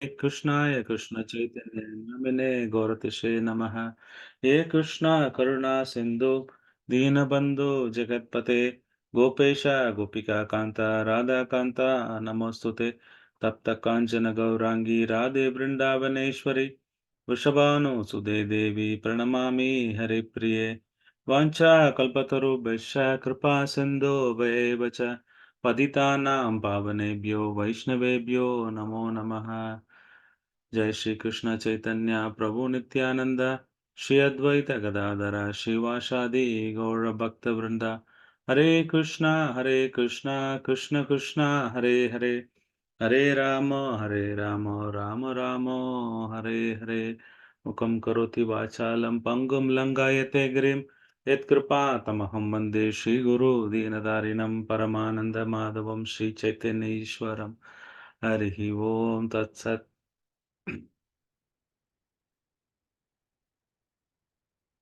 कृष्णाय कृष्ण चैतन्य नामिने गौरतिषे नमः। हे कृष्णा करुणा सिंधु दीनबंधु जगत्पते गोपेश गोपिका कांता राधा कांता नमोस्तुते। तप्त कांचन गौरांगी राधे वृंदावनेश्वरी वृषभानुसुते देवी प्रणमामि हरिप्रिये। वाञ्छा कल्पतरुभ्यश्च कृपा सिन्धो भयेव च पतितानां पावनेभ्यो वैष्णवेभ्यो नमो नमः। जय श्री कृष्ण चैतन्य प्रभु नित्यानंद श्री अद्वैत गदाधर शिवासादि गौर भक्त वृंदा। हरे कृष्णा कृष्ण कृष्ण हरे हरे हरे राम राम राम हरे हरे। मुखं करोति वाचालं पंगुं लंघयते गिरिं यत्कृपा तमहं वन्दे श्रीगुरु दीनदारिणं परमानन्दमाधवं श्रीचैतन्य ईश्वरं। हरिः ओं तत्सत्।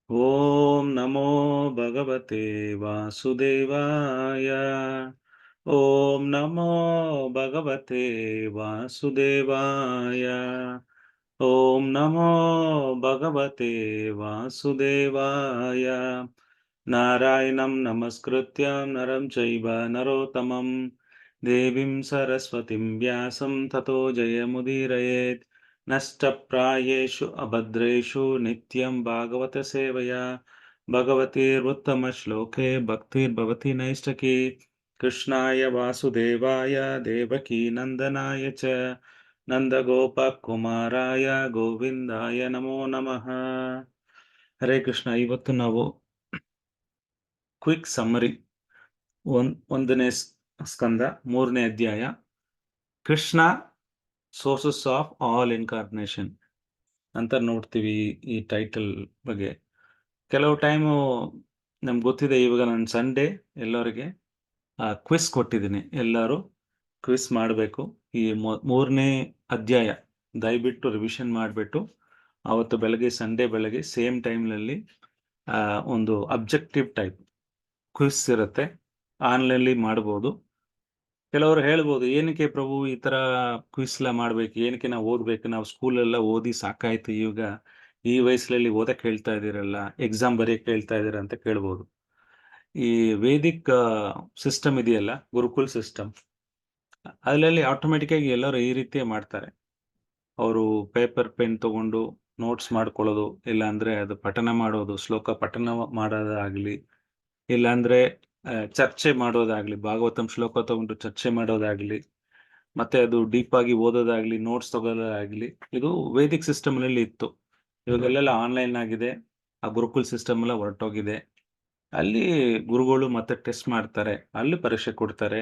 ॐ नमो भगवते वासुदेवाय। ॐ नमो भगवते वासुदेवाय। ॐ नमो भगवते वासुदेवाय। नारायणं नमस्कृत्य नरं चैव नरोत्तमं देवीं सरस्वतीं व्यासं ततो जयमुदीरयेत्। नष्टप्रायेषु अभद्रेषु नित्यं भागवतसेवया भगवतीरुत्तमश्लोके भक्तिर्भवति नैष्टकी। कृष्णाय वासुदेवाय देवकीनन्दनाय च ನಂದಗೋಪಕುಮಾರಾಯ ಗೋವಿಂದಾಯ ನಮೋ ನಮಃ. ಹರೇ ಕೃಷ್ಣ. ಇವತ್ತು ನಾವು ಕ್ವಿಕ್ ಸಮ್ಮರಿ ಒಂದನೇ ಸ್ಕಂದ ಮೂರನೇ ಅಧ್ಯಾಯ Krishna sources of all incarnation ಅಂತ ನೋಡ್ತೀವಿ. ಈ ಟೈಟಲ್ ಬಗ್ಗೆ ಕೆಲವು ಟೈಮು ನಮ್ಗೆ ಗೊತ್ತಿದೆ. ಇವಾಗ ನಾನು ಸಂಡೇ ಎಲ್ಲರಿಗೆ ಕ್ವಿಸ್ ಕೊಟ್ಟಿದ್ದೀನಿ. ಎಲ್ಲರೂ ಕ್ವಿಸ್ ಮಾಡಬೇಕು. ಈ ಮೂರನೇ ಅಧ್ಯಾಯ ದಯವಿಟ್ಟು ರಿವಿಷನ್ ಮಾಡಿಬಿಟ್ಟು ಅವತ್ತು ಬೆಳಗ್ಗೆ ಸಂಡೇ ಬೆಳಗ್ಗೆ ಸೇಮ್ ಟೈಮ್ನಲ್ಲಿ ಒಂದು ಅಬ್ಜೆಕ್ಟಿವ್ ಟೈಪ್ ಕ್ವಿಸ್ ಇರುತ್ತೆ. ಆನ್ಲೈನ್ಲಿ ಮಾಡ್ಬೋದು. ಕೆಲವರು ಹೇಳ್ಬೋದು, ಏನಕ್ಕೆ ಪ್ರಭು ಈ ಥರ ಕ್ವಿಸ್ಲ ಮಾಡಬೇಕು, ಏನಕ್ಕೆ ನಾವು ಓದಬೇಕು, ನಾವು ಸ್ಕೂಲೆಲ್ಲ ಓದಿ ಸಾಕಾಯ್ತು, ಈಗ ಈ ವಯಸ್ಸಲ್ಲಿ ಓದಕ್ಕೆ ಹೇಳ್ತಾ ಇದ್ದೀರಲ್ಲ, ಎಕ್ಸಾಮ್ ಬರೆಯಕ್ಕೆ ಹೇಳ್ತಾ ಇದ್ದೀರ ಅಂತ ಕೇಳ್ಬೋದು. ಈ ವೇದಿಕ್ ಸಿಸ್ಟಮ್ ಇದೆಯಲ್ಲ, ಗುರುಕುಲ್ ಸಿಸ್ಟಮ್, ಅದರಲ್ಲಿ ಆಟೋಮೆಟಿಕ್ಕಾಗಿ ಎಲ್ಲರೂ ಈ ರೀತಿಯೇ ಮಾಡ್ತಾರೆ. ಅವರು ಪೇಪರ್ ಪೆನ್ ತಗೊಂಡು ನೋಟ್ಸ್ ಮಾಡ್ಕೊಳ್ಳೋದು, ಇಲ್ಲಾಂದರೆ ಅದು ಪಠನ ಮಾಡೋದು, ಶ್ಲೋಕ ಪಠನ ಮಾಡೋದಾಗಲಿ, ಇಲ್ಲಾಂದರೆ ಚರ್ಚೆ ಮಾಡೋದಾಗಲಿ, ಭಾಗವತಂ ಶ್ಲೋಕ ತಗೊಂಡು ಚರ್ಚೆ ಮಾಡೋದಾಗಲಿ, ಮತ್ತೆ ಅದು ಡೀಪಾಗಿ ಓದೋದಾಗಲಿ, ನೋಟ್ಸ್ ತಗೊಳ್ಳೋದಾಗಲಿ, ಇದು ವೇದಿಕ್ ಸಿಸ್ಟಮ್ನಲ್ಲಿ ಇತ್ತು. ಇವಾಗೆಲ್ಲ ಆನ್ಲೈನ್ ಆಗಿದೆ. ಆ ಗುರುಕುಲ್ ಸಿಸ್ಟಮ್ ಎಲ್ಲ ಹೊರಟೋಗಿದೆ. ಅಲ್ಲಿ ಗುರುಗಳು ಮತ್ತೆ ಟೆಸ್ಟ್ ಮಾಡ್ತಾರೆ, ಅಲ್ಲಿ ಪರೀಕ್ಷೆ ಕೊಡ್ತಾರೆ,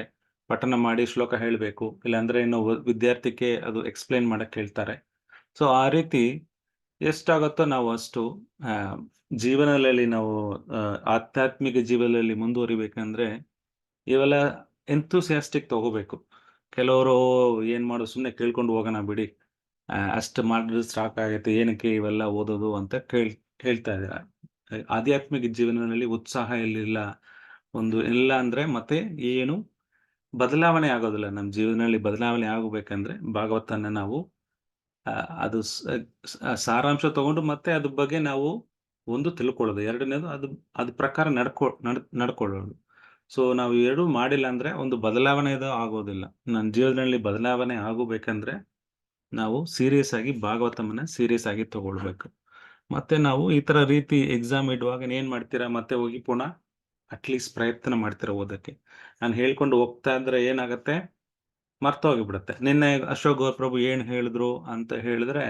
ಪಠನ ಮಾಡಿ ಶ್ಲೋಕ ಹೇಳಬೇಕು, ಇಲ್ಲಾಂದರೆ ಇನ್ನು ವಿದ್ಯಾರ್ಥಿಗೆ ಅದು ಎಕ್ಸ್ಪ್ಲೈನ್ ಮಾಡಕ್ಕೆ ಹೇಳ್ತಾರೆ. ಸೊ ಆ ರೀತಿ ಎಷ್ಟಾಗುತ್ತೋ ನಾವು ಅಷ್ಟು ಜೀವನದಲ್ಲಿ ನಾವು ಆಧ್ಯಾತ್ಮಿಕ ಜೀವನದಲ್ಲಿ ಮುಂದುವರಿಬೇಕಂದ್ರೆ ಇವೆಲ್ಲ ಎಂಥೂಸಿಯಾಸ್ಟಿಕ್ ತಗೋಬೇಕು. ಕೆಲವರು ಏನು ಮಾಡೋದು, ಸುಮ್ಮನೆ ಕೇಳ್ಕೊಂಡು ಹೋಗೋಣ ಬಿಡಿ, ಅಷ್ಟು ಮಾಡಿದ್ರೆ ಸಾಕಾಗೈತೆ, ಏನಕ್ಕೆ ಇವೆಲ್ಲ ಓದೋದು ಅಂತ ಹೇಳ್ತಾ ಇದ್ದಾರೆ. ಆಧ್ಯಾತ್ಮಿಕ ಜೀವನದಲ್ಲಿ ಉತ್ಸಾಹ ಎಲ್ಲಿಲ್ಲ, ಒಂದು ಇಲ್ಲ ಅಂದರೆ ಮತ್ತೆ ಏನು ಬದಲಾವಣೆ ಆಗೋದಿಲ್ಲ. ನಮ್ಮ ಜೀವನದಲ್ಲಿ ಬದಲಾವಣೆ ಆಗಬೇಕಂದ್ರೆ ಭಾಗವತನ ನಾವು ಅದು ಸಾರಾಂಶ ತಗೊಂಡು ಮತ್ತೆ ಅದ್ರ ಬಗ್ಗೆ ನಾವು ಒಂದು ತಿಳ್ಕೊಳ್ಳೋದು, ಎರಡನೇದು ಅದ್ರ ಪ್ರಕಾರ ನಡ್ಕೊಳ್ಳೋದು. ಸೊ ನಾವು ಎರಡೂ ಮಾಡಿಲ್ಲ ಅಂದರೆ ಒಂದು ಬದಲಾವಣೆ ಆಗೋದಿಲ್ಲ. ನನ್ನ ಜೀವನದಲ್ಲಿ ಬದಲಾವಣೆ ಆಗಬೇಕಂದ್ರೆ ನಾವು ಸೀರಿಯಸ್ ಆಗಿ ಭಾಗವತಮನ್ನ ಸೀರಿಯಸ್ ಆಗಿ ತಗೊಳ್ಬೇಕು. ಮತ್ತೆ ನಾವು ಈ ಥರ ರೀತಿ ಎಕ್ಸಾಮ್ ಇಡುವಾಗ ಏನು ಮಾಡ್ತೀರಾ, ಮತ್ತೆ ಹೋಗಿ ಪುನಃ ಅಟ್ಲೀಸ್ಟ್ ಪ್ರಯತ್ನ ಮಾಡ್ತೀರಾ ಓದೋಕ್ಕೆ. ನಾನು ಹೇಳ್ಕೊಂಡು ಹೋಗ್ತಾ ಇದ್ರೆ ಏನಾಗುತ್ತೆ, ಮರ್ತೋಗಿಬಿಡುತ್ತೆ. ನಿನ್ನೆ ಅಶೋಕ್ ಪ್ರಭು ಏನು ಹೇಳಿದ್ರು ಅಂತ ಹೇಳಿದ್ರೆ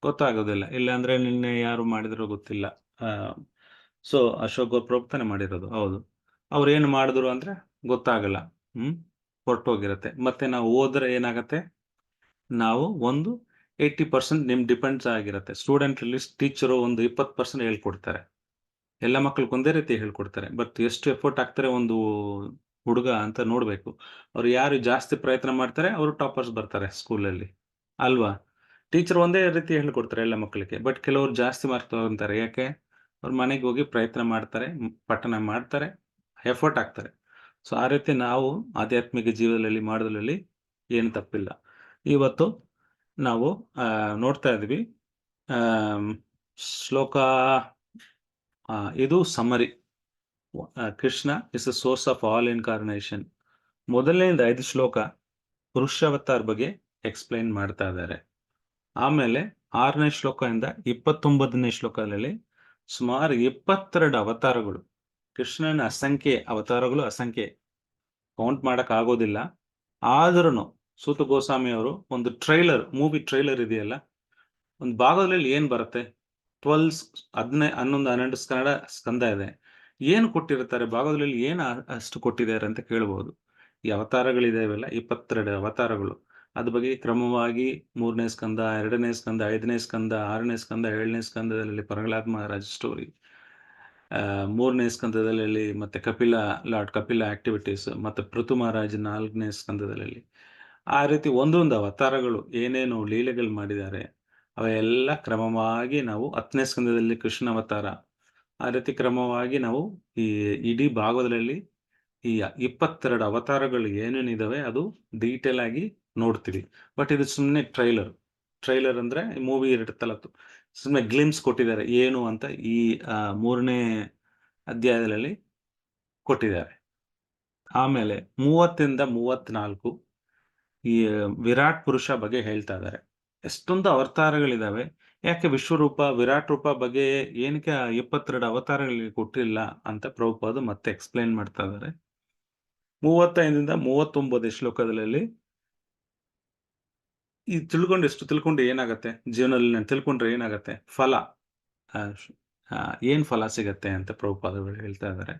ಗೊತ್ತಾಗೋದಿಲ್ಲ, ಇಲ್ಲಾಂದ್ರೆ ನಿನ್ನೆ ಯಾರು ಮಾಡಿದ್ರು ಗೊತ್ತಿಲ್ಲ. ಸೊ ಅಶೋಕ್ ಪ್ರಭು ತಾನೇ ಮಾಡಿರೋದು, ಹೌದು. ಅವ್ರು ಏನು ಮಾಡಿದ್ರು ಅಂದರೆ ಗೊತ್ತಾಗಲ್ಲ, ಹೊರಟೋಗಿರುತ್ತೆ. ಮತ್ತೆ ನಾವು ಓದಿದ್ರೆ ಏನಾಗುತ್ತೆ, ನಾವು ಒಂದು 80% ನಿಮ್ಮ ಡಿಪೆಂಡ್ಸ್ ಆಗಿರುತ್ತೆ. ಸ್ಟೂಡೆಂಟಲ್ಲಿ ಟೀಚರು ಒಂದು 20% ಹೇಳ್ಕೊಡ್ತಾರೆ. ಎಲ್ಲ ಮಕ್ಕಳಿಗೆ ಒಂದೇ ರೀತಿ ಹೇಳ್ಕೊಡ್ತಾರೆ. ಬಟ್ ಎಷ್ಟು ಎಫರ್ಟ್ ಹಾಕ್ತಾರೆ ಒಂದು ಹುಡುಗ ಅಂತ ನೋಡಬೇಕು. ಅವ್ರು ಯಾರು ಜಾಸ್ತಿ ಪ್ರಯತ್ನ ಮಾಡ್ತಾರೆ ಅವರು ಟಾಪರ್ಸ್ ಬರ್ತಾರೆ ಸ್ಕೂಲಲ್ಲಿ, ಅಲ್ವಾ? ಟೀಚರ್ ಒಂದೇ ರೀತಿ ಹೇಳ್ಕೊಡ್ತಾರೆ ಎಲ್ಲ ಮಕ್ಕಳಿಗೆ, ಬಟ್ ಕೆಲವರು ಜಾಸ್ತಿ ಮಾರ್ಕ್ಸ್ ತಗೊಂತಾರೆ. ಯಾಕೆ? ಅವ್ರ ಮನೆಗೆ ಹೋಗಿ ಪ್ರಯತ್ನ ಮಾಡ್ತಾರೆ, ಪಠಣ ಮಾಡ್ತಾರೆ, ಎಫರ್ಟ್ ಹಾಕ್ತಾರೆ. ಸೊ ಆ ರೀತಿ ನಾವು ಆಧ್ಯಾತ್ಮಿಕ ಜೀವನದಲ್ಲಿ ಮಾಡೋದ್ರಲ್ಲಿ ಏನು ತಪ್ಪಿಲ್ಲ. ಇವತ್ತು ನಾವು ನೋಡ್ತಾ ಇದ್ವಿ. ಶ್ಲೋಕ ಇದು summary. Krishna is the source of all incarnation. ಮೊದಲನೇದು 5 ಶ್ಲೋಕ ಪುರುಷಾವತಾರ್ ಬಗ್ಗೆ ಎಕ್ಸ್ಪ್ಲೈನ್ ಮಾಡ್ತಾ ಇದ್ದಾರೆ. ಆಮೇಲೆ 6ನೇ ಶ್ಲೋಕದಿಂದ 29ನೇ ಶ್ಲೋಕದಲ್ಲಿ ಸುಮಾರು 22 ಅವತಾರಗಳು. ಕೃಷ್ಣನ ಅಸಂಖ್ಯೆ ಅವತಾರಗಳು, ಅಸಂಖ್ಯೆ, ಕೌಂಟ್ ಮಾಡಕ್ ಆಗೋದಿಲ್ಲ. ಆದ್ರೂ ಸೂತ ಗೋಸ್ವಾಮಿ ಅವರು ಒಂದು ಮೂವಿ ಟ್ರೈಲರ್ ಇದೆಯಲ್ಲ, ಒಂದು ಭಾಗದಲ್ಲಿ ಏನ್ ಬರುತ್ತೆ, 11 ಸ್ಕಂದ ಇದೆ. ಏನು ಕೊಟ್ಟಿರ್ತಾರೆ ಭಾಗದಲ್ಲಿ, ಏನು ಅಷ್ಟು ಕೊಟ್ಟಿದ್ದಾರೆ ಅಂತ ಕೇಳಬಹುದು. ಈ ಅವತಾರಗಳಿದಾವಲ್ಲ, 22 ಅವತಾರಗಳು, ಅದ್ರ ಬಗ್ಗೆ ಕ್ರಮವಾಗಿ 3ನೇ ಸ್ಕಂದ, 2ನೇ ಸ್ಕಂದ, 5ನೇ ಸ್ಕಂದ, 6ನೇ ಸ್ಕಂದ, 7ನೇ ಸ್ಕಂದದಲ್ಲಿ ಪ್ರಹ್ಲಾದ್ ಮಹಾರಾಜ್ ಸ್ಟೋರಿ, 3ನೇ ಸ್ಕಂದದಲ್ಲಿ ಮತ್ತೆ ಲಾರ್ಡ್ ಕಪಿಲ ಆಕ್ಟಿವಿಟೀಸ್, ಮತ್ತೆ ಪೃಥು ಮಹಾರಾಜ್ 4ನೇ ಸ್ಕಂದದಲ್ಲಿ. ಆ ರೀತಿ ಒಂದೊಂದು ಅವತಾರಗಳು ಏನೇನು ಲೀಲೆಗಳು ಮಾಡಿದ್ದಾರೆ ಅವೆಲ್ಲ ಕ್ರಮವಾಗಿ ನಾವು 10ನೇ ಸ್ಕಂದದಲ್ಲಿ ಕೃಷ್ಣ ಅವತಾರ, ಆ ರೀತಿ ಕ್ರಮವಾಗಿ ನಾವು ಈ ಇಡೀ ಭಾಗದಲ್ಲಿ ಈ 22 ಅವತಾರಗಳು ಏನೇನಿದಾವೆ ಅದು ಡೀಟೇಲ್ ಆಗಿ ನೋಡ್ತೀವಿ. ಬಟ್ ಇದು ಸುಮ್ಮನೆ ಟ್ರೈಲರ್ ಅಂದ್ರೆ ಮೂವಿ ಇರುತ್ತಲ್ಲ, ಸುಮ್ಮನೆ ಗ್ಲಿಮ್ಸ್ ಕೊಟ್ಟಿದ್ದಾರೆ ಏನು ಅಂತ ಈ 3ನೇ ಅಧ್ಯಾಯದಲ್ಲಿ ಕೊಟ್ಟಿದ್ದಾರೆ. ಆಮೇಲೆ 30ರಿಂದ 34 ಈ ವಿರಾಟ್ ಪುರುಷ ಬಗ್ಗೆ ಹೇಳ್ತಾ ಇದ್ದಾರೆ. ಎಷ್ಟೊಂದು ಅವತಾರಗಳಿದಾವೆ, ಯಾಕೆ ವಿಶ್ವರೂಪ ವಿರಾಟ್ ರೂಪ ಬಗ್ಗೆ ಏನಕ್ಕೆ 22 ಅವತಾರಗಳಿಗೆ ಕೊಟ್ಟಿಲ್ಲ ಅಂತ ಪ್ರಭುಪಾದ ಮತ್ತೆ ಎಕ್ಸ್ಪ್ಲೈನ್ ಮಾಡ್ತಾ ಇದ್ದಾರೆ. 35ರಿಂದ 39 ಶ್ಲೋಕದಲ್ಲಿ ಈ ತಿಳ್ಕೊಂಡು ಏನಾಗತ್ತೆ ಜೀವನದಲ್ಲಿ, ನಾನು ತಿಳ್ಕೊಂಡ್ರೆ ಏನಾಗತ್ತೆ ಫಲ, ಏನ್ ಫಲ ಸಿಗತ್ತೆ ಅಂತ ಪ್ರಭುಪಾದಗಳು ಹೇಳ್ತಾ ಇದ್ದಾರೆ.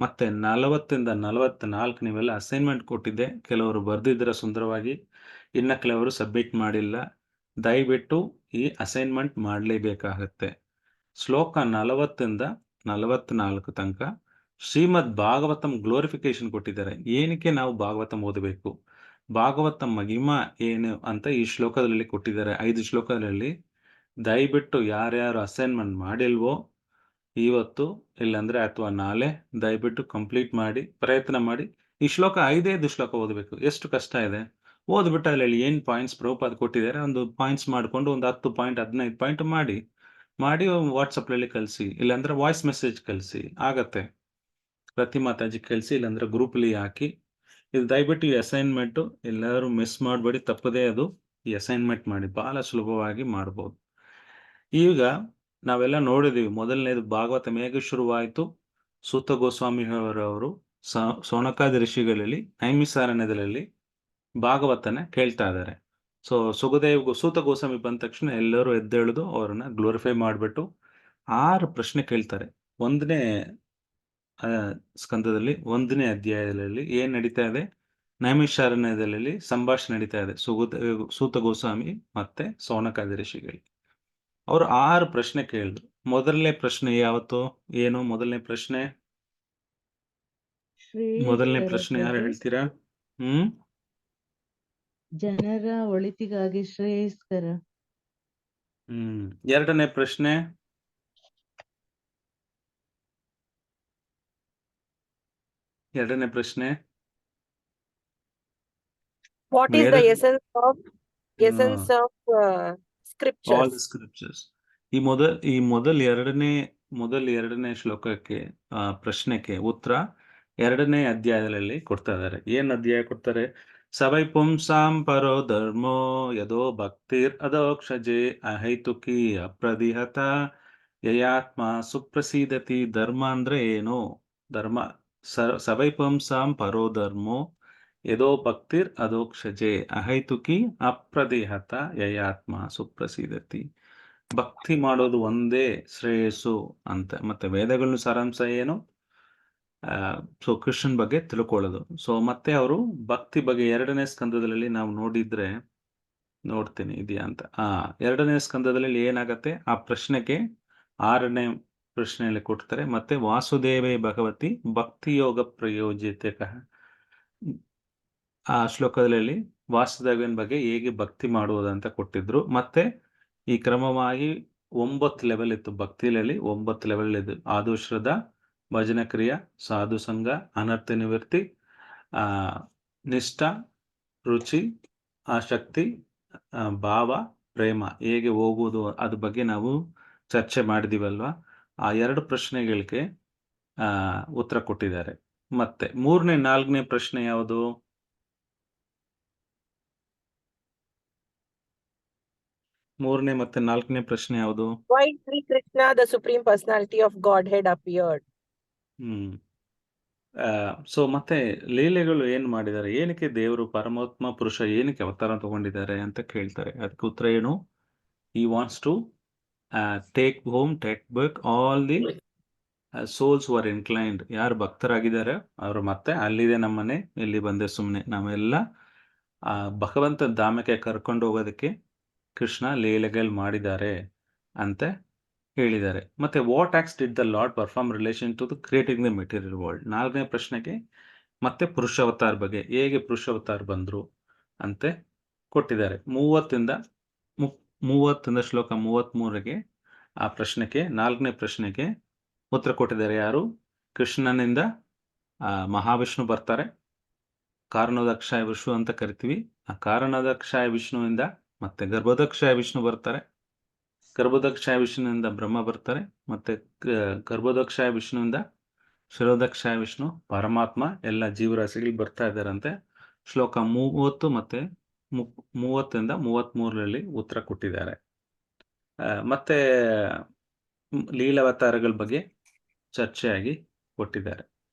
ಮತ್ತೆ 40ರಿಂದ 44 ನೀವೆಲ್ಲ ಅಸೈನ್ಮೆಂಟ್ ಕೊಟ್ಟಿದ್ದೆ, ಕೆಲವರು ಬರ್ದಿದ್ರೆ ಸುಂದರವಾಗಿ, ಇನ್ನ ಕೆಲವರು ಸಬ್ಮಿಟ್ ಮಾಡಿಲ್ಲ. ದಯವಿಟ್ಟು ಈ ಅಸೈನ್ಮೆಂಟ್ ಮಾಡಲೇಬೇಕಾಗತ್ತೆ. ಶ್ಲೋಕ 40ರಿಂದ 44 ತನಕ ಶ್ರೀಮದ್ ಭಾಗವತಂ ಗ್ಲೋರಿಫಿಕೇಶನ್ ಕೊಟ್ಟಿದ್ದಾರೆ. ಏನಕ್ಕೆ ನಾವು ಭಾಗವತಂ ಓದಬೇಕು, ಭಾಗವತಂ ಮಹಿಮಾ ಏನು ಅಂತ ಈ ಶ್ಲೋಕದಲ್ಲಿ ಕೊಟ್ಟಿದ್ದಾರೆ. 5 ಶ್ಲೋಕದಲ್ಲಿ. ದಯವಿಟ್ಟು ಯಾರ್ಯಾರು ಅಸೈನ್ಮೆಂಟ್ ಮಾಡಿಲ್ವೋ ಇವತ್ತು ಇಲ್ಲಾಂದ್ರೆ ಅಥವಾ ನಾಳೆ ದಯವಿಟ್ಟು ಕಂಪ್ಲೀಟ್ ಮಾಡಿ, ಪ್ರಯತ್ನ ಮಾಡಿ. ಈ ಶ್ಲೋಕ 5 ಶ್ಲೋಕ ಓದಬೇಕು. ಎಷ್ಟು ಕಷ್ಟ ಇದೆ, ಓದ್ಬಿಟ್ಟು ಅಲ್ಲಿ ಏನ್ ಪಾಯಿಂಟ್ಸ್ ಪ್ರಭುಪಾದ ಕೊಟ್ಟಿದ್ದಾರೆ ಒಂದು ಪಾಯಿಂಟ್ಸ್ ಮಾಡ್ಕೊಂಡು ಒಂದು 10 ಪಾಯಿಂಟ್ 15 ಪಾಯಿಂಟ್ ಮಾಡಿ ವಾಟ್ಸಪ್ನಲ್ಲಿ ಕಳಿಸಿ, ಇಲ್ಲಾಂದ್ರೆ ವಾಯ್ಸ್ ಮೆಸೇಜ್ ಕಳಿಸಿ, ಆಗತ್ತೆ. ಪ್ರತಿ ಮಾತಾಜಿ ಕಳಿಸಿ, ಇಲ್ಲಾಂದ್ರೆ ಗ್ರೂಪಲ್ಲಿ ಹಾಕಿ. ಇದು ದಯವಿಟ್ಟು ಈ ಅಸೈನ್ಮೆಂಟು ಎಲ್ಲರೂ ಮಿಸ್ ಮಾಡಬೇಡಿ, ತಪ್ಪದೇ ಅದು ಈ ಅಸೈನ್ಮೆಂಟ್ ಮಾಡಿ, ಬಹಳ ಸುಲಭವಾಗಿ ಮಾಡ್ಬೋದು. ಈಗ ನಾವೆಲ್ಲ ನೋಡಿದೀವಿ, ಮೊದಲನೇದು ಭಾಗವತ ಹೇಗೆ ಶುರುವಾಯಿತು. ಸೂತ ಗೋಸ್ವಾಮಿಯವರವರು ಸೋನಕಾದಿ ಋಷಿಗಳಲ್ಲಿ ನೈಮಿಸಾರಣ್ಯದಲ್ಲಿ ಭಾಗವತನ ಕೇಳ್ತಾ ಇದ್ದಾರೆ. ಸೊ ಸೂತ ಗೋಸ್ವಾಮಿ ಬಂದ ತಕ್ಷಣ ಎಲ್ಲರೂ ಎದ್ದೇಳುದು ಅವರನ್ನ ಗ್ಲೋರಿಫೈ ಮಾಡಿಬಿಟ್ಟು 6 ಪ್ರಶ್ನೆ ಕೇಳ್ತಾರೆ. 1ನೇ ಸ್ಕಂದದಲ್ಲಿ 1ನೇ ಅಧ್ಯಾಯದಲ್ಲಿ ಏನ್ ನಡೀತಾ ಇದೆ, ನೈಮಿಷಾರಣ್ಯದಲ್ಲಿ ಸಂಭಾಷಣೆ ನಡೀತಾ ಇದೆ ಸೂತ ಗೋಸ್ವಾಮಿ ಮತ್ತೆ ಸೋನಕಾದಿ ಋಷಿಗಳಿಗೆ. ಅವರು 6 ಪ್ರಶ್ನೆ ಕೇಳಿದ್ರು. ಮೊದಲನೇ ಪ್ರಶ್ನೆ ಯಾವತ್ತು, ಏನು ಮೊದಲನೇ ಪ್ರಶ್ನೆ ಯಾರು ಹೇಳ್ತೀರಾ? ಜನರ ಒಳಿತಿಗಾಗಿ ಶ್ರೇಯಸ್ಕರ. 2ನೇ ಪ್ರಶ್ನೆ What is the essence of scriptures? All the scriptures. ಈ ಮೊದಲ ಎರಡನೇ ಶ್ಲೋಕಕ್ಕೆ ಪ್ರಶ್ನೆಗೆ ಉತ್ತರ 2ನೇ ಅಧ್ಯಾಯದಲ್ಲಿ ಕೊಡ್ತಾ ಇದ್ದಾರೆ. ಏನ್ ಅಧ್ಯಾಯ ಕೊಡ್ತಾರೆ? ಸವೈ ಪುಂಸಾಂ ಪರೋ ಧರ್ಮೋ ಯದೋ ಭಕ್ತಿರ್ ಅದೋಕ್ಷಜೆ ಅಹೈತುಕಿ ಅಪ್ರದಿಹತ ಯಯಾತ್ಮ ಸುಪ್ರಸೀದತಿ. ಧರ್ಮ ಅಂದ್ರೆ ಏನು? ಧರ್ಮ ಸವೈ ಪುಂಸಾಂ ಪರೋ ಧರ್ಮೋ ಯದೋ ಭಕ್ತಿರ್ ಅದೋಕ್ಷಜೆ ಅಹೈತುಕಿ ಅಪ್ರದಿಹತ ಯಯಾತ್ಮ ಸುಪ್ರಸೀದತಿ. ಭಕ್ತಿ ಮಾಡೋದು ಒಂದೇ ಶ್ರೇಯಸ್ಸು ಅಂತ. ಮತ್ತೆ ವೇದಗಳ ಸಾರಾಂಶ ಏನು? ಸೊ ಕೃಷ್ಣನ್ ಬಗ್ಗೆ ತಿಳ್ಕೊಳ್ಳೋದು. ಸೊ ಮತ್ತೆ ಅವರು ಭಕ್ತಿ ಬಗ್ಗೆ 2ನೇ ಸ್ಕಂದದಲ್ಲಿ ನಾವು ನೋಡ್ತೀನಿ ಇದೆಯಾ ಅಂತ. 2ನೇ ಸ್ಕಂದದಲ್ಲಿ ಏನಾಗತ್ತೆ, ಆ ಪ್ರಶ್ನೆಗೆ 6ನೇ ಪ್ರಶ್ನೆಯಲ್ಲಿ ಕೊಡ್ತಾರೆ. ಮತ್ತೆ ವಾಸುದೇವೇ ಭಗವತಿ ಭಕ್ತಿ ಯೋಗ ಪ್ರಯೋಜಿತ. ಆ ಶ್ಲೋಕದಲ್ಲಿ ವಾಸುದೇವನ ಬಗ್ಗೆ ಹೇಗೆ ಭಕ್ತಿ ಮಾಡುವುದಂತ ಕೊಟ್ಟಿದ್ರು. ಮತ್ತೆ ಈ ಕ್ರಮವಾಗಿ 9 ಲೆವೆಲ್ ಇತ್ತು ಭಕ್ತಿಯಲ್ಲಿ. 9 ಲೆವೆಲ್ ಇದ್ದು: ಆದುಶ್ರದ, ಭಜನ ಕ್ರಿಯಾ, ಸಾಧು ಸಂಘ, ಅನರ್ಥ ನಿವೃತ್ತಿ, ನಿಷ್ಠ, ರುಚಿ, ಆಸಕ್ತಿ, ಭಾವ ಪ್ರೇಮ ಹೇಗೆ ಹೋಗುವುದು ಅದ್ರ ಬಗ್ಗೆ ನಾವು ಚರ್ಚೆ ಮಾಡಿದೀವಲ್ವಾ, ಆ 2 ಪ್ರಶ್ನೆಗಳಿಗೆ ಉತ್ತರ ಕೊಟ್ಟಿದ್ದಾರೆ. ಮತ್ತೆ 3ನೇ 4ನೇ ಪ್ರಶ್ನೆ ಯಾವುದು? ಮೂರನೇ ಮತ್ತೆ 4ನೇ ಪ್ರಶ್ನೆ ಯಾವುದು? Why Sri Krishna, the Supreme Personality of Godhead, appeared? So ಮತ್ತೆ ಲೀಲೆಗಳು ಏನ್ ಮಾಡಿದ್ದಾರೆ, ಏನಕ್ಕೆ ದೇವರು ಪರಮಾತ್ಮ ಪುರುಷ ಏನಕ್ಕೆ ಅವತಾರ ತಗೊಂಡಿದ್ದಾರೆ ಅಂತ ಕೇಳ್ತಾರೆ. ಅದಕ್ಕೆ ಉತ್ತರ ಏನು? He wants to take back all the souls were inclined. ಯಾರು ಭಕ್ತರಾಗಿದ್ದಾರೆ ಅವರು ಮತ್ತೆ ಅಲ್ಲಿದೆ ನಮ್ಮನೆ, ಇಲ್ಲಿ ಬಂದೆ ಸುಮ್ಮನೆ, ನಾವೆಲ್ಲ ಭಗವಂತ ಧಾಮಕ್ಕೆ ಕರ್ಕೊಂಡು ಹೋಗೋದಕ್ಕೆ ಕೃಷ್ಣ ಲೀಲೆಗಳು ಮಾಡಿದ್ದಾರೆ ಅಂತ ಹೇಳಿದ್ದಾರೆ. ಮತ್ತೆ what acts did the lord perform relation to the creating the material world. 4ನೇ ಪ್ರಶ್ನೆಗೆ ಮತ್ತೆ ಪುರುಷಾವತಾರ ಬಗ್ಗೆ, ಹೇಗೆ ಪುರುಷಾವತಾರ ಬಂದ್ರು ಅಂತೆ ಕೊಟ್ಟಿದ್ದಾರೆ. 30ರಿಂದ ಶ್ಲೋಕ 33ಗೆ ಆ ಪ್ರಶ್ನೆಗೆ 4ನೇ ಪ್ರಶ್ನೆಗೆ ಉತ್ತರ ಕೊಟ್ಟಿದ್ದಾರೆ. ಯಾರು? ಕೃಷ್ಣನಿಂದ ಮಹಾವಿಷ್ಣು ಬರ್ತಾರೆ, ಕಾರಣೋದಕ್ಷಾಯ ವಿಷ್ಣು ಅಂತ ಕರಿತೀವಿ. ಆ ಕಾರಣೋದಕ್ಷಾಯ ವಿಷ್ಣುವಿಂದ ಮತ್ತೆ ಗರ್ಭೋದಕ್ಷಾಯ ವಿಷ್ಣು ಬರ್ತಾರೆ, ಗರ್ಭೋದಕ್ಷಾಯ ವಿಷ್ಣುವಿಂದ ಬ್ರಹ್ಮ ಬರ್ತಾರೆ, ಮತ್ತೆ ಗರ್ಭೋದಕ್ಷಾಯ ವಿಷ್ಣುವಿಂದ ಶಿರೋದಕ್ಷಾಯ ವಿಷ್ಣು ಪರಮಾತ್ಮ ಎಲ್ಲ ಜೀವರಾಶಿಗಳು ಬರ್ತಾ ಇದ್ದಾರಂತೆ. ಶ್ಲೋಕ 30 ಮತ್ತೆ 30ರಿಂದ 33ರಲ್ಲಿ ಉತ್ತರ ಕೊಟ್ಟಿದ್ದಾರೆ. ಮತ್ತೆ ಲೀಲಾವತಾರಗಳ ಬಗ್ಗೆ ಚರ್ಚೆಯಾಗಿ ಕೊಟ್ಟಿದ್ದಾರೆ.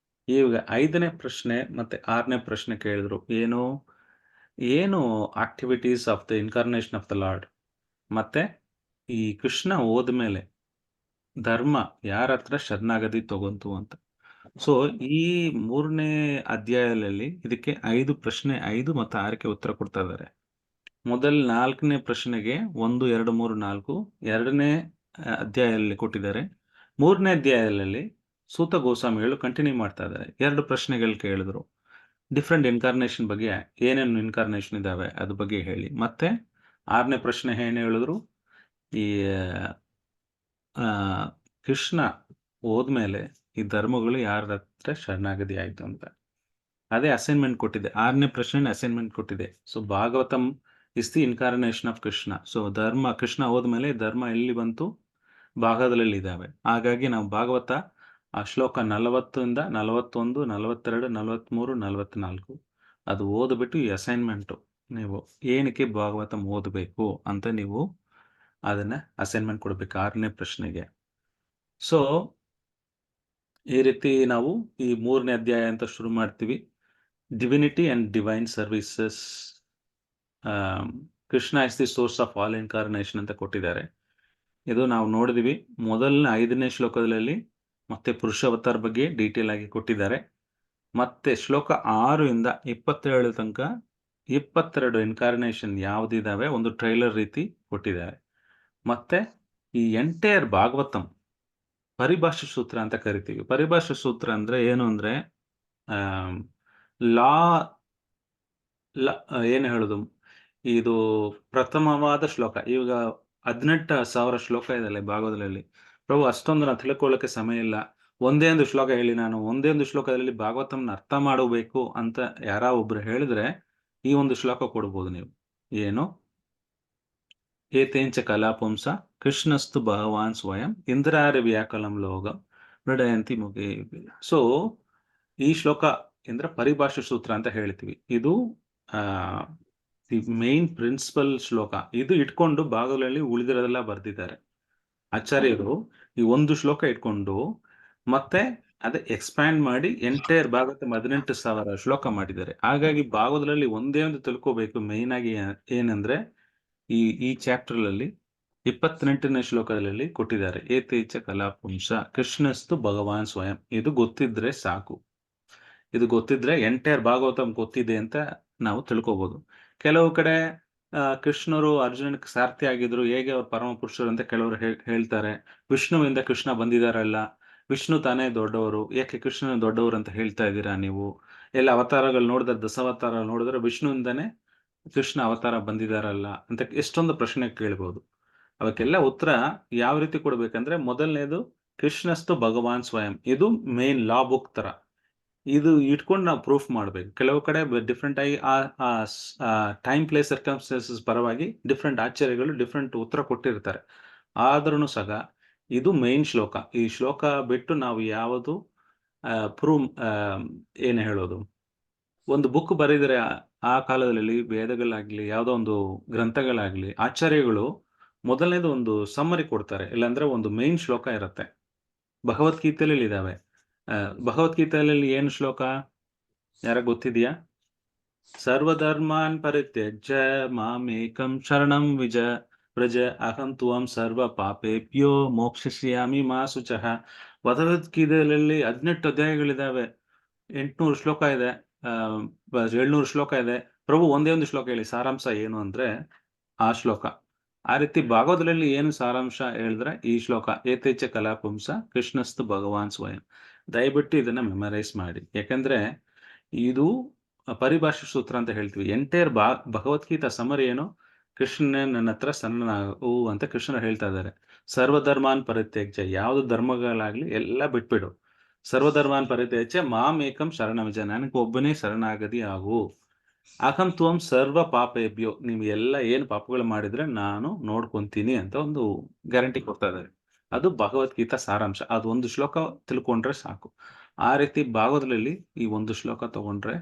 ಈಗ 5ನೇ ಪ್ರಶ್ನೆ ಮತ್ತೆ 6ನೇ ಪ್ರಶ್ನೆ ಕೇಳಿದ್ರು. ಏನು activities of the incarnation of the lord. ಮತ್ತೆ ಈ ಕೃಷ್ಣ ಹೋದ್ಮೇಲೆ ಧರ್ಮ ಯಾರ ಹತ್ರ ಶರಣಾಗತಿ ತಗೊಂತು ಅಂತ. ಸೊ ಈ 3ನೇ ಅಧ್ಯಾಯದಲ್ಲಿ ಇದಕ್ಕೆ 5 ಪ್ರಶ್ನೆ 5 ಮತ್ತು 6ಕ್ಕೆ ಉತ್ತರ ಕೊಡ್ತಾ ಇದ್ದಾರೆ. ಮೊದಲ 4ನೇ ಪ್ರಶ್ನೆಗೆ 1, 2, 3, 4 2ನೇ ಅಧ್ಯಾಯದಲ್ಲಿ ಕೊಟ್ಟಿದ್ದಾರೆ. 3ನೇ ಅಧ್ಯಾಯದಲ್ಲಿ ಸೂತ ಗೋಸ್ವಾಮಿಗಳು ಕಂಟಿನ್ಯೂ ಮಾಡ್ತಾ ಇದ್ದಾರೆ. 2 ಪ್ರಶ್ನೆಗಳು ಕೇಳಿದ್ರು. ಡಿಫ್ರೆಂಟ್ ಇನ್ಕಾರ್ನೇಷನ್ ಬಗ್ಗೆ, ಏನೇನು ಇನ್ಕಾರ್ನೇಷನ್ ಇದಾವೆ ಅದ್ರ ಬಗ್ಗೆ ಹೇಳಿ. ಮತ್ತೆ 6ನೇ ಪ್ರಶ್ನೆ ಏನು ಹೇಳಿದ್ರು, ಈ ಕೃಷ್ಣ ಹೋದ್ಮೇಲೆ ಈ ಧರ್ಮಗಳು ಯಾರ ಹತ್ರ ಶರಣಾಗತಿ ಆಯ್ತು ಅಂತ ಅದೇ ಅಸೈನ್ಮೆಂಟ್ ಕೊಟ್ಟಿದೆ. 6ನೇ ಪ್ರಶ್ನೆ ಅಸೈನ್ಮೆಂಟ್ ಕೊಟ್ಟಿದೆ. So Bhagavatam is the incarnation of Krishna. So Krishna ಹೋದ್ಮೇಲೆ ಧರ್ಮ ಎಲ್ಲಿ ಬಂತು, ಭಾಗದಲ್ಲಿ ಇದ್ದಾವೆ. ಹಾಗಾಗಿ ನಾವು ಭಾಗವತ ಆ ಶ್ಲೋಕ 40ರಿಂದ 41, 42, 43, 44 ಅದು ಓದ್ಬಿಟ್ಟು ಈ ಅಸೈನ್ಮೆಂಟು ನೀವು ಏನಕ್ಕೆ ಭಾಗವತಂ ಓದಬೇಕು ಅಂತ ನೀವು ಅದನ್ನ ಅಸೈನ್ಮೆಂಟ್ ಕೊಡ್ಬೇಕು 6ನೇ ಪ್ರಶ್ನೆಗೆ. ಸೊ ಈ ರೀತಿ ನಾವು ಈ 3ನೇ ಅಧ್ಯಾಯ ಅಂತ ಶುರು ಮಾಡ್ತೀವಿ. Divinity and divine services, Krishna is the source of all incarnation ಅಂತ ಕೊಟ್ಟಿದ್ದಾರೆ. ಇದು ನಾವು ನೋಡಿದ್ವಿ ಮೊದಲನೇ 5ನೇ ಶ್ಲೋಕದಲ್ಲಿ. ಮತ್ತೆ ಪುರುಷಾವತಾರ ಬಗ್ಗೆ ಡೀಟೇಲ್ ಆಗಿ ಕೊಟ್ಟಿದ್ದಾರೆ. ಮತ್ತೆ ಶ್ಲೋಕ 6ರಿಂದ 27 ತನಕ 22 ಇನ್ಕಾರ್ನೇಷನ್ ಯಾವುದಿದಾವೆ ಒಂದು ಟ್ರೈಲರ್ ರೀತಿ ಕೊಟ್ಟಿದ್ದಾರೆ. ಮತ್ತೆ ಈ ಎಂಟೈರ್ ಭಾಗವತಂ ಪರಿಭಾಷೆ ಸೂತ್ರ ಅಂತ ಕರಿತೀವಿ. ಪರಿಭಾಷೆ ಸೂತ್ರ ಅಂದ್ರೆ ಏನು ಅಂದ್ರೆ ಏನು ಹೇಳುದು, ಇದು ಪ್ರಥಮವಾದ ಶ್ಲೋಕ. ಈಗ 18,000 ಶ್ಲೋಕ ಇದೆ ಭಾಗವತದಲ್ಲಿ. ಪ್ರಭು ಅಷ್ಟೊಂದು ನಾವು ತಿಳ್ಕೊಳ್ಳೋಕೆ ಸಮಯ ಇಲ್ಲ, ಒಂದೇ ಒಂದು ಶ್ಲೋಕ ಹೇಳಿ, ನಾನು ಒಂದೇ ಒಂದು ಶ್ಲೋಕದಲ್ಲಿ ಭಾಗವತಂನ ಅರ್ಥ ಮಾಡಬೇಕು ಅಂತ ಯಾರ ಒಬ್ರು ಹೇಳಿದ್ರೆ ಈ ಒಂದು ಶ್ಲೋಕ ಕೊಡ್ಬೋದು ನೀವು. ಏನು? ಏತೇಂಚ ಕಲಾಪುಂಸ ಕೃಷ್ಣಸ್ತು ಭಗವಾನ್ ಸ್ವಯಂ ಇಂದ್ರಾರಿ ವ್ಯಾಕಲಂ ಲೋಗಂ ಮೃಡಯಂತಿ ಮುಖೇ. ಸೊ ಈ ಶ್ಲೋಕ ಅಂದ್ರೆ ಪರಿಭಾಷೆ ಸೂತ್ರ ಅಂತ ಹೇಳ್ತೀವಿ. ಇದು ದಿ ಮೇನ್ ಪ್ರಿನ್ಸಿಪಲ್ ಶ್ಲೋಕ. ಇದು ಇಟ್ಕೊಂಡು ಭಾಗಗಳಲ್ಲಿ ಉಳಿದಿರೋದೆಲ್ಲ ಬರ್ದಿದ್ದಾರೆ ಆಚಾರ್ಯರು. ಈ ಒಂದು ಶ್ಲೋಕ ಇಟ್ಕೊಂಡು ಮತ್ತೆ ಅದೇ ಎಕ್ಸ್ಪ್ಯಾಂಡ್ ಮಾಡಿ ಎಂಟೈರ್ ಭಾಗವತ 18,000 ಶ್ಲೋಕ ಮಾಡಿದ್ದಾರೆ. ಹಾಗಾಗಿ ಭಾಗವತದಲ್ಲಿ ಒಂದೇ ಒಂದು ತಿಳ್ಕೋಬೇಕು ಮೇನ್ ಆಗಿ ಏನಂದ್ರೆ ಈ ಚಾಪ್ಟರ್ನಲ್ಲಿ 28ನೇ ಶ್ಲೋಕದಲ್ಲಿ ಕೊಟ್ಟಿದ್ದಾರೆ ಏತೇಚ ಕಲಾಪುಂಸ ಕೃಷ್ಣಸ್ತು ಭಗವಾನ್ ಸ್ವಯಂ. ಇದು ಗೊತ್ತಿದ್ರೆ ಸಾಕು. ಇದು ಗೊತ್ತಿದ್ರೆ ಎಂಟೈರ್ ಭಾಗವತಂ ಗೊತ್ತಿದೆ ಅಂತ ನಾವು ತಿಳ್ಕೋಬಹುದು. ಕೆಲವು ಕಡೆ ಕೃಷ್ಣರು ಅರ್ಜುನನಿಗೆ ಸಾರ್ಥಿ ಆಗಿದ್ರು, ಹೇಗೆ ಅವ್ರು ಪರಮ ಪುರುಷರು ಅಂತ ಕೆಲವರು ಹೇಳ್ತಾರೆ. ವಿಷ್ಣುವಿಂದ ಕೃಷ್ಣ ಬಂದಿದಾರಲ್ಲ, ವಿಷ್ಣು ತಾನೇ ದೊಡ್ಡವರು, ಯಾಕೆ ಕೃಷ್ಣನ ದೊಡ್ಡವರು ಅಂತ ಹೇಳ್ತಾ ಇದ್ದೀರಾ ನೀವು? ಎಲ್ಲ ಅವತಾರಗಳು ನೋಡಿದ್ರೆ, ದಶಾವತಾರ ನೋಡಿದ್ರೆ ವಿಷ್ಣುವಿಂದನೇ ಕೃಷ್ಣ ಅವತಾರ ಬಂದಿದಾರಲ್ಲ ಅಂತ ಎಷ್ಟೊಂದು ಪ್ರಶ್ನೆ ಕೇಳ್ಬೋದು. ಅವಕ್ಕೆಲ್ಲ ಉತ್ತರ ಯಾವ ರೀತಿ ಕೊಡ್ಬೇಕಂದ್ರೆ, ಮೊದಲನೇದು ಕೃಷ್ಣಸ್ತು ಭಗವಾನ್ ಸ್ವಯಂ. ಇದು ಮೇನ್ ಲಾ ಬುಕ್ ತರ. ಇದು ಇಟ್ಕೊಂಡು ನಾವು ಪ್ರೂಫ್ ಮಾಡ್ಬೇಕು. ಕೆಲವು ಕಡೆ ಡಿಫ್ರೆಂಟ್ ಆಗಿ ಟೈಮ್ ಪ್ಲೇಸ್ ಸರ್ಕಮ್ಸ್ಟೆನ್ಸಸ್ ಪರವಾಗಿ ಡಿಫ್ರೆಂಟ್ ಆಚಾರ್ಯಗಳು ಡಿಫ್ರೆಂಟ್ ಉತ್ತರ ಕೊಟ್ಟಿರ್ತಾರೆ. ಆದ್ರೂ ಸಹ ಇದು ಮೇನ್ ಶ್ಲೋಕ. ಈ ಶ್ಲೋಕ ಬಿಟ್ಟು ನಾವು ಯಾವುದು ಪ್ರೂವ್ ಏನು ಹೇಳೋದು, ಒಂದು ಬುಕ್ ಬರೆದರೆ ಆ ಕಾಲದಲ್ಲಿ ವೇದಗಳಾಗ್ಲಿ ಯಾವುದೋ ಒಂದು ಗ್ರಂಥಗಳಾಗ್ಲಿ ಆಚಾರ್ಯಗಳು ಮೊದಲನೇದು ಒಂದು ಸಮ್ಮರಿ ಕೊಡ್ತಾರೆ. ಇಲ್ಲಾಂದ್ರೆ ಒಂದು ಮೇನ್ ಶ್ಲೋಕ ಇರುತ್ತೆ. ಭಗವದ್ಗೀತೆಯಲ್ಲಿ ಇದಾವೆ. ಭಗವದ್ಗೀತೆಯಲ್ಲಿ ಏನು ಶ್ಲೋಕ ಯಾರ ಗೊತ್ತಿದೆಯಾ? ಸರ್ವಧರ್ಮಾನ್ ಪರಿತ್ಯಜ್ಯ ಮಾಮೇಕಂ ಶರಣಂ ವ್ರಜ ಅಹಂ ತ್ವಂ ಸರ್ವ ಪಾಪೇಭ್ಯೋ ಮೋಕ್ಷಯಿಷ್ಯಾಮಿ ಮಾ ಶುಚಃ. ಭಗವದ್ಗೀತೆಯಲ್ಲಿ 18 ಅಧ್ಯಾಯಗಳಿದಾವೆ, 800 ಶ್ಲೋಕ ಇದೆ, 700 ಶ್ಲೋಕ ಇದೆ. ಪ್ರಭು ಒಂದೇ ಒಂದು ಶ್ಲೋಕ ಹೇಳಿ ಸಾರಾಂಶ ಏನು ಅಂದ್ರೆ ಆ ಶ್ಲೋಕ. ಆ ರೀತಿ ಭಾಗವತದಲ್ಲಿ ಏನು ಸಾರಾಂಶ ಹೇಳಿದ್ರೆ ಈ ಶ್ಲೋಕ ಏತೇಚ ಕಲಾಪುಂಸ ಕೃಷ್ಣಸ್ತು ಭಗವಾನ್ ಸ್ವಯಂ. ದಯವಿಟ್ಟು ಇದನ್ನ ಮೆಮರೈಸ್ ಮಾಡಿ. ಯಾಕಂದ್ರೆ ಇದು ಪರಿಭಾಷೆ ಸೂತ್ರ ಅಂತ ಹೇಳ್ತೀವಿ. ಎಂಟೈರ್ ಭಗವದ್ಗೀತಾ ಸಮರಿ ಏನು, ಕೃಷ್ಣನೇ ನನ್ನ ಹತ್ರ ಶರಣಾಗು ಅಂತ ಕೃಷ್ಣ ಹೇಳ್ತಾ ಇದ್ದಾರೆ. ಸರ್ವಧರ್ಮಾನ್ ಪರಿತ್ಯಜ್ಯ, ಯಾವ್ದು ಧರ್ಮಗಳಾಗ್ಲಿ ಎಲ್ಲ ಬಿಟ್ಬಿಡು. ಸರ್ವಧರ್ಮಾನ್ ಪರಿತ್ಯಜ್ಯ ಮಾಂ ಏಕಂ ಶರಣಮಜ, ನನಗೆ ಒಬ್ಬನೇ ಶರಣಾಗದಿ ಆಗು. ಅಹಂ ತ್ವಂ ಸರ್ವ ಪಾಪೇಭ್ಯೋ, ನೀವು ಎಲ್ಲ ಏನು ಪಾಪಗಳು ಮಾಡಿದ್ರೆ ನಾನು ನೋಡ್ಕೊಂತೀನಿ ಅಂತ ಒಂದು ಗ್ಯಾರಂಟಿ ಕೊಡ್ತಾ ಇದ್ದಾರೆ. ಅದು ಭಗವದ್ಗೀತಾ ಸಾರಾಂಶ. ಅದು ಒಂದು ಶ್ಲೋಕ ತಿಳ್ಕೊಂಡ್ರೆ ಸಾಕು. ಆ ರೀತಿ ಭಾಗವತದಲ್ಲಿ ಈ ಒಂದು ಶ್ಲೋಕ ತಗೊಂಡ್ರೆ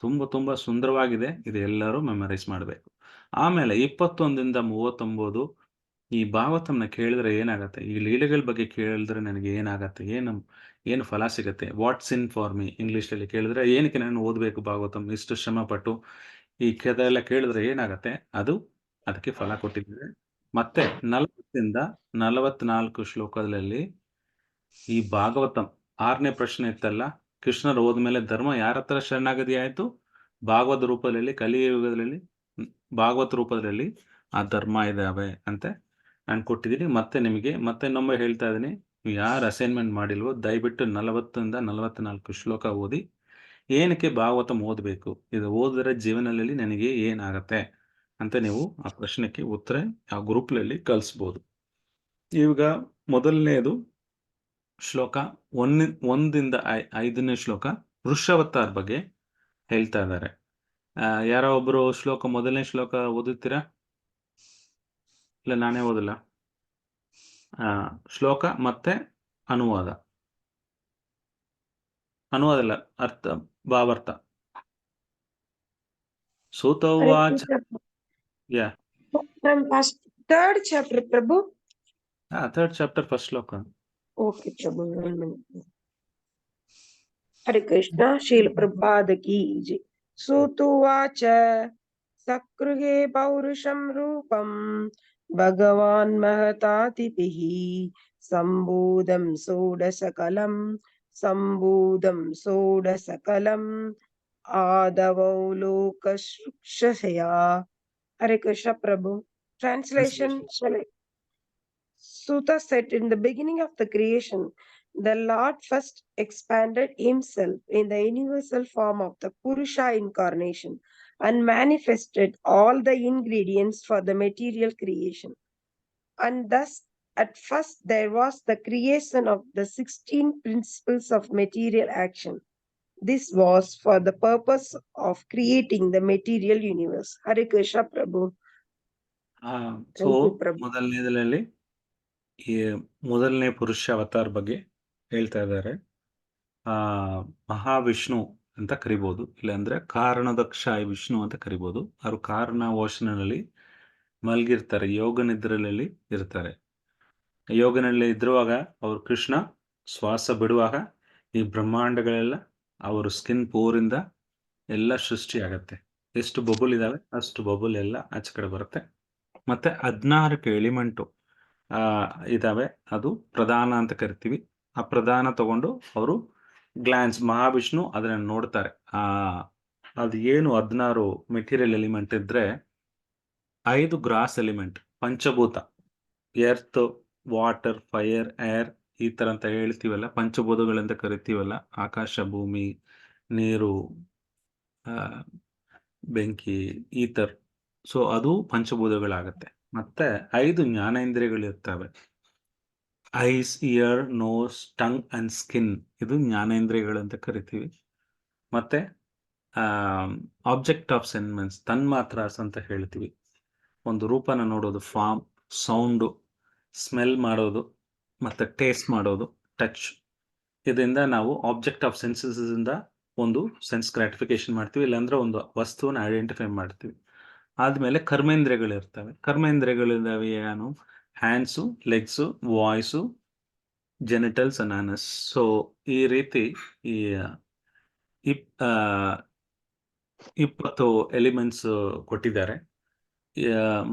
ತುಂಬಾ ಸುಂದರವಾಗಿದೆ. ಇದು ಎಲ್ಲರೂ ಮೆಮರೈಸ್ ಮಾಡಬೇಕು. ಆಮೇಲೆ 21ರಿಂದ 39 ಈ ಭಾಗವತಂನ ಕೇಳಿದ್ರೆ ಏನಾಗತ್ತೆ, ಈ ಲೀಲೆಗಳ ಬಗ್ಗೆ ಕೇಳಿದ್ರೆ ನನಗೆ ಏನಾಗತ್ತೆ, ಏನು ಫಲ ಸಿಗತ್ತೆ, ವಾಟ್ಸ್ ಇನ್ ಫಾರ್ ಮೀ ಇಂಗ್ಲಿಷಲ್ಲಿ ಕೇಳಿದ್ರೆ ಏನಕ್ಕೆ ನಾನು ಓದಬೇಕು ಭಾಗವತಂ, ಇಷ್ಟು ಶ್ರಮ ಪಟ್ಟು ಈ ಎಲ್ಲ ಕೇಳಿದ್ರೆ ಏನಾಗತ್ತೆ, ಅದಕ್ಕೆ ಫಲ ಕೊಟ್ಟಿದ್ದಾರೆ. ಮತ್ತೆ 40ರಿಂದ 44 ಶ್ಲೋಕದಲ್ಲಿ ಈ ಭಾಗವತಂ 6ನೇ ಪ್ರಶ್ನೆ ಇತ್ತಲ್ಲ, ಕೃಷ್ಣರು ಹೋದ್ಮೇಲೆ ಧರ್ಮ ಯಾರ ಹತ್ರ ಶರಣಾಗತಿ ಆಯ್ತು? ಭಾಗವತ ರೂಪದಲ್ಲಿ, ಕಲಿಯುಗದಲ್ಲಿ ಭಾಗವತ ರೂಪದಲ್ಲಿ ಆ ಧರ್ಮ ಇದಾವೆ ಅಂತ ನಾನು ಕೊಟ್ಟಿದ್ದೀನಿ. ಮತ್ತೆ ನಿಮಗೆ ಮತ್ತೆ ಇನ್ನೊಮ್ಮೆ ಹೇಳ್ತಾ ಇದ್ದೀನಿ, ನೀವು ಯಾರು ಅಸೈನ್ಮೆಂಟ್ ಮಾಡಿಲ್ವೋ ದಯವಿಟ್ಟು 40ರಿಂದ 44 ಶ್ಲೋಕ ಓದಿ. ಏನಕ್ಕೆ ಭಾಗವತಂ ಓದಬೇಕು, ಇದು ಓದಿದ್ರೆ ಜೀವನದಲ್ಲಿ ನನಗೆ ಏನಾಗತ್ತೆ ಅಂತ ನೀವು ಆ ಪ್ರಶ್ನೆಗೆ ಉತ್ತರ ಆ ಗ್ರೂಪ್ನಲ್ಲಿ ಕಳಿಸ್ಬೋದು. ಈಗ ಮೊದಲನೇದು ಶ್ಲೋಕ 1ರಿಂದ 5ನೇ ಶ್ಲೋಕ ವೃಷಾವತಾರ್ ಬಗ್ಗೆ ಹೇಳ್ತಾ ಇದ್ದಾರೆ. ಯಾರೋ ಒಬ್ರು ಮೊದಲನೇ ಶ್ಲೋಕ ಓದುತ್ತೀರಾ? ಇಲ್ಲ ನಾನೇ ಓದಲ್ಲ. ಶ್ಲೋಕ ಮತ್ತೆ ಅನುವಾದ ಅಲ್ಲ, ಅರ್ಥ ಭಾವಾರ್ಥ. ಸೂತೋವಾಚ. ಯಾ From third chapter, Prabhu. third chapter first ಶ್ಲೋಕ. Okay, Prabhu. 1 minute. Hare Krishna, Srila Prabhupada ki jai. Sutuvacha sakruhe paurusham rupam Bhagavan mahatatipihi sambudam sodasakalam adavau lokashukshaya. Hare Krishna, Prabhu. Translation. Suta said, in the beginning of the creation, the Lord first expanded himself in the universal form of the Purusha incarnation and manifested all the ingredients for the material creation. And thus, at first, there was the creation of the 16 principles of material action. This was for the purpose of creating the material universe. Hare Krishna, Prabhu. So ಮೊದಲನೇದರಲ್ಲಿ ಈ ಮೊದಲನೇ ಪುರುಷ ಅವತಾರ ಬಗ್ಗೆ ಹೇಳ್ತಾ ಇದ್ದಾರೆ. ಮಹಾವಿಷ್ಣು ಅಂತ ಕರಿಬಹುದು, ಇಲ್ಲಾಂದ್ರೆ ಕಾರಣದಕ್ಷ ವಿಷ್ಣು ಅಂತ ಕರಿಬಹುದು. ಅವರು ಕಾರಣ ಓಷನಲ್ಲಿ ಮಲಗಿರ್ತಾರೆ, ಯೋಗ ನಿದ್ರೆಯಲ್ಲಿ ಇರ್ತಾರೆ. ಯೋಗನಲ್ಲಿ ಇದ್ರುವಾಗ ಅವರು ಕೃಷ್ಣ ಶ್ವಾಸ ಬಿಡುವಾಗ ಈ ಬ್ರಹ್ಮಾಂಡಗಳೆಲ್ಲ ಅವರು ಸ್ಕಿನ್ ಪೋರಿಂದ ಎಲ್ಲ ಸೃಷ್ಟಿ ಆಗತ್ತೆ. ಎಷ್ಟು ಬಬುಲ್ ಇದಾವೆ ಅಷ್ಟು ಬಬುಲ್ ಎಲ್ಲ ಆಚೆ ಕಡೆ ಬರುತ್ತೆ. ಮತ್ತೆ 14 ಎಲಿಮೆಂಟು ಇದಾವೆ, ಅದು ಪ್ರಧಾನ ಅಂತ ಕರಿತೀವಿ. ಆ ಪ್ರಧಾನ ತಗೊಂಡು ಅವರು ಗ್ಲಾನ್ಸ್ ಮಹಾವಿಷ್ಣು ಅದನ್ನ ನೋಡ್ತಾರೆ. ಅದು ಏನು 16 ಮೆಟೀರಿಯಲ್ ಎಲಿಮೆಂಟ್ ಇದ್ರೆ 5 ಗ್ರಾಸ್ ಎಲಿಮೆಂಟ್ ಪಂಚಭೂತ, ಎರ್ತ್, ವಾಟರ್, ಫೈರ್, ಏರ್ ಈ ತರ ಅಂತ ಹೇಳ್ತೀವಲ್ಲ, ಪಂಚಭೂತಗಳಂತ ಕರಿತೀವಲ್ಲ, ಆಕಾಶ, ಭೂಮಿ, ನೀರು, ಬೆಂಕಿ, ಈಥರ್. ಸೊ ಅದು ಪಂಚಭೂತಗಳಾಗತ್ತೆ. ಮತ್ತೆ 5 ಜ್ಞಾನೇಂದ್ರಿಯಗಳಿರ್ತವೆ, eyes, ear, nose, tongue and skin. ಇದು ಜ್ಞಾನೇಂದ್ರಿಯಗಳಂತ ಕರಿತೀವಿ. ಮತ್ತೆ ಆಬ್ಜೆಕ್ಟ್ ಆಫ್ ಸೆನ್ಸ್ ತನ್ಮಾತ್ರಾಸ್ ಅಂತ ಹೇಳ್ತೀವಿ. ಒಂದು ರೂಪನ ನೋಡೋದು, ಫಾರ್ಮ್, ಸೌಂಡು, ಸ್ಮೆಲ್ ಮಾಡೋದು, ಮತ್ತೆ ಟೇಸ್ಟ್ ಮಾಡೋದು, ಟಚ್. ಇದರಿಂದ ನಾವು ಆಬ್ಜೆಕ್ಟ್ ಆಫ್ ಸೆನ್ಸಸ್ ಇಂದ ಒಂದು ಸೆನ್ಸ್ ಗ್ರಾಟಿಫಿಕೇಶನ್ ಮಾಡ್ತೀವಿ, ಇಲ್ಲಾಂದ್ರೆ ಒಂದು ವಸ್ತುವನ್ನ ಐಡೆಂಟಿಫೈ ಮಾಡ್ತೀವಿ. ಆದ್ಮೇಲೆ ಕರ್ಮೇಂದ್ರಿಯಗಳಿರ್ತವೆ. ಕರ್ಮೇಂದ್ರಿಯಗಳಿದಾವೆ ಏನು? Hands, legs, voice, genitals and anus. So ಈ ರೀತಿ ಈ 20 ಎಲಿಮೆಂಟ್ಸ್ ಕೊಟ್ಟಿದ್ದಾರೆ.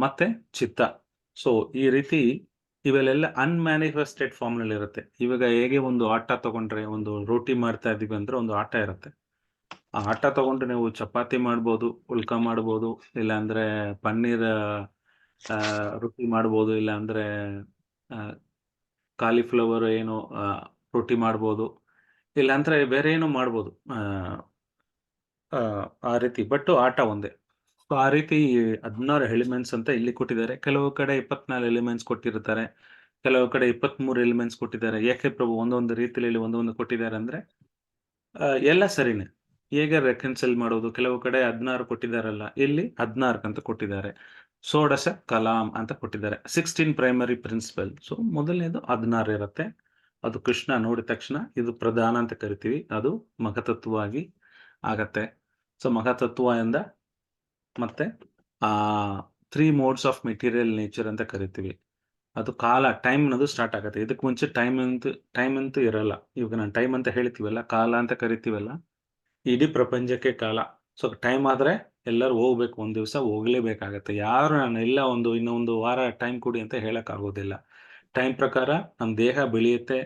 ಮತ್ತೆ ಚಿತ್ತ. ಸೊ ಈ ರೀತಿ ಇವೆಲ್ಲ ಅನ್ಮ್ಯಾನಿಫೆಸ್ಟೆಡ್ ಫಾರ್ಮ್ ನಲ್ಲಿ ಇರುತ್ತೆ. ಇವಾಗ ಹೇಗೆ ಒಂದು ಆಟ ತಗೊಂಡ್ರೆ, ಒಂದು ರೋಟಿ ಮಾಡ್ತಾ ಇದೀವಿ ಅಂದ್ರೆ ಒಂದು ಆಟ ಇರುತ್ತೆ. ಆ ಆಟ ತಗೊಂಡು ನೀವು ಚಪಾತಿ ಮಾಡ್ಬೋದು, ಉಲ್ಕಾ ಮಾಡ್ಬೋದು, ಇಲ್ಲ ಅಂದ್ರೆ ಪನ್ನೀರ್ ರೊಟ್ಟಿ ಮಾಡ್ಬೋದು, ಇಲ್ಲ ಅಂದ್ರೆ ಕಾಲಿಫ್ಲವರ್ ಏನು ರೊಟ್ಟಿ ಮಾಡ್ಬೋದು, ಇಲ್ಲ ಅಂದ್ರೆ ಬೇರೆ ಏನೋ ಮಾಡ್ಬೋದು. ಆ ರೀತಿ, ಬಟ್ ಆಟ ಒಂದೇ. ಸೊ ಆ ರೀತಿ 16 ಎಲಿಮೆಂಟ್ಸ್ ಅಂತ ಇಲ್ಲಿ ಕೊಟ್ಟಿದ್ದಾರೆ. ಕೆಲವು ಕಡೆ 24 ಎಲಿಮೆಂಟ್ಸ್ ಕೊಟ್ಟಿರ್ತಾರೆ, ಕೆಲವು ಕಡೆ 23 ಎಲಿಮೆಂಟ್ಸ್ ಕೊಟ್ಟಿದ್ದಾರೆ. ಯಾಕೆ ಪ್ರಭು ಒಂದೊಂದು ರೀತಿಯಲ್ಲಿ ಒಂದೊಂದು ಕೊಟ್ಟಿದ್ದಾರೆ ಅಂದ್ರೆ ಎಲ್ಲ ಸರಿನೇ. ಹೇಗೆ ರೆಕನ್ಸಿಲ್ ಮಾಡೋದು? ಕೆಲವು ಕಡೆ 16 ಕೊಟ್ಟಿದ್ದಾರಲ್ಲ, ಇಲ್ಲಿ 14 ಅಂತ ಕೊಟ್ಟಿದ್ದಾರೆ. ಷೋಡಶ ಕಲಾಂ ಅಂತ ಕೊಟ್ಟಿದ್ದಾರೆ. 16 ಪ್ರೈಮರಿ ಪ್ರಿನ್ಸಿಪಲ್. ಸೊ ಮೊದಲನೇದು 16 ಇರುತ್ತೆ. ಅದು ಕೃಷ್ಣ ನೋಡಿದ ತಕ್ಷಣ ಇದು ಪ್ರಧಾನ ಅಂತ ಕರಿತೀವಿ, ಅದು ಮಖತತ್ವವಾಗಿ ಆಗತ್ತೆ. ಸೊ ಮಖತತ್ವ ಇಂದ ಮತ್ತೆ 3 ಮೋಡ್ಸ್ ಆಫ್ ಮೆಟೀರಿಯಲ್ ನೇಚರ್ ಅಂತ ಕರಿತೀವಿ. ಅದು ಕಾಲ, ಟೈಮ್ ಅನ್ನೋದು ಸ್ಟಾರ್ಟ್ ಆಗುತ್ತೆ. ಇದಕ್ಕೆ ಮುಂಚೆ ಟೈಮ್ ಅಂತೂ ಇರಲ್ಲ. ಇವಾಗ ನಾನು ಟೈಮ್ ಅಂತ ಹೇಳ್ತೀವಲ್ಲ, ಕಾಲ ಅಂತ ಕರಿತೀವಲ್ಲ, ಇಡೀ ಪ್ರಪಂಚಕ್ಕೆ ಕಾಲ. ಸೊ ಟೈಮ್ ಆದ್ರೆ ಎಲ್ಲರೂ ಹೋಗ್ಬೇಕು, ಒಂದ್ ದಿವಸ ಹೋಗ್ಲೇಬೇಕಾಗತ್ತೆ. ಯಾರು ನಾನು ಇಲ್ಲ ಇನ್ನೊಂದು ವಾರ ಟೈಮ್ ಕೊಡಿ ಅಂತ ಹೇಳಕ್ ಆಗೋದಿಲ್ಲ. ಟೈಮ್ ಪ್ರಕಾರ ನಮ್ಮ ದೇಹ ಬೆಳೆಯುತ್ತೆ,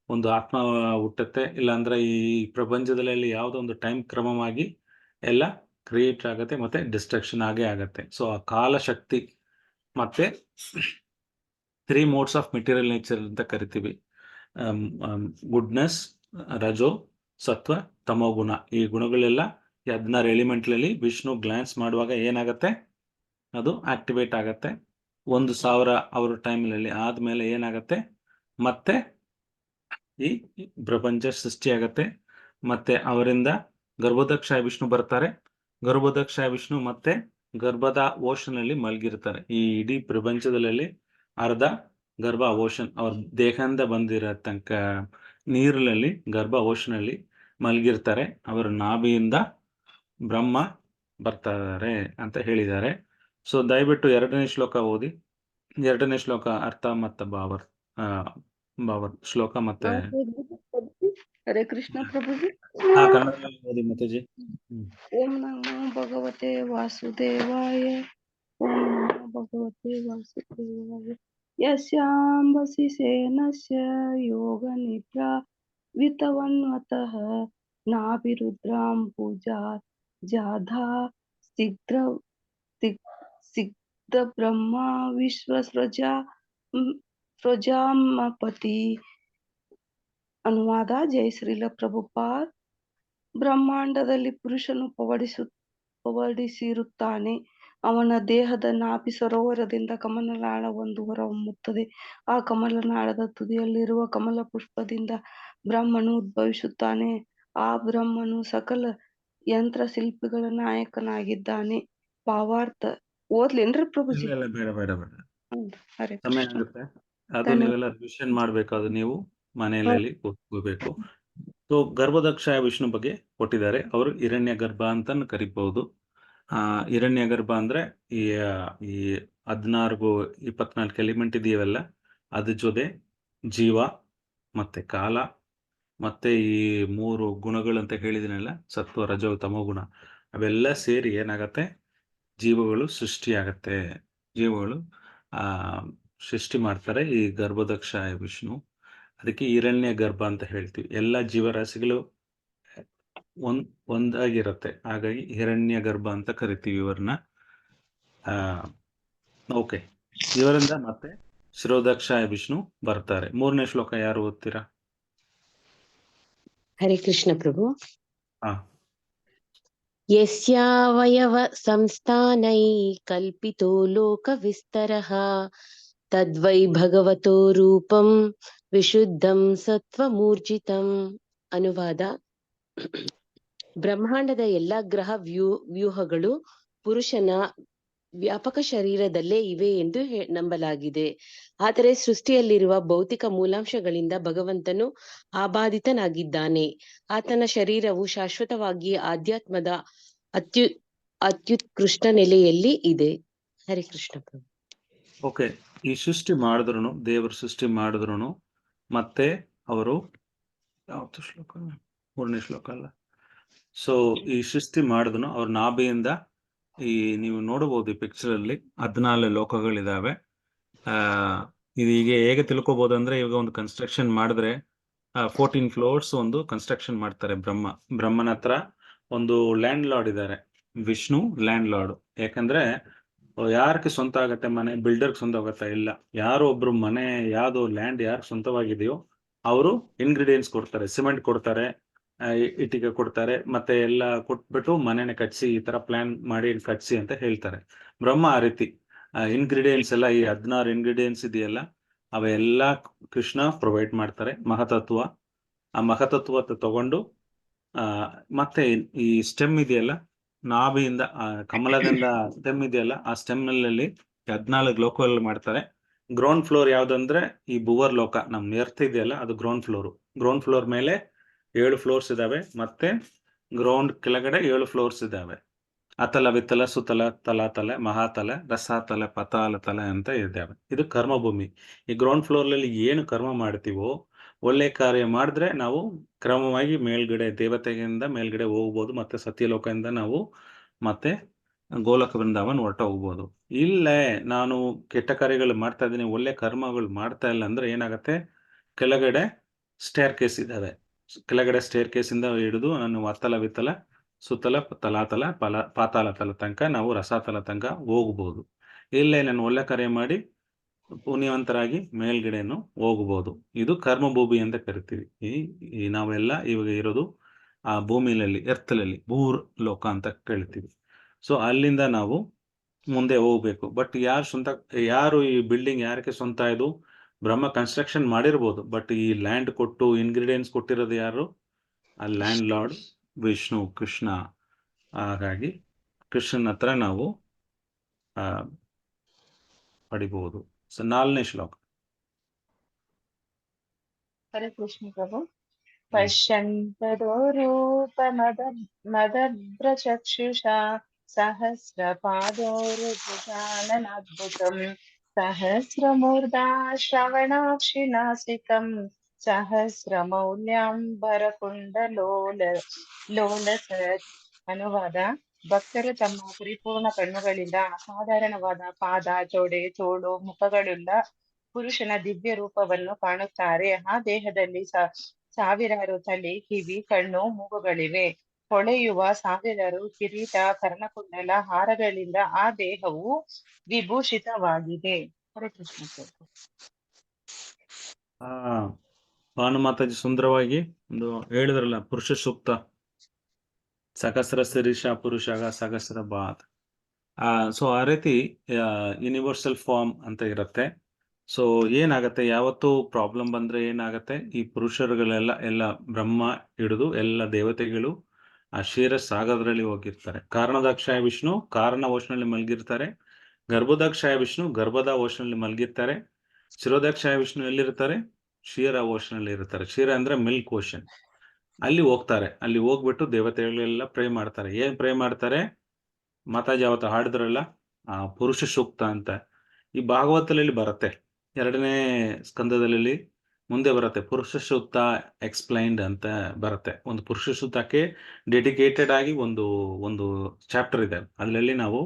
ಒಂದು ಆತ್ಮ ಹುಟ್ಟುತ್ತೆ, ಇಲ್ಲಾಂದ್ರೆ ಈ ಪ್ರಪಂಚದಲ್ಲಿ ಯಾವುದೋ ಒಂದು ಟೈಮ್ ಕ್ರಮವಾಗಿ ಎಲ್ಲ ಕ್ರಿಯೇಟ್ ಆಗುತ್ತೆ, ಮತ್ತೆ ಡಿಸ್ಟ್ರಕ್ಷನ್ ಆಗೇ ಆಗತ್ತೆ. ಸೊ ಆ ಕಾಲ ಶಕ್ತಿ ಮತ್ತೆ 3 ಮೋಡ್ಸ್ ಆಫ್ ಮೆಟೀರಿಯಲ್ ನೇಚರ್ ಅಂತ ಕರಿತೀವಿ. ಗುಡ್ನೆಸ್, ರಜೋ, ಸತ್ವ, ತಮೋ ಗುಣ. ಈ ಗುಣಗಳೆಲ್ಲ 16 ಎಲಿಮೆಂಟ್ಗಳಲ್ಲಿ ವಿಷ್ಣು ಗ್ಲಾನ್ಸ್ ಮಾಡುವಾಗ ಏನಾಗತ್ತೆ? ಅದು ಆಕ್ಟಿವೇಟ್ ಆಗತ್ತೆ. 1000 ಅವರ್ ಟೈಮ್ನಲ್ಲಿ ಆದ್ಮೇಲೆ ಏನಾಗತ್ತೆ? ಮತ್ತೆ ಈ ಪ್ರಪಂಚ ಸೃಷ್ಟಿಯಾಗತ್ತೆ. ಮತ್ತೆ ಅವರಿಂದ ಗರ್ಭೋದಕ್ಷ ವಿಷ್ಣು ಬರ್ತಾರೆ. ಗರ್ಭೋದಕ್ಷ ವಿಷ್ಣು ಮತ್ತೆ ಗರ್ಭದ ಓಷನ್ ಅಲ್ಲಿ ಮಲಗಿರ್ತಾರೆ. ಈ ಇಡೀ ಪ್ರಪಂಚದಲ್ಲಿ ಅರ್ಧ ಗರ್ಭ ಓಷನ್ ಅವ್ರ ದೇಹದಿಂದ ಬಂದಿರೋ ತನಕ ನೀರಿನಲ್ಲಿ ಗರ್ಭ ಓಷನ್ ಅಲ್ಲಿ ಮಲಗಿರ್ತಾರೆ. ಅವರ ನಾಭಿಯಿಂದ ಬ್ರಹ್ಮ ಬರ್ತಾರೆ ಅಂತ ಹೇಳಿದ್ದಾರೆ. ಸೊ ದಯವಿಟ್ಟು 2ನೇ ಶ್ಲೋಕ ಓದಿ. 2ನೇ ಶ್ಲೋಕ ಅರ್ಥ ಮತ್ತು ಭಾವ ಶ್ಲೋಕ ಮತ್ತೆ ಹರೇ ಕೃಷ್ಣ ಪ್ರಭುಜಿ. ಕನ್ನಡದಲ್ಲಿ ಓದಿ ಮಾತಾಜಿ. ಓಂ ನಮೋ ಭಗವತೆ ವಾಸುದೇವಾಯ. ಓಂ ನಮೋ ಭಗವತೆ ವಾಸುದೇವಾಯ. ಯಸ್ಯಾಂಬಸಿ ಸೇನಸ್ಯ ಯೋಗ ನಿದ್ರಾ ವಿತವನ್ವತಃ ನಾಭಿರುದ್ರಾಂ ಪೂಜಾ ಜಾಧಾ ಸಿಗ್ಧ ಬ್ರಹ್ಮ ವಿಶ್ವಸ್ರಜಾಪತಿ. ಅನುವಾದ: ಜೈ ಶ್ರೀಲ ಪ್ರಭುಪಾದ್. ಬ್ರಹ್ಮಾಂಡದಲ್ಲಿ ಪುರುಷನು ಪವಡಿಸಿರುತ್ತಾನೆ. ಅವನ ದೇಹದ ನಾಭಿ ಸರೋವರದಿಂದ ಕಮಲನಾಳ ಒಂದು ಹೊರಹೊಮ್ಮುತ್ತದೆ. ಆ ಕಮಲನಾಳದ ತುದಿಯಲ್ಲಿರುವ ಕಮಲ ಪುಷ್ಪದಿಂದ ಬ್ರಹ್ಮನು ಉದ್ಭವಿಸುತ್ತಾನೆ. ಆ ಬ್ರಹ್ಮನು ಸಕಲ ಯಂತ್ರ ಶಿಲ್ಪಿಗಳ ನಾಯಕನಾಗಿದ್ದಾನೆ. ಭಾವಾರ್ಥ ಓದ್ಲೇನ್ರಿ ಪ್ರಭುಜಿ? ಬೇಡ ಬೇಡ ಬೇಡ, ಹರೇ ಸಮಯ ಕೃಷ್ಣ. ಆಗುತ್ತೆ. ಅದು ನೀವೆಲ್ಲ ರಿವಿಷನ್ ಮಾಡ್ಬೇಕು, ಅದು ನೀವು ಮನೆಯಲ್ಲಿ ಓದ್ಕೋಬೇಕು. ಸೊ ಗರ್ಭದಕ್ಷ ವಿಷ್ಣು ಬಗ್ಗೆ ಕೊಟ್ಟಿದ್ದಾರೆ. ಅವರು ಹಿರಣ್ಯ ಗರ್ಭ ಅಂತ ಕರಿಬಹುದು. ಹಿರಣ್ಯ ಗರ್ಭ ಅಂದ್ರೆ ಈ 24 ಎಲಿಮೆಂಟ್ ಇದೆಯಲ್ಲ, ಅದ್ರ ಜೊತೆ ಜೀವ ಮತ್ತೆ ಕಾಲ ಮತ್ತೆ ಈ 3 ಗುಣಗಳು ಅಂತ ಹೇಳಿದಿನಲ್ಲ, ಸತ್ವ, ರಜೋ, ತಮೋ ಗುಣ, ಅವೆಲ್ಲ ಸೇರಿ ಏನಾಗತ್ತೆ? ಜೀವಗಳು ಸೃಷ್ಟಿಯಾಗತ್ತೆ. ಜೀವಗಳು ಸೃಷ್ಟಿ ಮಾಡ್ತಾರೆ ಈ ಗರ್ಭದಕ್ಷ ವಿಷ್ಣು. ಅದಕ್ಕೆ ಹಿರಣ್ಯ ಗರ್ಭ ಅಂತ ಹೇಳ್ತೀವಿ. ಎಲ್ಲ ಜೀವರಾಶಿಗಳು ಒಂದಾಗಿರುತ್ತೆ, ಹಾಗಾಗಿ ಹಿರಣ್ಯ ಗರ್ಭ ಅಂತ ಕರಿತೀವಿ ಇವ್ರನ್ನ. ಓಕೆ, ಇವರಿಂದ ಮತ್ತೆ ಶಿರೋದಕ್ಷ ವಿಷ್ಣು ಬರ್ತಾರೆ. 3ನೇ ಶ್ಲೋಕ ಯಾರು ಓದ್ತೀರಾ? ಹರೇ ಕೃಷ್ಣ ಪ್ರಭು. ಹಾ. ಯಸ್ಯಾವಯವ ಸಂಸ್ಥಾನೈ ಕಲ್ಪಿತೋ ಲೋಕ ವಿಸ್ತರಃ ತದ್ವೈ ಭಗವತೋ ರೂಪಂ ವಿಶುದ್ಧಂ ಸತ್ವಮೂರ್ಜಿತಂ. ಅನುವಾದ: ಬ್ರಹ್ಮಾಂಡದ ಎಲ್ಲಾ ಗ್ರಹ ವ್ಯೂಹಗಳು ಪುರುಷನ ವ್ಯಾಪಕ ಶರೀರದಲ್ಲೇ ಇವೆ ಎಂದು ನಂಬಲಾಗಿದೆ. ಆದರೆ ಸೃಷ್ಟಿಯಲ್ಲಿರುವ ಭೌತಿಕ ಮೂಲಾಂಶಗಳಿಂದ ಭಗವಂತನು ಆಬಾಧಿತನಾಗಿದ್ದಾನೆ. ಆತನ ಶರೀರವು ಶಾಶ್ವತವಾಗಿ ಆಧ್ಯಾತ್ಮದ ಅತ್ಯುತ್ಕೃಷ್ಟ ನೆಲೆಯಲ್ಲಿ ಇದೆ. ಹರೇ ಕೃಷ್ಣ ಪ್ರಭು. ಓಕೆ, ಈ ಸೃಷ್ಟಿ ಮಾಡಿದ್ರು, ದೇವರು ಸೃಷ್ಟಿ ಮಾಡಿದ್ರು, ಮತ್ತೆ ಅವರು ಯಾವತ್ತು ಶ್ಲೋಕ, 3ನೇ ಶ್ಲೋಕ ಅಲ್ಲ. ಸೊ ಈ ಸೃಷ್ಟಿ ಮಾಡಿದ್ರು ಅವ್ರ ನಾಭಿಯಿಂದ ಈ ನೀವು ನೋಡಬಹುದು ಈ ಪಿಕ್ಚರ್ ಅಲ್ಲಿ 14 ಲೋಕಗಳಿದಾವೆ. ಇದು ಈಗ ಹೇಗೆ ತಿಳ್ಕೊಬಹುದು ಅಂದ್ರೆ, ಇವಾಗ ಒಂದು ಕನ್ಸ್ಟ್ರಕ್ಷನ್ ಮಾಡಿದ್ರೆ 14 ಫ್ಲೋರ್ಸ್ ಒಂದು ಕನ್ಸ್ಟ್ರಕ್ಷನ್ ಮಾಡ್ತಾರೆ. ಬ್ರಹ್ಮನ ಹತ್ರ ಒಂದು ಲ್ಯಾಂಡ್ ಲಾರ್ಡ್ ಇದ್ದಾರೆ, ವಿಷ್ಣು ಲ್ಯಾಂಡ್ ಲಾರ್ಡ್. ಯಾಕಂದ್ರೆ ಯಾರಿಗೆ ಸ್ವಂತ ಆಗತ್ತೆ ಮನೆ? ಬಿಲ್ಡರ್ಗೆ ಸ್ವಂತ ಆಗತ್ತಾ? ಇಲ್ಲ. ಯಾರೋ ಒಬ್ರು ಮನೆ, ಯಾವ್ದು ಲ್ಯಾಂಡ್ ಯಾರು ಸ್ವಂತವಾಗಿದೆಯೋ ಅವರು ಇಂಗ್ರೀಡಿಯೆಂಟ್ಸ್ ಕೊಡ್ತಾರೆ, ಸಿಮೆಂಟ್ ಕೊಡ್ತಾರೆ, ಇಟ್ಟಿಗೆ ಕೊಡ್ತಾರೆ, ಮತ್ತೆ ಎಲ್ಲ ಕೊಟ್ಬಿಟ್ಟು ಮನೆನ ಕಟ್ಸಿ, ಈ ತರ ಪ್ಲಾನ್ ಮಾಡಿ ಕಟ್ಸಿ ಅಂತ ಹೇಳ್ತಾರೆ. ಬ್ರಹ್ಮ ಆ ರೀತಿ ಇಂಗ್ರೀಡಿಯೆಂಟ್ಸ್ ಎಲ್ಲ, ಈ 16 ಇಂಗ್ರೀಡಿಯೆಂಟ್ಸ್ ಇದೆಯಲ್ಲ, ಅವೆಲ್ಲ ಕೃಷ್ಣ ಪ್ರೊವೈಡ್ ಮಾಡ್ತಾರೆ. ಮಹತತ್ವ, ಆ ಮಹತತ್ವ ತಗೊಂಡು ಮತ್ತೆ ಈ ಸ್ಟೆಮ್ ಇದೆಯಲ್ಲ, ನಾಭಿಯಿಂದ ಕಮಲದಿಂದ ಸ್ಟೆಮ್ ಇದೆಯಲ್ಲ, ಆ ಸ್ಟೆಮ್ ನಲ್ಲಿ 14 ಲೋಕಗಳು ಮಾಡ್ತಾರೆ. ಗ್ರೌಂಡ್ ಫ್ಲೋರ್ ಯಾವ್ದಂದ್ರೆ ಈ ಭುವರ್ ಲೋಕ, ನಮ್ ಎರ್ತ್ ಇದೆಯಲ್ಲ, ಅದು ಗ್ರೌಂಡ್ ಫ್ಲೋರ್. ಗ್ರೌಂಡ್ ಫ್ಲೋರ್ ಮೇಲೆ 7 ಫ್ಲೋರ್ಸ್ ಇದಾವೆ, ಮತ್ತೆ ಗ್ರೌಂಡ್ ಕೆಳಗಡೆ 7 ಫ್ಲೋರ್ಸ್ ಇದಾವೆ. ಅತಲ, ವಿತಲ, ಸುತಲ, ತಲಾತಲ, ಮಹಾತಲ, ರಸಾತಲ, ಪತಾಲ ತಲ ಅಂತ ಇದ್ದಾವೆ. ಇದು ಕರ್ಮಭೂಮಿ. ಈ ಗ್ರೌಂಡ್ ಫ್ಲೋರ್ ನಲ್ಲಿ ಏನು ಕರ್ಮ ಮಾಡ್ತೀವೋ, ಒಳ್ಳೆ ಕಾರ್ಯ ಮಾಡಿದ್ರೆ ನಾವು ಕ್ರಮವಾಗಿ ಮೇಲ್ಗಡೆ ದೇವತೆಯಿಂದ ಮೇಲ್ಗಡೆ ಹೋಗ್ಬೋದು, ಮತ್ತೆ ಸತ್ಯಲೋಕದಿಂದ ನಾವು ಮತ್ತೆ ಗೋಲಕ ಬೃಂದಾವನ್ ಹೊರಟ ಹೋಗ್ಬೋದು. ಇಲ್ಲೇ ನಾನು ಕೆಟ್ಟ ಕಾರ್ಯಗಳು ಮಾಡ್ತಾ ಇದ್ದೀನಿ, ಒಳ್ಳೆ ಕರ್ಮಗಳು ಮಾಡ್ತಾ ಇಲ್ಲ ಅಂದ್ರೆ ಏನಾಗತ್ತೆ, ಕೆಳಗಡೆ ಸ್ಟೇರ್ ಕೇಸ್ ಇದಾವೆ. ಕೆಳಗಡೆ ಸ್ಟೇರ್ ಕೇಸ್ ಇಂದ ಹಿಡಿದು ನಾನು ಅತಲ, ವಿತಲ, ಸುತ್ತಲ, ತಲಾತಲ, ಪಾತಾಳ ತಲ ತನಕ ನಾವು ರಸಾತಲ ತನಕ ಹೋಗ್ಬೋದು. ಇಲ್ಲೇ ನಾನು ಒಳ್ಳೆ ಕಾರ್ಯ ಮಾಡಿ ಪುಣ್ಯವಂತರಾಗಿ ಮೇಲ್ಗಡೆನು ಹೋಗ್ಬೋದು. ಇದು ಕರ್ಮಭೂಮಿ ಅಂತ ಕರಿತೀವಿ. ಈ ನಾವೆಲ್ಲ ಇವಾಗ ಇರೋದು ಆ ಭೂಮಿಯಲ್ಲಿ, ಎರ್ತಲಲ್ಲಿ ಭೂರ್ ಲೋಕ ಅಂತ ಕೇಳ್ತೀವಿ. ಸೊ ಅಲ್ಲಿಂದ ನಾವು ಮುಂದೆ ಹೋಗ್ಬೇಕು. ಬಟ್ ಯಾರು ಈ ಬಿಲ್ಡಿಂಗ್ ಯಾರಿಗೆ ಸ್ವಂತ? ಇದು ಬ್ರಹ್ಮ ಕನ್ಸ್ಟ್ರಕ್ಷನ್ ಮಾಡಿರ್ಬೋದು, ಬಟ್ ಈ ಲ್ಯಾಂಡ್ ಕೊಟ್ಟು ಇಂಗ್ರೀಡಿಯೆಂಟ್ಸ್ ಕೊಟ್ಟಿರೋದು ಯಾರು? ಆ ಲ್ಯಾಂಡ್ ಲಾರ್ಡ್ ವಿಷ್ಣು, ಕೃಷ್ಣ. ಹಾಗಾಗಿ ಕೃಷ್ಣನ ಹತ್ರ ನಾವು ಪಡಿಬಹುದು. ಸೊ 4ನೇ ಶ್ಲೋಕ. ಹರೇ ಕೃಷ್ಣ ಪ್ರಭು. ಪಶ್ಯಂತದೋ ರೂಪಮದಭ್ರಚಕ್ಷುಷಾ ಸಹಸ್ರಪಾದೋರುಭುಜಾನನಾದ್ಭುತಂ ಸಹಸ್ರಮೂರ್ಧಾ ಶ್ರವಣಾಕ್ಷಿ ನಾಸಿಕಂ ಸಹಸ್ರಮೌಲ್ಯಾಂಬರಕುಂಡಲೋಲಸತ್. ಅನುವಾದ: ಭಕ್ತರು ತಮ್ಮ ಪರಿಪೂರ್ಣ ಕಣ್ಣುಗಳಿಂದ ಅಸಾಧಾರಣವಾದ ಪಾದ, ತೊಡೆ, ತೋಳು, ಮುಖಗಳುಳ್ಳ ಪುರುಷನ ದಿವ್ಯ ರೂಪವನ್ನು ಕಾಣುತ್ತಾರೆ. ಆ ದೇಹದಲ್ಲಿ ಸಾವಿರಾರು ತಲೆ, ಕಿವಿ, ಕಣ್ಣು, ಮೂಗುಗಳಿವೆ. ಹೊಳೆಯುವ ಸಾವಿರಾರು ಕಿರೀಟ, ಕರ್ಣಕುಂಡಲ, ಹಾರಗಳಿಂದ ಆ ದೇಹವು ವಿಭೂಷಿತವಾಗಿದೆ. ಹರೇ ಕೃಷ್ಣ ಪ್ರಭು. ಭಾನುಮಾತಾಜಿ ಸುಂದರವಾಗಿ ಒಂದು ಹೇಳಿದ್ರಲ್ಲ, ಪುರುಷ ಸೂಕ್ತ. ಸಹಸ್ರ ಶಿರೀಷ ಪುರುಷಾಗ ಸಹಸ್ರ ಬಾತ್. ಸೊ ಆ ರೀತಿ ಯೂನಿವರ್ಸಲ್ ಫಾರ್ಮ್ ಅಂತ ಇರುತ್ತೆ. ಸೊ ಏನಾಗತ್ತೆ, ಯಾವತ್ತು ಪ್ರಾಬ್ಲಮ್ ಬಂದ್ರೆ ಏನಾಗತ್ತೆ, ಈ ಪುರುಷರುಗಳೆಲ್ಲ ಬ್ರಹ್ಮ ಹಿಡಿದು ಎಲ್ಲ ದೇವತೆಗಳು ಆ ಕ್ಷೀರ ಸಾಗರದಲ್ಲಿ ಹೋಗಿರ್ತಾರೆ. ಕಾರಣದಾಕ್ಷಾಯ ವಿಷ್ಣು ಕಾರಣ ಓಷನಲ್ಲಿ ಮಲಗಿರ್ತಾರೆ. ಗರ್ಭದಾಕ್ಷಾಯ ವಿಷ್ಣು ಗರ್ಭದ ಓಷನಲ್ಲಿ ಮಲಗಿರ್ತಾರೆ. ಶಿರೋದಾಕ್ಷಾಯ ವಿಷ್ಣು ಎಲ್ಲಿರ್ತಾರೆ? ಕ್ಷೀರ ಓಷನಲ್ಲಿ ಇರ್ತಾರೆ. ಕ್ಷೀರ ಅಂದ್ರೆ ಮಿಲ್ಕ್ ಓಷನ್. ಅಲ್ಲಿ ಹೋಗ್ತಾರೆ. ಅಲ್ಲಿ ಹೋಗ್ಬಿಟ್ಟು ದೇವತೆಗಳೆಲ್ಲ ಪ್ರೇ ಮಾಡ್ತಾರೆ. ಏನ್ ಪ್ರೇ ಮಾಡ್ತಾರೆ? ಮಾತಾಜಿ ಅವತ್ತು ಹಾಡಿದ್ರಲ್ಲ ಆ ಪುರುಷ ಸೂಕ್ತ ಅಂತ, ಈ ಭಾಗವತದಲ್ಲಿ ಬರುತ್ತೆ. 2ನೇ ಸ್ಕಂದದಲ್ಲಿ ಮುಂದೆ ಬರುತ್ತೆ. ಪುರುಷ ಸೂಕ್ತ ಎಕ್ಸ್ಪ್ಲೈನ್ಡ್ ಅಂತ ಬರುತ್ತೆ. ಒಂದು ಪುರುಷ ಸೂಕ್ತಕ್ಕೆ ಡೆಡಿಕೇಟೆಡ್ ಆಗಿ ಒಂದು ಚಾಪ್ಟರ್ ಇದೆ. ಅಲ್ಲಲ್ಲಿ ನಾವು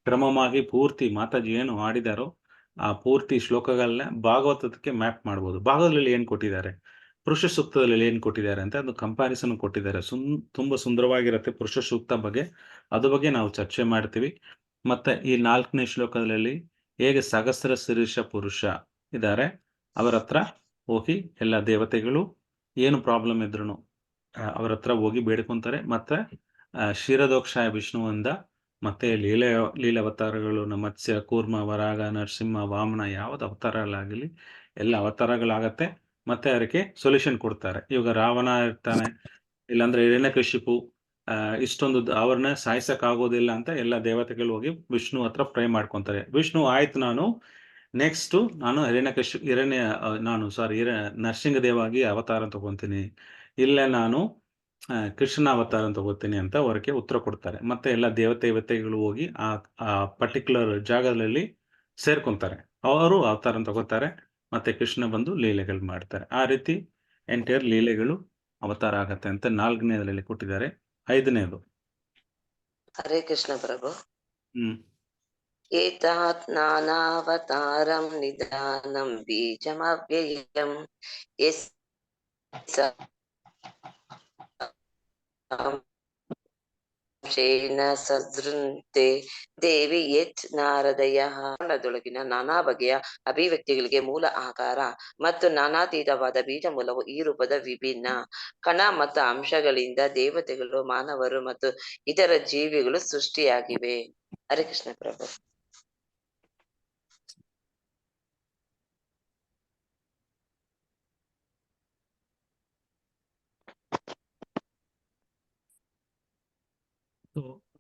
ಕ್ರಮವಾಗಿ ಪೂರ್ತಿ ಮಾತಾಜಿ ಏನು ಹಾಡಿದಾರೋ ಆ ಪೂರ್ತಿ ಶ್ಲೋಕಗಳನ್ನ ಭಾಗವತಕ್ಕೆ ಮ್ಯಾಪ್ ಮಾಡ್ಬೋದು. ಭಾಗವತದಲ್ಲಿ ಏನ್ ಕೊಟ್ಟಿದ್ದಾರೆ, ಪುರುಷ ಸೂಕ್ತದಲ್ಲಿ ಏನ್ ಕೊಟ್ಟಿದ್ದಾರೆ ಅಂತ ಅದು ಕಂಪ್ಯಾರಿಸನ್ ಕೊಟ್ಟಿದ್ದಾರೆ. ತುಂಬಾ ಸುಂದರವಾಗಿರುತ್ತೆ ಪುರುಷ ಸೂಕ್ತ ಬಗ್ಗೆ. ಅದ್ರ ಬಗ್ಗೆ ನಾವು ಚರ್ಚೆ ಮಾಡ್ತೀವಿ. ಮತ್ತೆ ಈ 4ನೇ ಶ್ಲೋಕದಲ್ಲಿ ಹೇಗೆ ಸಹಸ್ರ ಶಿರೀಷ ಪುರುಷ ಇದ್ದಾರೆ, ಅವರ ಹತ್ರ ಹೋಗಿ ಎಲ್ಲ ದೇವತೆಗಳು ಏನು ಪ್ರಾಬ್ಲಮ್ ಇದ್ರು ಅವರ ಹತ್ರ ಹೋಗಿ ಬೇಡ್ಕೊಂತಾರೆ. ಮತ್ತೆ ಕ್ಷೀರದೋಕ್ಷಾಯ ವಿಷ್ಣುವಿಂದ ಮತ್ತೆ ಲೀಲ ಅವತಾರಗಳು, ಮತ್ಸ್ಯ, ಕೂರ್ಮ, ವರಾಗ, ನರಸಿಂಹ, ವಾಮನ, ಯಾವ್ದು ಅವತಾರಗಳಾಗಲಿ ಎಲ್ಲ ಅವತಾರಗಳಾಗತ್ತೆ. ಮತ್ತೆ ಅದಕ್ಕೆ ಸೊಲ್ಯೂಷನ್ ಕೊಡ್ತಾರೆ. ಇವಾಗ ರಾವಣ ಇರ್ತಾನೆ, ಇಲ್ಲಾಂದ್ರೆ ಹಿರಣ್ಯಕಶಿಪು, ಇಷ್ಟೊಂದು ಅವ್ರನ್ನ ಸಾಯಿಸಕ್ ಆಗೋದಿಲ್ಲ ಅಂತ ಎಲ್ಲ ದೇವತೆಗಳು ಹೋಗಿ ವಿಷ್ಣು ಹತ್ರ ಪ್ರೇ ಮಾಡ್ಕೊಂತಾರೆ. ವಿಷ್ಣು ಆಯ್ತು, ನಾನು ನರಸಿಂಹದೇವಾಗಿ ಅವತಾರ ತಗೊಂತೀನಿ, ಇಲ್ಲ ನಾನು ಕೃಷ್ಣ ಅವತಾರ ತಗೋತೀನಿ ಅಂತ ಅವರಿಗೆ ಉತ್ತರ ಕೊಡ್ತಾರೆ. ಮತ್ತೆ ಎಲ್ಲ ದೇವತೆಗಳು ಹೋಗಿ ಆ ಪರ್ಟಿಕ್ಯುಲರ್ ಜಾಗದಲ್ಲಿ ಸೇರ್ಕೊಂತಾರೆ. ಅವರು ಅವತಾರ ತಗೋತಾರೆ, ಮತ್ತೆ ಕೃಷ್ಣ ಬಂದು ಲೀಲೆಗಳು ಮಾಡ್ತಾರೆ. ಆ ರೀತಿ ಎಂಟೈರ್ ಲೀಲೆಗಳು ಅವತಾರ ಆಗತ್ತೆ ಅಂತ 4ನೇದರಲ್ಲಿ ಕೊಟ್ಟಿದ್ದಾರೆ. 5ನೇದು ಹರೇ ಕೃಷ್ಣ ಪ್ರಭು. ಹ್ಮ್ ಏತಾತ್ ನಾನಾವತಾರಂ ನಿಧಾನಂ ಬೀಜಮವ್ಯಯಂ ಯಸ್ ಶೇನ ಸದೃಂತೆ ದೇವಿ ಯತ್ ನಾರದಯಃ. ಬ್ರಹ್ಮಾಂಡದೊಳಗಿನ ನಾನಾ ಬಗೆಯ ಅಭಿವ್ಯಕ್ತಿಗಳಿಗೆ ಮೂಲ ಆಕಾರ ಮತ್ತು ನಾನಾತೀತವಾದ ಬೀಜ ಮೂಲವು ಈ ರೂಪದ ವಿಭಿನ್ನ ಕಣ ಮತ್ತು ಅಂಶಗಳಿಂದ ದೇವತೆಗಳು, ಮಾನವರು ಮತ್ತು ಇತರ ಜೀವಿಗಳು ಸೃಷ್ಟಿಯಾಗಿವೆ. ಹರೇ ಕೃಷ್ಣ ಪ್ರಭು.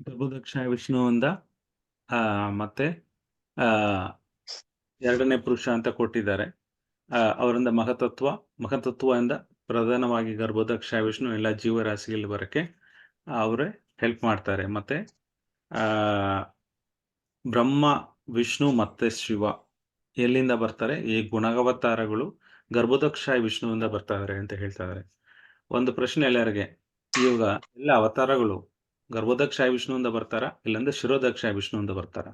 ಗರ್ಭದಕ್ಷ ವಿಷ್ಣುವಿಂದ ಮತ್ತೆ 2ನೇ ಪುರುಷ ಅಂತ ಕೊಟ್ಟಿದ್ದಾರೆ. ಅವರಿಂದ ಮಹತತ್ವದಿಂದ ಪ್ರಧಾನವಾಗಿ ಗರ್ಭದಕ್ಷ ವಿಷ್ಣು ಎಲ್ಲ ಜೀವರಾಶಿಯಲ್ಲಿ ಬರಕ್ಕೆ ಅವರೇ ಹೆಲ್ಪ್ ಮಾಡ್ತಾರೆ. ಮತ್ತೆ ಬ್ರಹ್ಮ, ವಿಷ್ಣು ಮತ್ತೆ ಶಿವ ಎಲ್ಲಿಂದ ಬರ್ತಾರೆ? ಈ ಗುಣಾವತಾರಗಳು ಗರ್ಭದಕ್ಷ ವಿಷ್ಣುವಿಂದ ಬರ್ತಾರೆ ಅಂತ ಹೇಳ್ತಾ ಇದ್ದಾರೆ. ಒಂದು ಪ್ರಶ್ನೆ ಎಲ್ಲರಿಗೆ, ಇವಾಗ ಎಲ್ಲ ಅವತಾರಗಳು ಗರ್ಭದಕ್ಷ ವಿಷ್ಣುವಿಂದ ಬರ್ತಾರ, ಇಲ್ಲಾಂದ್ರೆ ಶಿರೋದಕ್ಷ ವಿಷ್ಣುವಿಂದ ಬರ್ತಾರ?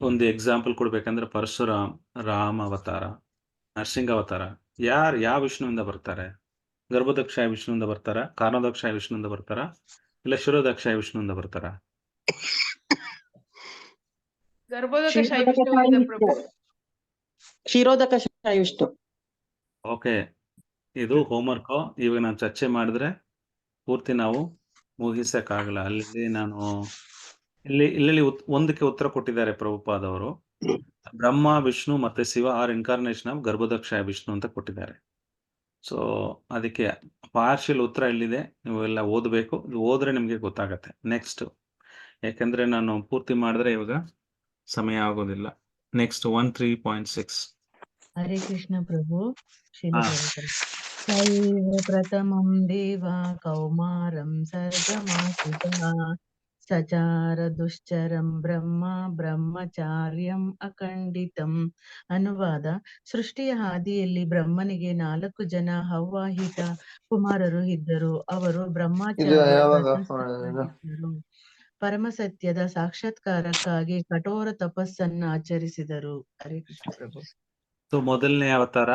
ಒಂದು ಎಕ್ಸಾಂಪಲ್ ಕೊಡ್ಬೇಕಂದ್ರೆ ಪರಶುರಾಮ್, ರಾಮ ಅವತಾರ, ನರಸಿಂಹ ಅವತಾರ, ಯಾವ ವಿಷ್ಣುವಿಂದ ಬರ್ತಾರೆ? ಗರ್ಭದಕ್ಷ ವಿಷ್ಣುವಿಂದ ಬರ್ತಾರ, ಕಾರಣದಕ್ಷ ವಿಷ್ಣುವಿಂದ ಬರ್ತಾರ, ಇಲ್ಲ ಶಿರೋದಕ್ಷ ವಿಷ್ಣುವಿಂದ ಬರ್ತಾರ? ಕ್ಷೀರೋದಕ ವಿಷ್ಣು. ಓಕೆ, ಇದು ಹೋಮ್ವರ್ಕ್. ಇವಾಗ ನಾನು ಚರ್ಚೆ ಮಾಡಿದ್ರೆ ಪೂರ್ತಿ ನಾವು ಮುಗಿಸಕ್ಕಾಗಲ್ಲ. ಇಲ್ಲಿ ಒಂದಕ್ಕೆ ಉತ್ತರ ಕೊಟ್ಟಿದ್ದಾರೆ ಪ್ರಭುಪಾದವರು. ಬ್ರಹ್ಮ, ವಿಷ್ಣು ಮತ್ತೆ ಶಿವ ಆರ್ ಇನ್ಕಾರ್ನೇಷನ್ ಆಫ್ ಗರ್ಭದಕ್ಷ ವಿಷ್ಣು ಅಂತ ಕೊಟ್ಟಿದ್ದಾರೆ. ಸೊ ಅದಕ್ಕೆ ಪಾರ್ಷಿಯಲ್ ಉತ್ತರ ಇಲ್ಲಿದೆ, ನೀವೆಲ್ಲ ಓದಬೇಕು. ಓದ್ರೆ ನಿಮಗೆ ಗೊತ್ತಾಗತ್ತೆ. ನೆಕ್ಸ್ಟ್, ಯಾಕಂದ್ರೆ ನಾನು ಪೂರ್ತಿ ಮಾಡಿದ್ರೆ ಇವಾಗ ಸಮಯ ಆಗೋದಿಲ್ಲ. ನೆಕ್ಸ್ಟ್ 13.6. ಹರೇ ಕೃಷ್ಣ ಪ್ರಭು. ಸೈವ ಪ್ರಥಮಂ ದೇವ ಕೌಮಾರಂ ಸರ್ಗಮಾಸುತಃ ಸಚಾರ ದುಶ್ಚರಂ ಬ್ರಹ್ಮ ಬ್ರಹ್ಮಚಾರ್ಯಂ ಅಖಂಡಿತಂ. ಅನುವಾದ: ಸೃಷ್ಟಿಯ ಹಾದಿಯಲ್ಲಿ ಬ್ರಹ್ಮನಿಗೆ 4 ಜನ ಅವ್ವಾಹಿತ ಕುಮಾರರು ಇದ್ದರು. ಅವರು ಬ್ರಹ್ಮಚಾರ್ಯರು. ಪರಮಸತ್ಯದ ಸಾಕ್ಷಾತ್ಕಾರಕ್ಕಾಗಿ ಕಠೋರ ತಪಸ್ಸನ್ನು ಆಚರಿಸಿದರು. ಹರೇ ಕೃಷ್ಣ ಪ್ರಭು. ಮೊದಲನೇ ಅವತಾರ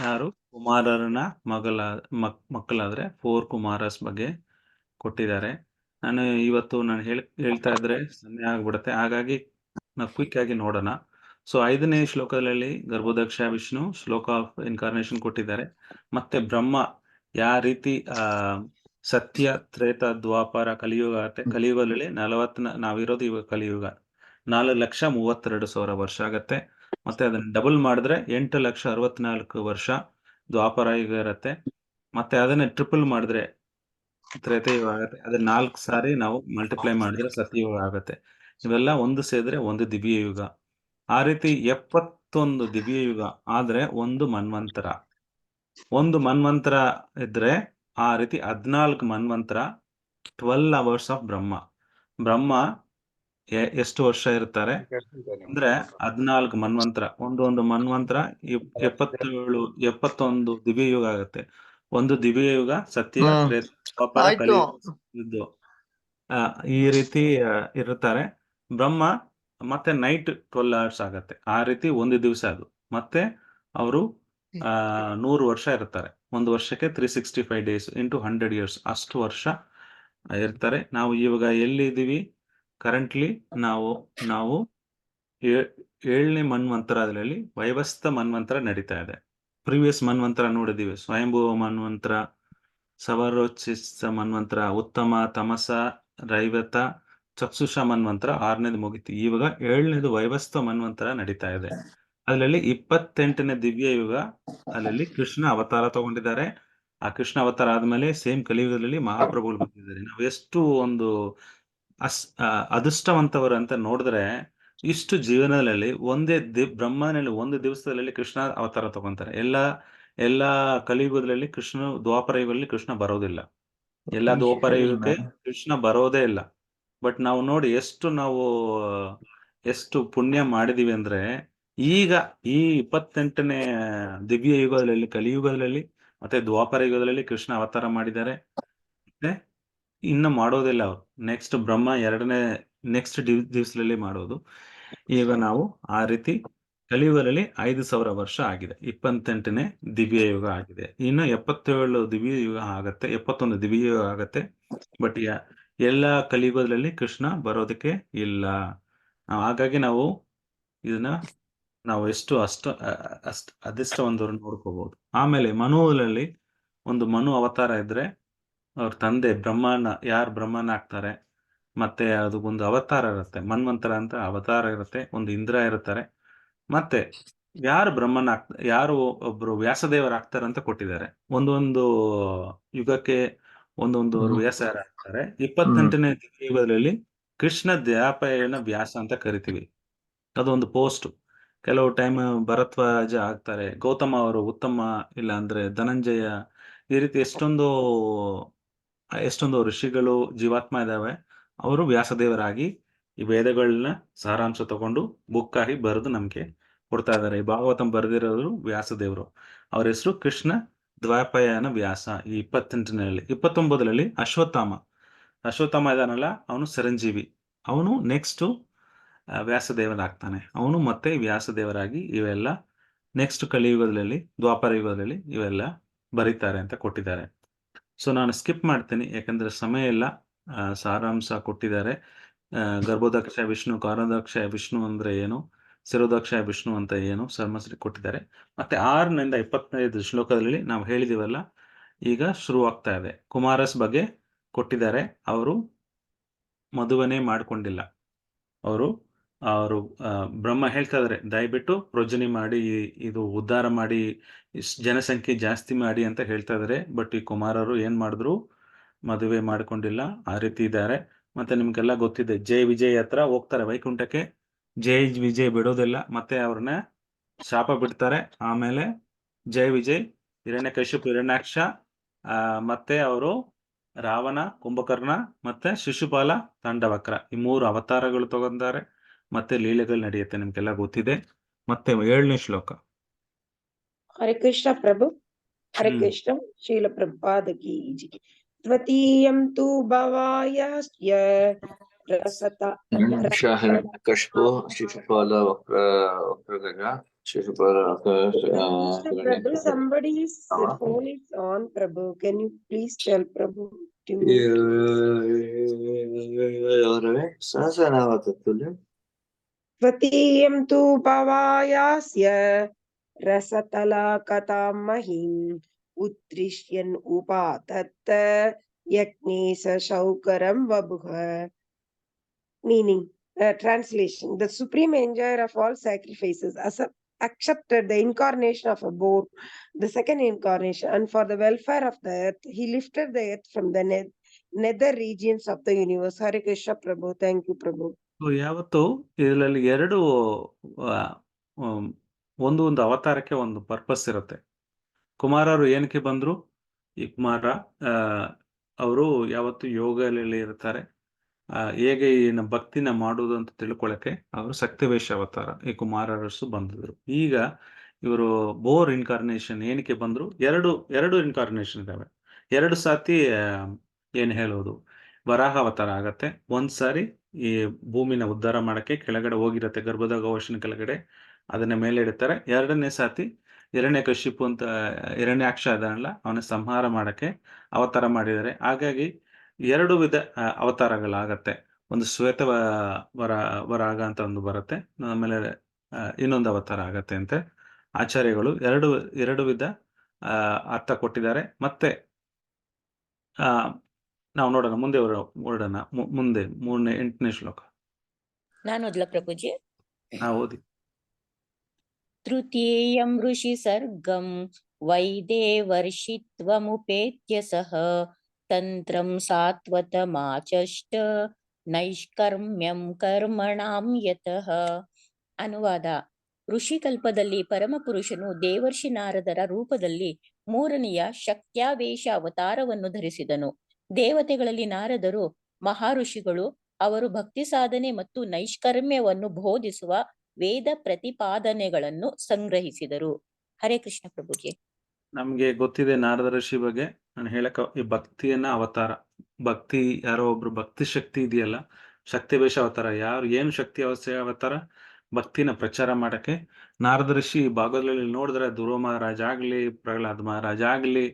ಯಾರು? ಕುಮಾರರನ ಮಕ್ಕಳಾದ್ರೆ 4 ಕುಮಾರಸ್ ಬಗ್ಗೆ ಕೊಟ್ಟಿದ್ದಾರೆ. ಇವತ್ತು ನಾನು ಹೇಳ್ತಾ ಇದ್ರೆ ಸಮಯ ಆಗ್ಬಿಡುತ್ತೆ, ಹಾಗಾಗಿ ನಾವು ಕ್ವಿಕ್ ಆಗಿ ನೋಡೋಣ. ಸೊ 5ನೇ ಶ್ಲೋಕದಲ್ಲಿ ಗರ್ಭದಕ್ಷ ವಿಷ್ಣು ಶ್ಲೋಕ ಆಫ್ ಇನ್ಕಾರ್ನೇಷನ್ ಕೊಟ್ಟಿದ್ದಾರೆ. ಮತ್ತೆ ಬ್ರಹ್ಮ ಯಾವ ರೀತಿ ಸತ್ಯ, ತ್ರೇತ, ದ್ವಾಪರ, ಕಲಿಯುಗ ಆಗುತ್ತೆ. ಕಲಿಯುಗದಲ್ಲಿ ನಾವಿರೋದು ಇವಾಗ ಕಲಿಯುಗ 4,32,000 ವರ್ಷ ಆಗತ್ತೆ. ಮತ್ತೆ ಅದನ್ನ ಡಬಲ್ ಮಾಡಿದ್ರೆ 8,64,000 ವರ್ಷ ದ್ವಾಪರ ಯುಗ ಇರತ್ತೆ. ಮತ್ತೆ ಅದನ್ನ ಟ್ರಿಪಲ್ ಮಾಡಿದ್ರೆ ತ್ರೇತಯುಗ ಆಗತ್ತೆ. ಅದನ್ನ 4 ಸಾರಿ ನಾವು ಮಲ್ಟಿಪ್ಲೈ ಮಾಡಿದ್ರೆ ಸತ್ಯಯುಗ ಆಗತ್ತೆ. ಇವೆಲ್ಲ ಒಂದು ಸೇರಿದ್ರೆ ಒಂದು ದಿವ್ಯ ಯುಗ. ಆ ರೀತಿ 71 ದಿವ್ಯ ಯುಗ ಆದ್ರೆ ಒಂದು ಮನ್ವಂತರ ಇದ್ರೆ ಆ ರೀತಿ 14 ಮನ್ವಂತರ, 12 hours ಆಫ್ ಬ್ರಹ್ಮ ಎಷ್ಟು ವರ್ಷ ಇರ್ತಾರೆ ಅಂದ್ರೆ 14 ಮನ್ವಂತರ. ಒಂದು ಮನ್ವಂತರ 71 ದಿವ್ಯ ಯುಗ ಆಗುತ್ತೆ. ಒಂದು ದಿವ್ಯ ಯುಗ ಸತ್ಯ, ತ್ರೇತ, ದ್ವಾಪರ, ಕಲಿಯುಗ ಈ ರೀತಿ ಇರುತ್ತಾರೆ. ಬ್ರಹ್ಮ ಮತ್ತೆ ನೈಟ್ 12 hours ಆಗತ್ತೆ. ಆ ರೀತಿ ಒಂದು ದಿವಸ ಅದು. ಮತ್ತೆ ಅವರು 100 ವರ್ಷ ಇರ್ತಾರೆ. ಒಂದು ವರ್ಷಕ್ಕೆ 365 days ಇಂಟು 100 years, ಅಷ್ಟು ವರ್ಷ ಇರ್ತಾರೆ. ನಾವು ಇವಾಗ ಎಲ್ಲಿದ್ದೀವಿ? ಕರೆಂಟ್ಲಿ ನಾವು 7ನೇ ಮನ್ವಂತರದಲ್ಲಿ ವೈವಸ್ತ ಮನ್ವಂತರ ನಡೀತಾ ಇದೆ. ಪ್ರೀವಿಯಸ್ ಮನ್ವಂತರ ನೋಡಿದೀವಿ: ಸ್ವಯಂಭುವ ಮನ್ವಂತರ, ಸವರೋಚಿಸ ಮನ್ವಂತರ, ಉತ್ತಮ, ತಮಸ, ರೈವತ, ಚಕ್ಷುಷ ಮನ್ವಂತರ 6ನೇದು ಮುಗಿತು. ಇವಾಗ 7ನೇದು ವೈವಸ್ತ ಮನ್ವಂತರ ನಡೀತಾ ಇದೆ. ಅದರಲ್ಲಿ 28ನೇ ದಿವ್ಯ ಯುಗ, ಅದರಲ್ಲಿ ಕೃಷ್ಣ ಅವತಾರ ತಗೊಂಡಿದ್ದಾರೆ. ಆ ಕೃಷ್ಣ ಅವತಾರ ಆದ್ಮೇಲೆ ಸೇಮ್ ಕಲಿಯುಗದಲ್ಲಿ ಮಹಾಪ್ರಭುಗಳು ಬಂದಿದ್ದಾರೆ. ನಾವು ಎಷ್ಟು ಒಂದು ಅದೃಷ್ಟವಂತವರು ಅಂತ ನೋಡಿದ್ರೆ, ಇಷ್ಟು ಜೀವನದಲ್ಲಿ ಒಂದೇ ಬ್ರಹ್ಮನಲ್ಲಿ ಒಂದು ದಿವಸದಲ್ಲಿ ಕೃಷ್ಣ ಅವತಾರ ತಗೊಂತಾರೆ. ಎಲ್ಲಾ ಕಲಿಯುಗದಲ್ಲಿ ದ್ವಾಪರ ಯುಗದಲ್ಲಿ ಕೃಷ್ಣ ಬರೋದಿಲ್ಲ. ಎಲ್ಲಾ ದ್ವಾಪರ ಯುಗಕ್ಕೆ ಕೃಷ್ಣ ಬರೋದೇ ಇಲ್ಲ. ಬಟ್ ನಾವು ನೋಡಿ ಎಷ್ಟು ಪುಣ್ಯ ಮಾಡಿದೀವಿ ಅಂದ್ರೆ, ಈಗ ಈ 28ನೇ ದಿವ್ಯ ಯುಗದಲ್ಲಿ, ಕಲಿಯುಗದಲ್ಲಿ ಮತ್ತೆ ದ್ವಾಪರ ಯುಗದಲ್ಲಿ ಕೃಷ್ಣ ಅವತಾರ ಮಾಡಿದ್ದಾರೆ. ಮತ್ತೆ ಇನ್ನು ಮಾಡೋದಿಲ್ಲ ಅವ್ರು. ನೆಕ್ಸ್ಟ್ ಬ್ರಹ್ಮ ನೆಕ್ಸ್ಟ್ ದಿವಸದಲ್ಲಿ ಮಾಡೋದು. ಈಗ ನಾವು ಆ ರೀತಿ ಕಲಿಯುಗದಲ್ಲಿ 5,000 ವರ್ಷ ಆಗಿದೆ. 28ನೇ ದಿವ್ಯ ಯುಗ ಆಗಿದೆ. ಇನ್ನು 77 ದಿವ್ಯ ಯುಗ ಆಗತ್ತೆ, 71 ದಿವ್ಯ ಯುಗ ಆಗತ್ತೆ. ಬಟ್ ಎಲ್ಲ ಕಲಿಯುಗದಲ್ಲಿ ಕೃಷ್ಣ ಬರೋದಕ್ಕೆ ಇಲ್ಲ. ಹಾಗಾಗಿ ನಾವು ಎಷ್ಟು ಅದೃಷ್ಟವಂತರು ನೋಡ್ಕೋಬಹುದು. ಆಮೇಲೆ ಮನುವಿನಲ್ಲಿ ಒಂದು ಮನು ಅವತಾರ ಇದ್ರೆ, ಅವ್ರ ತಂದೆ ಯಾರು ಬ್ರಹ್ಮನ ಆಗ್ತಾರೆ. ಮತ್ತೆ ಅದು ಒಂದು ಅವತಾರ ಇರುತ್ತೆ, ಮನ್ವಂತರ ಅಂತ ಅವತಾರ ಇರುತ್ತೆ. ಒಂದು ಇಂದ್ರ ಇರ್ತಾರೆ. ಮತ್ತೆ ಯಾರು ಒಬ್ರು ವ್ಯಾಸದೇವರಾಗ್ತಾರೆ ಅಂತ ಕೊಟ್ಟಿದ್ದಾರೆ. ಒಂದೊಂದು ಯುಗಕ್ಕೆ ಒಂದೊಂದು ವ್ಯಾಸರಾಗ್ತಾರೆ. 28ನೇ ಯುಗದಲ್ಲಿ ಕೃಷ್ಣ ದ್ವಾಪಯನ ವ್ಯಾಸ ಅಂತ ಕರಿತೀವಿ. ಅದೊಂದು ಪೋಸ್ಟ್. ಕೆಲವು ಟೈಮ್ ಭರದ್ವಾಜ ಆಗ್ತಾರೆ, ಗೌತಮ ಅವರು ಉತ್ತಮ, ಇಲ್ಲ ಅಂದ್ರೆ ಧನಂಜಯ, ಈ ರೀತಿ ಎಷ್ಟೊಂದು ಋಷಿಗಳು ಜೀವಾತ್ಮ ಇದಾವೆ. ಅವರು ವ್ಯಾಸದೇವರಾಗಿ ಈ ವೇದಗಳನ್ನ ಸಾರಾಂಶ ತಗೊಂಡು ಬುಕ್ ಆಗಿ ಬರೆದು ನಮ್ಗೆ ಕೊಡ್ತಾ ಇದ್ದಾರೆ. ಈ ಭಾಗವತಂ ಬರೆದಿರೋರು ವ್ಯಾಸದೇವರು. ಅವ್ರ ಹೆಸರು ಕೃಷ್ಣ ದ್ವಾಪಯನ ವ್ಯಾಸ. ಈ 28ನಲ್ಲಿ 29ರಲ್ಲಿ ಅಶ್ವತ್ಥಾಮ ಇದಾನಲ್ಲ, ಅವನು ಚಿರಂಜೀವಿ. ಅವನು ನೆಕ್ಸ್ಟ್ ವ್ಯಾಸದೇವನಾಗ್ತಾನೆ. ಅವನು ಮತ್ತೆ ವ್ಯಾಸದೇವರಾಗಿ ಇವೆಲ್ಲ ನೆಕ್ಸ್ಟ್ ಕಲಿಯುಗದಲ್ಲಿ, ದ್ವಾಪರ ಯುಗದಲ್ಲಿ ಇವೆಲ್ಲ ಬರೀತಾರೆ ಅಂತ ಕೊಟ್ಟಿದ್ದಾರೆ. ಸೊ ನಾನು ಸ್ಕಿಪ್ ಮಾಡ್ತೀನಿ, ಯಾಕಂದ್ರೆ ಸಮಯ ಇಲ್ಲ. ಸಾರಾಂಶ ಕೊಟ್ಟಿದ್ದಾರೆ. ಗರ್ಭೋದಕ್ಷ ವಿಷ್ಣು, ಕಾರಣೋದಕ್ಷ ವಿಷ್ಣು ಅಂದ್ರೆ ಏನು, ಶಿರೋದಕ್ಷ ವಿಷ್ಣು ಅಂತ ಏನು ಸಮಸ್ಯೆ ಕೊಟ್ಟಿದ್ದಾರೆ. ಮತ್ತೆ 6ರಿಂದ 25 ಶ್ಲೋಕದಲ್ಲಿ ನಾವು ಹೇಳಿದೀವಲ್ಲ, ಈಗ ಶುರುವಾಗ್ತಾ ಇದೆ. ಕುಮಾರಸ್ ಬಗ್ಗೆ ಕೊಟ್ಟಿದ್ದಾರೆ. ಅವರು ಮದುವೆನೇ ಮಾಡ್ಕೊಂಡಿಲ್ಲ. ಅವರು ಬ್ರಹ್ಮ ಹೇಳ್ತಾ ಇದಾರೆ, ದಯವಿಟ್ಟು ಪ್ರಯೋಜನೆ ಮಾಡಿ, ಇದು ಉದ್ಧಾರ ಮಾಡಿ, ಜನಸಂಖ್ಯೆ ಜಾಸ್ತಿ ಮಾಡಿ ಅಂತ ಹೇಳ್ತಾ ಇದಾರೆ. ಬಟ್ ಈ ಕುಮಾರರು ಏನ್ ಮಾಡಿದ್ರು, ಮದುವೆ ಮಾಡ್ಕೊಂಡಿಲ್ಲ. ಆ ರೀತಿ ಇದ್ದಾರೆ. ಮತ್ತೆ ನಿಮ್ಗೆಲ್ಲ ಗೊತ್ತಿದೆ, ಜೈ ವಿಜಯ್ ಹತ್ರ ಹೋಗ್ತಾರೆ ವೈಕುಂಠಕ್ಕೆ. ಜೈ ವಿಜಯ್ ಬಿಡೋದಿಲ್ಲ, ಮತ್ತೆ ಅವ್ರನ್ನ ಶಾಪ ಬಿಡ್ತಾರೆ. ಆಮೇಲೆ ಜೈ ವಿಜಯ್, ಹಿರಣ್ಯಕಶಿಪು, ಹಿರಣ್ಯಾಕ್ಷ, ಮತ್ತೆ ಅವರು ರಾವಣ, ಕುಂಭಕರ್ಣ ಮತ್ತೆ ಶಿಶುಪಾಲ, ತಾಂಡವಕ್ರ, ಈ 3 ಅವತಾರಗಳು ತಗೊಂತಾರೆ. ಮತ್ತೆ ಲೀಲೆಗಳು ನಡೆಯುತ್ತೆ, ನಿಮ್ಗೆಲ್ಲ ಗೊತ್ತಿದೆ. ಮತ್ತೆ 7ನೇ ಶ್ಲೋಕ. ಹರೇ ಕೃಷ್ಣ ಪ್ರಭು. ಹರೇ ಕೃಷ್ಣ. ಶ್ರೀಲ ಪ್ರಭುಪಾದ ಕಿ ಜೈ. ತ್ವತೀಯಂ ತು ಭವಾಯಸ್ಯ ರಸತ ಕಶ್ಪು Shishupala ವಕ್ರಗಜ Shishupala. Prabhu, somebody's phone is on, Prabhu. Can you please tell Prabhu to Svatiyam tu bhavayasya rasatala katam mahim utrishyan upatatta yaknesa shaukaram vabuha. Meaning, translation: the supreme enjoyer of all sacrifices accepted the incarnation of a boar, the second incarnation, and for the welfare of the earth, he lifted the earth from the nether regions of the universe. Hare Krishna Prabhu. Thank you, Prabhu. ಯಾವತ್ತು ಇದರಲ್ಲಿ ಒಂದು ಅವತಾರಕ್ಕೆ ಒಂದು purpose ಇರುತ್ತೆ. ಕುಮಾರರು ಏನಕ್ಕೆ ಬಂದ್ರು? ಈ ಕುಮಾರ ಅವರು ಯಾವತ್ತು ಯೋಗದಲ್ಲಿ ಇರ್ತಾರೆ. ಹೇಗೆ ಈ ಭಕ್ತಿನ ಮಾಡುವುದು ಅಂತ ತಿಳ್ಕೊಳಕ್ಕೆ ಅವರು ಶಕ್ತಿವೇಶ ಅವತಾರ ಈ ಕುಮಾರರಸು ಬಂದಿದ್ರು. ಈಗ ಇವರು ಬೋರ್ ಇನ್ಕಾರ್ನೇಷನ್ ಏನಕ್ಕೆ ಬಂದ್ರು? ಎರಡು ಇನ್ಕಾರ್ನೇಷನ್ ಇದಾವೆ. 2 ಸಾತಿ ಏನ್ ಹೇಳೋದು, ವರಾಹ ಅವತಾರ ಆಗತ್ತೆ. ಒಂದ್ಸಾರಿ ಈ ಭೂಮಿನ ಉದ್ಧಾರ ಮಾಡಕ್ಕೆ ಕೆಳಗಡೆ ಹೋಗಿರತ್ತೆ, ಗರ್ಭದ ಗೋವರ್ಷನ ಕೆಳಗಡೆ, ಅದನ್ನ ಮೇಲೆ ಇಡ್ತಾರೆ. 2ನೇ ಸಾತಿ ಹಿರಣ್ಯಕಶಿಪು ಅಂತ ಹಿರಣ್ಯಾಕ್ಷ ಅದನ್ನಲ್ಲ, ಅವನ ಸಂಹಾರ ಮಾಡಕ್ಕೆ ಅವತಾರ ಮಾಡಿದ್ದಾರೆ. ಹಾಗಾಗಿ 2 ವಿಧ ಅವತಾರಗಳಾಗತ್ತೆ. ಒಂದು ಶ್ವೇತ ವರಾಗ ಅಂತ ಒಂದು ಬರುತ್ತೆ, ಆಮೇಲೆ ಇನ್ನೊಂದು ಅವತಾರ ಆಗತ್ತೆ ಅಂತ ಆಚಾರ್ಯಗಳು ಎರಡು ವಿಧ ಅರ್ಥ ಕೊಟ್ಟಿದ್ದಾರೆ. ಮತ್ತೆ ನಾವು ನೋಡೋಣ, ಮುಂದೆ ಹೊರಡೋಣ. ಮುಂದೆ 8ನೇ ಶ್ಲೋಕ. ನಾನು ಓದ್ಲಾ ಪ್ರಭುಜಿ? ಓದಿ. ತೃತೀಯಂ ಋಷಿ ಸರ್ಗಂ ವೈದೇವರ್ಷಿತ್ವಮುಪೇತ್ಯ ಸಹ ತಂತ್ರಂ ಸಾತ್ವತಮಾಚಷ್ಟ ನೈಷ್ಕರ್ಮ್ಯಂ ಕರ್ಮಣಾಂ ಯತಃ. ಅನುವಾದ: ಋಷಿಕಲ್ಪದಲ್ಲಿ ಪರಮಪುರುಷನು ದೇವರ್ಷಿ ನಾರದರ ರೂಪದಲ್ಲಿ ಮೂರನೆಯ ಶಕ್ತ್ಯಾವೇಶ ಅವತಾರವನ್ನು ಧರಿಸಿದನು. ದೇವತೆಗಳಲ್ಲಿ ನಾರದರು ಮಹಾಋಷಿಗಳು. ಅವರು ಭಕ್ತಿ ಸಾಧನೆ ಮತ್ತು ನೈಷ್ಕರ್ಮ್ಯವನ್ನು ಬೋಧಿಸುವ ವೇದ ಪ್ರತಿಪಾದನೆಗಳನ್ನು ಸಂಗ್ರಹಿಸಿದರು. ಹರೇ ಕೃಷ್ಣ ಪ್ರಭುಜಿ. ನಮ್ಗೆ ಗೊತ್ತಿದೆ ನಾರದ ಋಷಿ ಬಗ್ಗೆ. ನಾನು ಈ ಭಕ್ತಿಯನ್ನ ಅವತಾರ, ಭಕ್ತಿ ಯಾರೋ ಒಬ್ರು ಭಕ್ತಿ ಶಕ್ತಿ ಇದೆಯಲ್ಲ, ಶಕ್ತಿವೇಶ ಅವತಾರ. ಯಾರು ಏನು ಶಕ್ತಿ ಅವತಾರ? ಭಕ್ತಿನ ಪ್ರಚಾರ ಮಾಡಕ್ಕೆ ನಾರದ ಋಷಿ ಭಾಗವತದಲ್ಲಿ ನೋಡಿದ್ರೆ ಧ್ರುವ ಮಹಾರಾಜ ಆಗ್ಲಿ, ಪ್ರಹ್ಲಾದ್ ಮಹಾರಾಜ ಆಗ್ಲಿ,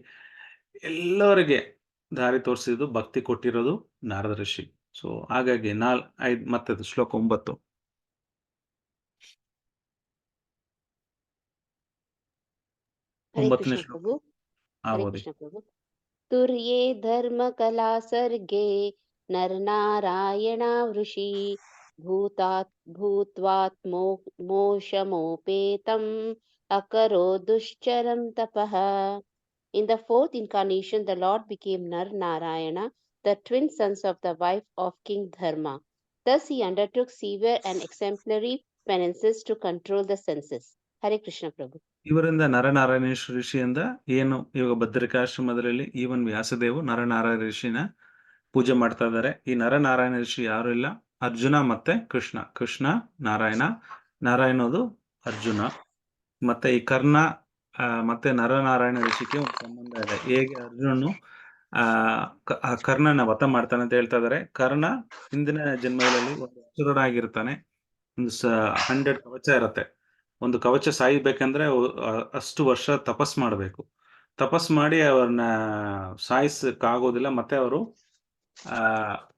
ಎಲ್ಲರಿಗೆ ದಾರಿ ತೋರಿಸಿದ್ದು, ಭಕ್ತಿ ಕೊಟ್ಟಿರೋದು ನಾರದ ಋಷಿ. ಸೊ ಹಾಗಾಗಿ 5 ಮತ್ತೆ ಶ್ಲೋಕ 9. ಹರೇ 9ನೇ ಕೃಷ್ಣ ಶ್ಲೋಕ. ಪ್ರಭು. ಹರೇ ಓದಿ. ಕೃಷ್ಣ ಪ್ರಭು. ತುರ್ಯೇ ಧರ್ಮ ಕಲಾ ಸರ್ಗೆ Nara Narayana ವೃಷಿ ಭೂತ್ವಾತ್ಮೋ ಮೋಷಮೋಪೇತಂ ಅಕರೋ ದುಶ್ಚರಂ ತಪಃ. In the fourth incarnation, the Lord became Nar Narayana, the twin sons of the wife of King Dharma. Thus he undertook severe and exemplary penances to control the senses. Hare Krishna Prabhu. ಇವರಿಂದ ನರನಾರಾಯಣೇಶ್ವರ ಋಷಿಯಿಂದ ಏನು ಇವಾಗ ಬದ್ರಿಕಾಶ್ರಮದಲ್ಲಿ even ವ್ಯಾಸದೇವು Nara Narayana ಋಷಿನ ಪೂಜೆ ಮಾಡ್ತಾ ಇದ್ದಾರೆ. ಈ ನರನಾರಾಯಣ ಋಷಿ ಯಾರು ಇಲ್ಲ, ಅರ್ಜುನ ಮತ್ತೆ ಕೃಷ್ಣ. ಕೃಷ್ಣ ನಾರಾಯಣ, ನಾರಾಯಣದು ಅರ್ಜುನ. ಮತ್ತೆ ಈ ಕರ್ಣ ಮತ್ತೆ ನರನಾರಾಯಣ ಋಷಿಗೆ ಒಂದು ಸಂಬಂಧ ಇದೆ. ಹೇಗೆ ಅರ್ಜುನನು ಕರ್ಣನ ವಧ ಮಾಡ್ತಾನೆ ಅಂತ ಹೇಳ್ತಾ ಇದ್ದಾರೆ. ಕರ್ಣ ಹಿಂದಿನ ಜನ್ಮಗಳಲ್ಲಿ ಒಂದು ಅಸುರನಾಗಿರ್ತಾನೆ. ಒಂದು 100 ಕವಚ ಇರತ್ತೆ. ಒಂದು ಕವಚ ಸಾಯ್ಬೇಕಂದ್ರೆ ಅಷ್ಟು ವರ್ಷ ತಪಸ್ ಮಾಡಬೇಕು. ತಪಸ್ ಮಾಡಿ ಅವ್ರನ್ನ ಸಾಯಿಸಕ್ಕಾಗೋದಿಲ್ಲ. ಮತ್ತೆ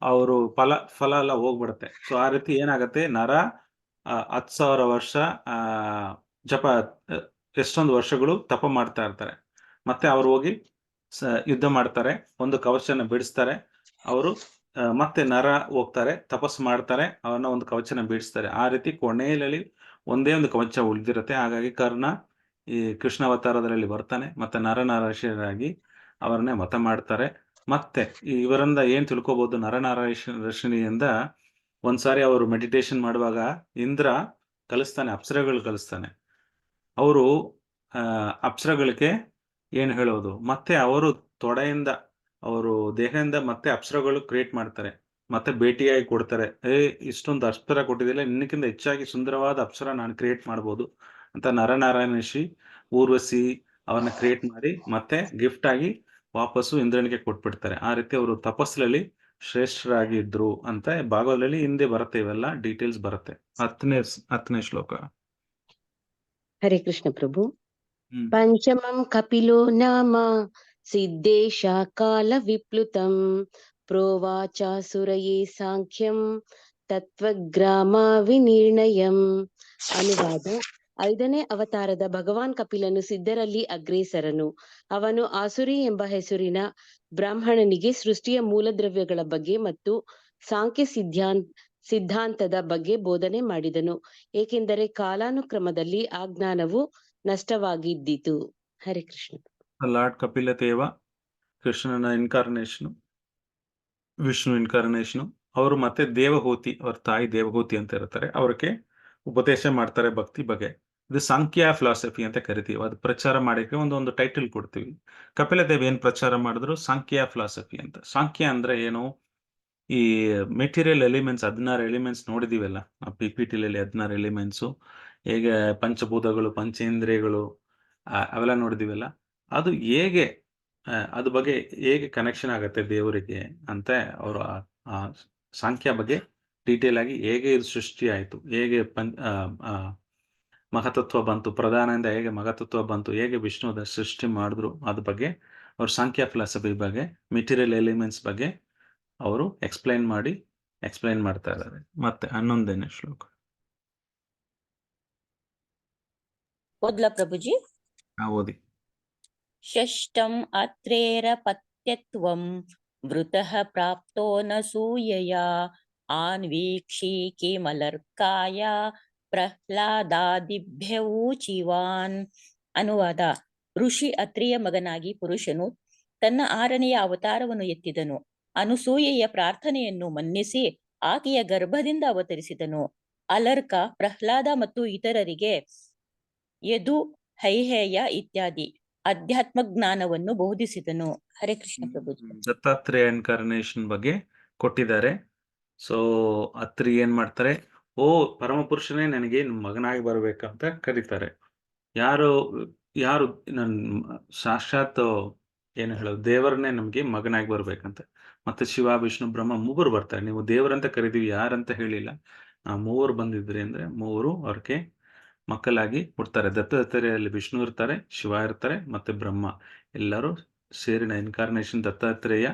ಅವರು ಫಲ ಎಲ್ಲ ಹೋಗ್ಬಿಡುತ್ತೆ. ಸೊ ಆ ರೀತಿ ಏನಾಗತ್ತೆ, ನರ 10,000 ವರ್ಷ ಜಪ, ಎಷ್ಟೊಂದು ವರ್ಷಗಳು ತಪ ಮಾಡ್ತಾ ಇರ್ತಾರೆ. ಮತ್ತೆ ಅವ್ರು ಹೋಗಿ ಯುದ್ಧ ಮಾಡ್ತಾರೆ, ಒಂದು ಕವಚನ ಬಿಡಿಸ್ತಾರೆ. ಅವರು ಮತ್ತೆ ನರ ಹೋಗ್ತಾರೆ, ತಪಸ್ ಮಾಡ್ತಾರೆ, ಅವ್ರನ್ನ ಒಂದು ಕವಚನ ಬಿಡಿಸ್ತಾರೆ. ಆ ರೀತಿ ಕೊನೆಯಲ್ಲಿ ಒಂದೇ ಒಂದು ಕವಚ ಉಳಿದಿರುತ್ತೆ. ಹಾಗಾಗಿ ಕರ್ಣ ಈ ಕೃಷ್ಣ ಅವತಾರದಲ್ಲಿ ಬರ್ತಾನೆ, ಮತ್ತೆ ನರನಾರಾಯಣರಾಗಿ ಅವರನ್ನೇ ವಧ ಮಾಡ್ತಾರೆ. ಮತ್ತೆ ಇವರಿಂದ ಏನ್ ತಿಳ್ಕೊಬಹುದು, ನರನಾರಾಯಣ ಋಷಿನಿಯಿಂದ ಒಂದ್ಸಾರಿ ಅವರು ಮೆಡಿಟೇಷನ್ ಮಾಡುವಾಗ ಇಂದ್ರ ಕಲಿಸ್ತಾನೆ, ಅಪ್ಸರಗಳು ಕಲಿಸ್ತಾನೆ. ಅವರು ಅಪ್ಸರಗಳಿಗೆ ಏನು ಹೇಳೋದು, ಮತ್ತೆ ಅವರು ತೊಡೆಯಿಂದ, ಅವರು ದೇಹದಿಂದ ಮತ್ತೆ ಅಪ್ಸರಗಳು ಕ್ರಿಯೇಟ್ ಮಾಡ್ತಾರೆ, ಮತ್ತೆ ಭೇಟಿಯಾಗಿ ಕೊಡ್ತಾರೆ. ಇಷ್ಟೊಂದು ಅಪ್ಸರ ಕೊಟ್ಟಿದ್ದಿಲ್ಲ, ಇನ್ನಕ್ಕಿಂತ ಹೆಚ್ಚಾಗಿ ಸುಂದರವಾದ ಅಪ್ಸರ ನಾನು ಕ್ರಿಯೇಟ್ ಮಾಡ್ಬೋದು ಅಂತ ನರನಾರಾಯಣ ಋಷಿ ಊರ್ವಶಿ ಅವ್ರನ್ನ ಕ್ರಿಯೇಟ್ ಮಾಡಿ ಮತ್ತೆ ಗಿಫ್ಟ್ ಆಗಿ ವಾಪಸ್ಸು ಇಂದ್ರನಿಗೆ ಕೊಟ್ಬಿಡ್ತಾರೆ. ಆ ರೀತಿ ಅವರು ತಪಸ್ಸಲ್ಲಿ ಶ್ರೇಷ್ಠರಾಗಿದ್ರು ಅಂತ ಭಾಗವತದಲ್ಲಿ ಹಿಂದೆ ಬರುತ್ತೆ. ಇವೆಲ್ಲ ಡೀಟೇಲ್ಸ್ ಬರುತ್ತೆ. 10ನೇ ಶ್ಲೋಕ. ಹರೇ ಕೃಷ್ಣ ಪ್ರಭು. ಪಂಚಮಂ ಕಪಿಲೋ ನಾಮ ಸಿದ್ದೇಶ ಕಾಲ ವಿಪ್ಲುತಂ ಪ್ರೋವಾಚ ಸುರಯೇ ಸಾಂಖ್ಯಂ ತತ್ವಗ್ರಾಮ ವಿನಿರ್ಣಯಂ. ಅನುವಾದ: 5ನೇ ಅವತಾರದ ಭಗವಾನ್ ಕಪಿಲನು ಸಿದ್ಧರಲ್ಲಿ ಅಗ್ರೇಸರನು. ಅವನು ಆಸುರಿ ಎಂಬ ಹೆಸರಿನ ಬ್ರಾಹ್ಮಣನಿಗೆ ಸೃಷ್ಟಿಯ ಮೂಲದ್ರವ್ಯಗಳ ಬಗ್ಗೆ ಮತ್ತು ಸಾಂಖ್ಯ ಸಿದ್ಧಾಂತದ ಬಗ್ಗೆ ಬೋಧನೆ ಮಾಡಿದನು, ಏಕೆಂದರೆ ಕಾಲಾನುಕ್ರಮದಲ್ಲಿ ಆ ಜ್ಞಾನವು ನಷ್ಟವಾಗಿದ್ದಿತು. ಹರೇ ಕೃಷ್ಣ. ಲಾರ್ಡ್ ಕಪಿಲ ದೇವ ಕೃಷ್ಣನ ಇನ್ಕಾರ್ನೇಷನ್, ವಿಷ್ಣು ಇನ್ಕಾರ್ನೇಷನ್. ಅವರು ಮತ್ತೆ ದೇವಹೂತಿ, ಅವ್ರ ತಾಯಿ ದೇವಹೂತಿ ಅಂತ ಇರ್ತಾರೆ, ಅವ್ರಿಗೆ ಉಪದೇಶ ಮಾಡ್ತಾರೆ ಭಕ್ತಿ ಬಗ್ಗೆ. ಇದು ಸಾಂಖ್ಯ ಫಿಲಾಸಫಿ ಅಂತ ಕರಿತೀವಿ. ಅದು ಪ್ರಚಾರ ಮಾಡಕ್ಕೆ ಒಂದು ಟೈಟಲ್ ಕೊಡ್ತೀವಿ. ಕಪಿಲ ದೇವ್ ಏನ್ ಪ್ರಚಾರ ಮಾಡಿದ್ರು, ಸಾಂಖ್ಯ ಫಿಲಾಸಫಿ ಅಂತ. ಸಾಂಖ್ಯ ಅಂದ್ರೆ ಏನು, ಈ ಮೆಟೀರಿಯಲ್ ಎಲಿಮೆಂಟ್ಸ್ 16 ಎಲಿಮೆಂಟ್ಸ್ ನೋಡಿದೀವಲ್ಲ PPTಯಲ್ಲಿ 16 ಎಲಿಮೆಂಟ್ಸು, ಹೇಗೆ ಪಂಚಭೂತಗಳು, ಪಂಚೇಂದ್ರಿಯಗಳು ಅವೆಲ್ಲ ನೋಡಿದೀವಲ್ಲ, ಅದು ಹೇಗೆ ಅದ್ರ ಬಗ್ಗೆ ಹೇಗೆ ಕನೆಕ್ಷನ್ ಆಗುತ್ತೆ ದೇವರಿಗೆ ಅಂತ ಅವರು ಆ ಸಾಂಖ್ಯ ಬಗ್ಗೆ ಡೀಟೇಲ್ ಆಗಿ ಹೇಗೆ ಇದು ಸೃಷ್ಟಿ ಆಯಿತು, ಹೇಗೆ ಮಹತತ್ವ ಬಂತು, ಪ್ರಧಾನದಿಂದ ಹೇಗೆ ಮಹತತ್ವ ಬಂತು, ಹೇಗೆ ವಿಷ್ಣು ಸೃಷ್ಟಿ ಮಾಡಿದ್ರು, ಅದ್ರ ಬಗ್ಗೆ ಅವರು ಸಾಂಖ್ಯ ಫಿಲಾಸಫಿ ಬಗ್ಗೆ, ಮೆಟೀರಿಯಲ್ ಎಲಿಮೆಂಟ್ಸ್ ಬಗ್ಗೆ ಅವರು ಎಕ್ಸ್ಪ್ಲೈನ್ ಮಾಡ್ತಾ ಇದ್ದಾರೆ. ಮತ್ತೆ 11ನೇ ಶ್ಲೋಕ. ಓದ್ಲಾ ಪ್ರಭುಜಿ? ಓದಿ. ಷಷ್ಟಂ ಅತ್ರೇರ ಪತ್ಯತ್ವಂ ವೃತಃ ಪ್ರಾಪ್ತೋ ನ ಸೂಯಯಾ ಆನ್ವೀಕ್ಷಿ ಮಲರ್ಕಾಯ ಪ್ರಹ್ಲಾದಾದಿಭ್ಯವೂಚಿವಾನ್. ಅನುವಾದ: ಋಷಿ ಅತ್ರಿಯ ಮಗನಾಗಿ ಪುರುಷನು ತನ್ನ 6ನೆಯ ಅವತಾರವನ್ನು ಎತ್ತಿದನು. ಅನುಸೂಯೆಯ ಪ್ರಾರ್ಥನೆಯನ್ನು ಮನ್ನಿಸಿ ಆಕೆಯ ಗರ್ಭದಿಂದ ಅವತರಿಸಿದನು. ಅಲರ್ಕ, ಪ್ರಹ್ಲಾದ ಮತ್ತು ಇತರರಿಗೆ ಯದು, ಹೈಹೇಯ ಇತ್ಯಾದಿ ಅಧ್ಯಾತ್ಮ ಜ್ಞಾನವನ್ನು ಬೋಧಿಸಿದನು. ಹರೇ ಕೃಷ್ಣ ಪ್ರಭುಜಿ. ದತ್ತಾತ್ರೇಯ ಇನ್ಕಾರ್ನೇಷನ್ ಬಗ್ಗೆ ಕೊಟ್ಟಿದ್ದಾರೆ. ಸೊ ಅತ್ರಿ ಏನ್ ಮಾಡ್ತಾರೆ, ಓ ಪರಮಪುರುಷನೇ ನನಗೆ ಮಗನಾಗಿ ಬರ್ಬೇಕಂತ ಕರೀತಾರೆ. ಯಾರು ಯಾರು ನನ್ನ ಸಾಕ್ಷಾತ್ ಏನು ಹೇಳೋದು, ದೇವರನ್ನೇ ನಮ್ಗೆ ಮಗನಾಗಿ ಬರ್ಬೇಕಂತ. ಮತ್ತೆ ಶಿವ, ವಿಷ್ಣು, ಬ್ರಹ್ಮ ಮೂವರು ಬರ್ತಾರೆ. ನೀವು ದೇವರಂತ ಕರಿದೀವಿ, ಯಾರಂತ ಹೇಳಿಲ್ಲ. ಮೂವರು ಬಂದಿದ್ರಿ ಅಂದ್ರೆ ಮೂವರು ಅವ್ರಿಗೆ ಮಕ್ಕಳಾಗಿ ಹುಡ್ತಾರೆ. ದತ್ತಾತ್ರೇಯಲ್ಲಿ ವಿಷ್ಣು ಇರ್ತಾರೆ, ಶಿವ ಇರ್ತಾರೆ, ಮತ್ತೆ ಬ್ರಹ್ಮ. ಎಲ್ಲರೂ ಸೇರಿನ ಇನ್ಕಾರ್ನೇಷನ್ ದತ್ತಾತ್ರೇಯ.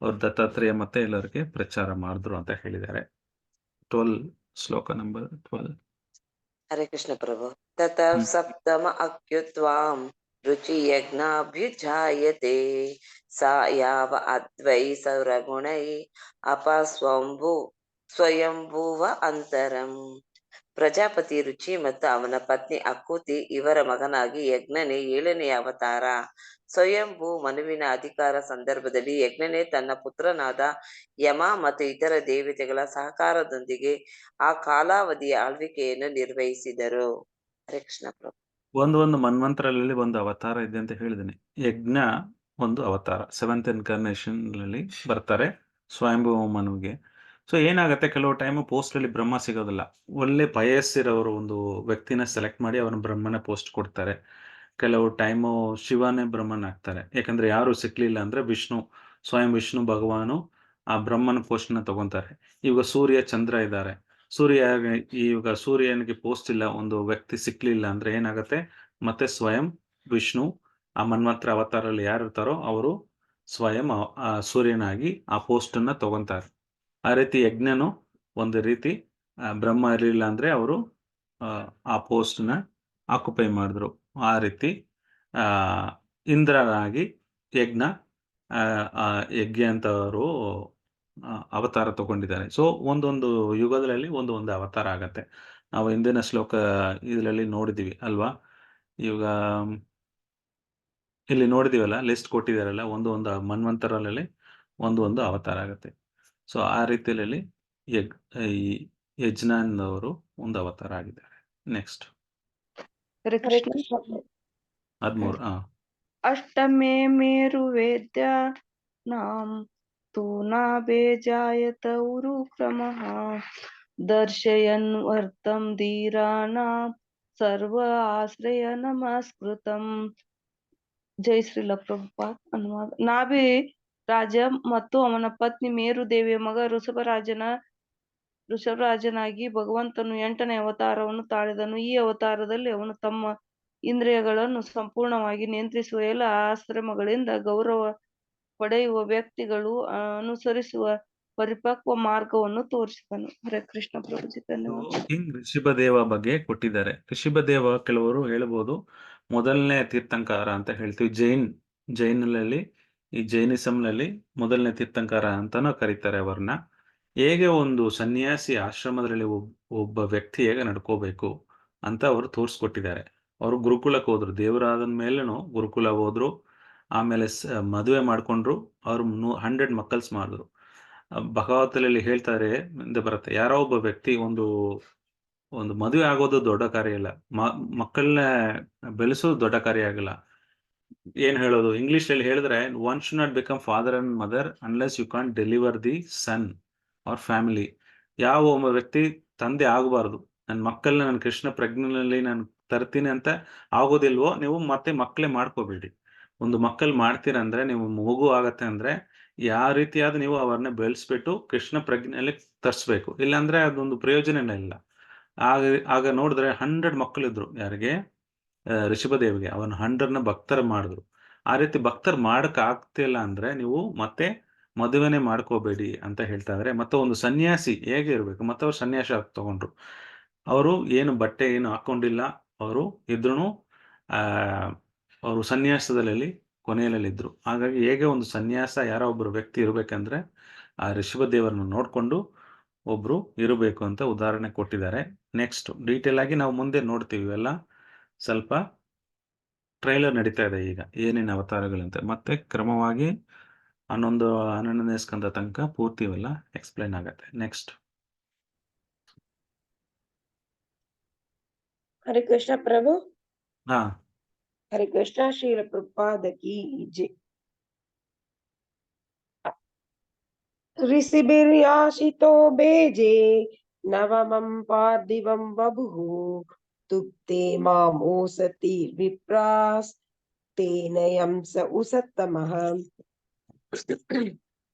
ಅವ್ರು ದತ್ತಾತ್ರೇಯ ಮತ್ತೆ ಎಲ್ಲರಿಗೆ ಪ್ರಚಾರ ಮಾಡಿದ್ರು ಅಂತ ಹೇಳಿದ್ದಾರೆ. 12 ಶ್ಲೋಕ ನಂಬರ್ 12. ಹರೇ ಕೃಷ್ಣ ಪ್ರಭು. ತತ ಸಪ್ತಮ ಅಕ್ಯುತ್ವಾಂ ರುಚಿ ಯಜ್ಞಾಭ್ಯುಜಾಯತೆ ಸಾ ಯಾವ ಅದ್ವೈ ಸೌರಗುಣೈ ಸ್ವಯಂಭುವ ಅಂತರಂ. ಪ್ರಜಾಪತಿ ರುಚಿ ಮತ್ತು ಅವನ ಪತ್ನಿ ಅಕುತಿ ಇವರ ಮಗನಾಗಿ ಯಜ್ಞನೇ 7ನೇ ಅವತಾರ. ಸ್ವಯಂಭೂ ಮನುವಿನ ಅಧಿಕಾರ ಸಂದರ್ಭದಲ್ಲಿ ಯಜ್ಞನೇ ತನ್ನ ಪುತ್ರನಾದ ಯಮ ಮತ್ತು ಇತರ ದೇವತೆಗಳ ಸಹಕಾರದೊಂದಿಗೆ ಆ ಕಾಲಾವಧಿಯ ಆಳ್ವಿಕೆಯನ್ನು ನಿರ್ವಹಿಸಿದರು. ಹರೇ ಕೃಷ್ಣ ಪ್ರಭು. ಒಂದು ಮನ್ವಂತರಲ್ಲಿ ಒಂದು ಅವತಾರ ಇದೆ ಅಂತ ಹೇಳಿದ್ದೀನಿ. ಯಜ್ಞ ಒಂದು ಅವತಾರ 7th ಇನ್ಕಾರ್ನೇಷನ್ ನಲ್ಲಿ ಬರ್ತಾರೆ ಸ್ವಯಂಭೂ ಮನುವಿಗೆ. ಸೊ ಏನಾಗುತ್ತೆ, ಕೆಲವು ಟೈಮ್ ಪೋಸ್ಟ್ ಅಲ್ಲಿ ಬ್ರಹ್ಮ ಸಿಗೋದಿಲ್ಲ. ಒಳ್ಳೆ ವಯಸ್ಸಿರೋರು ಒಂದು ವ್ಯಕ್ತಿನ ಸೆಲೆಕ್ಟ್ ಮಾಡಿ ಅವನ ಬ್ರಹ್ಮನ ಪೋಸ್ಟ್ ಕೊಡ್ತಾರೆ. ಕೆಲವು ಟೈಮು ಶಿವನೇ ಬ್ರಹ್ಮನ್ ಆಗ್ತಾರೆ. ಯಾಕಂದ್ರೆ ಯಾರು ಸಿಕ್ಲಿಲ್ಲ ಅಂದ್ರೆ ಸ್ವಯಂ ವಿಷ್ಣು ಭಗವಾನು ಆ ಬ್ರಹ್ಮನ ಪೋಸ್ಟ್ ನ ತಗೊಂತಾರೆ. ಇವಾಗ ಸೂರ್ಯ, ಚಂದ್ರ ಇದ್ದಾರೆ. ಈಗ ಸೂರ್ಯನಿಗೆ ಪೋಸ್ಟ್ ಇಲ್ಲ, ಒಂದು ವ್ಯಕ್ತಿ ಸಿಕ್ಲಿಲ್ಲ ಅಂದ್ರೆ ಏನಾಗುತ್ತೆ, ಮತ್ತೆ ಸ್ವಯಂ ವಿಷ್ಣು ಆ ಮನ್ವಂತರ ಅವತಾರಲ್ಲಿ ಯಾರು ಇರ್ತಾರೋ ಅವರು ಸ್ವಯಂ ಸೂರ್ಯನಾಗಿ ಆ ಪೋಸ್ಟ್ ಅನ್ನ ತಗೊಂತಾರೆ. ಆ ರೀತಿ ಯಜ್ಞನು ಒಂದು ರೀತಿ ಬ್ರಹ್ಮ ಇರಲಿಲ್ಲ ಅಂದ್ರೆ ಅವರು ಆ ಪೋಸ್ಟ್ ನ ಆಕ್ಯುಪೈ ಮಾಡಿದ್ರು. ಆ ರೀತಿ ಇಂದ್ರನಾಗಿ ಯಜ್ಞ ಅಂತವರು ಅವತಾರ ತಗೊಂಡಿದ್ದಾರೆ. ಸೊ ಒಂದೊಂದು ಯುಗದಲ್ಲಿ ಒಂದು ಅವತಾರ ಆಗತ್ತೆ. ನಾವು ಹಿಂದಿನ ಶ್ಲೋಕ ಇದರಲ್ಲಿ ನೋಡಿದೀವಿ ಅಲ್ವಾ. ಇವಾಗ ಇಲ್ಲಿ ನೋಡಿದೀವಲ್ಲ, ಲಿಸ್ಟ್ ಕೊಟ್ಟಿದಾರಲ್ಲ, ಒಂದು ಮನ್ವಂತರಲ್ಲಿ ಒಂದು ಅವತಾರ ಆಗತ್ತೆ. ಸೊ ಆ ರೀತಿಯಲ್ಲಿ ಯಜ್ಞನವರು ಒಂದು ಅವತಾರ ಆಗಿದ್ದಾರೆ. ನೆಕ್ಸ್ಟ್ 13. ಅಷ್ಟಮೇ ಮೇರು ವೇದ್ಯ ನಾಂ ತೂನಾ ಬೇಜಾಯತ ಉರು ಕ್ರಮಃ ದರ್ಶಯನ್ ವರ್ತಂ ಧೀರಾಣಾಂ ಸರ್ವ ಆಶ್ರಯ ನಮಸ್ಕೃತಂ. ಜೈ ಶ್ರೀಲ ಪ್ರಭುಪಾದ್. ಅನುವಾದ. ನಾಭಿ ರಾಜ ಮತ್ತು ಅವನ ಪತ್ನಿ ಮೇರು ದೇವಿಯ ಮಗ ಋಷಭರಾಜನಾಗಿ ಭಗವಂತನು 8ನೇ ಅವತಾರವನ್ನು ತಾಳಿದನು. ಈ ಅವತಾರದಲ್ಲಿ ಅವನು ತಮ್ಮ ಇಂದ್ರಿಯಗಳನ್ನು ಸಂಪೂರ್ಣವಾಗಿ ನಿಯಂತ್ರಿಸುವ ಎಲ್ಲ ಆಶ್ರಮಗಳಿಂದ ಗೌರವ ಪಡೆಯುವ ವ್ಯಕ್ತಿಗಳು ಅನುಸರಿಸುವ ಪರಿಪಕ್ವ ಮಾರ್ಗವನ್ನು ತೋರಿಸಿದನು. ಹರೇ ಕೃಷ್ಣ ಪ್ರಭುಜಿ. ಧನ್ಯವಾದ. ಹಿಂಗ್ ಋಷಭದೇವ ಬಗ್ಗೆ ಕೊಟ್ಟಿದ್ದಾರೆ. ಋಷಭದೇವ ಕೆಲವರು ಹೇಳ್ಬೋದು ಮೊದಲನೇ ತೀರ್ಥಂಕಾರ ಅಂತ ಹೇಳ್ತೀವಿ. ಜೈನಲ್ಲಿ ಈ ಜೈನಿಸಂನಲ್ಲಿ ಮೊದಲನೇ ತೀರ್ಥಂಕಾರ ಅಂತಾನೂ ಕರೀತಾರೆ ಅವ್ರನ್ನ. ಹೇಗೆ ಒಂದು ಸನ್ಯಾಸಿ ಆಶ್ರಮದಲ್ಲಿ ಒಬ್ಬ ವ್ಯಕ್ತಿ ಹೇಗೆ ನಡ್ಕೋಬೇಕು ಅಂತ ಅವರು ತೋರಿಸ್ಕೊಟ್ಟಿದ್ದಾರೆ. ಅವರು ಗುರುಕುಲಕ್ಕೆ ಹೋದ್ರು, ದೇವರಾದ ಮೇಲೇನು ಗುರುಕುಲ ಹೋದ್ರು. ಆಮೇಲೆ ಮದುವೆ ಮಾಡ್ಕೊಂಡ್ರು. ಅವ್ರು 100 ಮಕ್ಕಳ್ಸ್ ಮಾಡಿದ್ರು. ಭಗವತಲ್ಲಿ ಹೇಳ್ತಾರೆ ಬರುತ್ತೆ, ಯಾರೋ ಒಬ್ಬ ವ್ಯಕ್ತಿ ಒಂದು ಮದುವೆ ಆಗೋದು ದೊಡ್ಡ ಕಾರ್ಯ ಇಲ್ಲ, ಮಕ್ಕಳನ್ನ ಬೆಳೆಸೋದು ದೊಡ್ಡ ಕಾರ್ಯ ಆಗಿಲ್ಲ. ಏನ್ ಹೇಳೋದು, ಇಂಗ್ಲಿಷ್ ಅಲ್ಲಿ ಹೇಳಿದ್ರೆ one should not become father and mother unless you can't deliver the son or family. ಯಾವ ಒಬ್ಬ ವ್ಯಕ್ತಿ ತಂದೆ ಆಗಬಾರ್ದು, ನನ್ನ ಮಕ್ಕಳನ್ನ ನನ್ನ ಕೃಷ್ಣ ಪ್ರಜ್ಞೆಯಲ್ಲಿ ನಾನು ತರ್ತೀನಿ ಅಂತ ಆಗೋದಿಲ್ವೋ ನೀವು ಮತ್ತೆ ಮಕ್ಕಳೇ ಮಾಡ್ಕೋಬೇಡಿ. ಒಂದು ಮಕ್ಕಳು ಮಾಡ್ತೀರಂದ್ರೆ, ನೀವು ಮಗು ಆಗತ್ತೆ ಅಂದ್ರೆ ಯಾವ ರೀತಿಯಾದ ನೀವು ಅವ್ರನ್ನ ಬೆಳೆಸ್ಬಿಟ್ಟು ಕೃಷ್ಣ ಪ್ರಜ್ಞೆಯಲ್ಲಿ ತರಿಸ್ಬೇಕು. ಇಲ್ಲಾಂದ್ರೆ ಅದೊಂದು ಪ್ರಯೋಜನನೇ ಇಲ್ಲ. ಆಗ ನೋಡಿದ್ರೆ 100 ಮಕ್ಕಳಿದ್ರು ಯಾರಿಗೆ, ಋಷಭದೇವಿಗೆ. ಅವನು 100ನ ಭಕ್ತರ ಮಾಡಿದ್ರು. ಆ ರೀತಿ ಭಕ್ತರು ಮಾಡಕ್ ಆಗ್ತಿಲ್ಲ ಅಂದ್ರೆ ನೀವು ಮತ್ತೆ ಮದುವೆನೆ ಮಾಡ್ಕೋಬೇಡಿ ಅಂತ ಹೇಳ್ತಾ ಇದಾರೆ. ಮತ್ತೆ ಒಂದು ಸನ್ಯಾಸಿ ಹೇಗೆ ಇರ್ಬೇಕು, ಮತ್ತೆ ಅವ್ರು ಸನ್ಯಾಸ ತಗೊಂಡ್ರು. ಅವರು ಏನು ಬಟ್ಟೆ ಏನು ಹಾಕೊಂಡಿಲ್ಲ, ಅವರು ಇದ್ರು ಅವರು ಸನ್ಯಾಸದಲ್ಲಿ ಕೊನೆಯಲ್ಲಿದ್ರು. ಹಾಗಾಗಿ ಹೇಗೆ ಒಂದು ಸನ್ಯಾಸ ಯಾರೋ ಒಬ್ರು ವ್ಯಕ್ತಿ ಇರ್ಬೇಕಂದ್ರೆ ಆ ಋಷಭದೇವರನ್ನು ನೋಡ್ಕೊಂಡು ಒಬ್ರು ಇರಬೇಕು ಅಂತ ಉದಾಹರಣೆ ಕೊಟ್ಟಿದ್ದಾರೆ. ನೆಕ್ಸ್ಟ್ ಡೀಟೇಲ್ ಆಗಿ ನಾವು ಮುಂದೆ ನೋಡ್ತೀವಿ ಇವೆಲ್ಲ. ಸ್ವಲ್ಪ ಟ್ರೈಲರ್ ನಡೀತಾ ಇದೆ ಈಗ ಏನೇನು ಅವತಾರಗಳಂತೆ. ಮತ್ತೆ ಕ್ರಮವಾಗಿ 11ನೇ ಸ್ಕಂದ ತನಕ ಪೂರ್ತಿ ಇವೆಲ್ಲ ಎಕ್ಸ್ಪ್ಲೈನ್ ಆಗತ್ತೆ. ನೆಕ್ಸ್ಟ್. Hare Krishna Prabhu. ಹಾ Hare Krishna Srila Prabhupada ki jai. ऋषिभिर्याशितो बेजे नवमं पार्थिवं बभुः तुप्ते मामोसति विप्रास् तेन यं स उसत्तमः.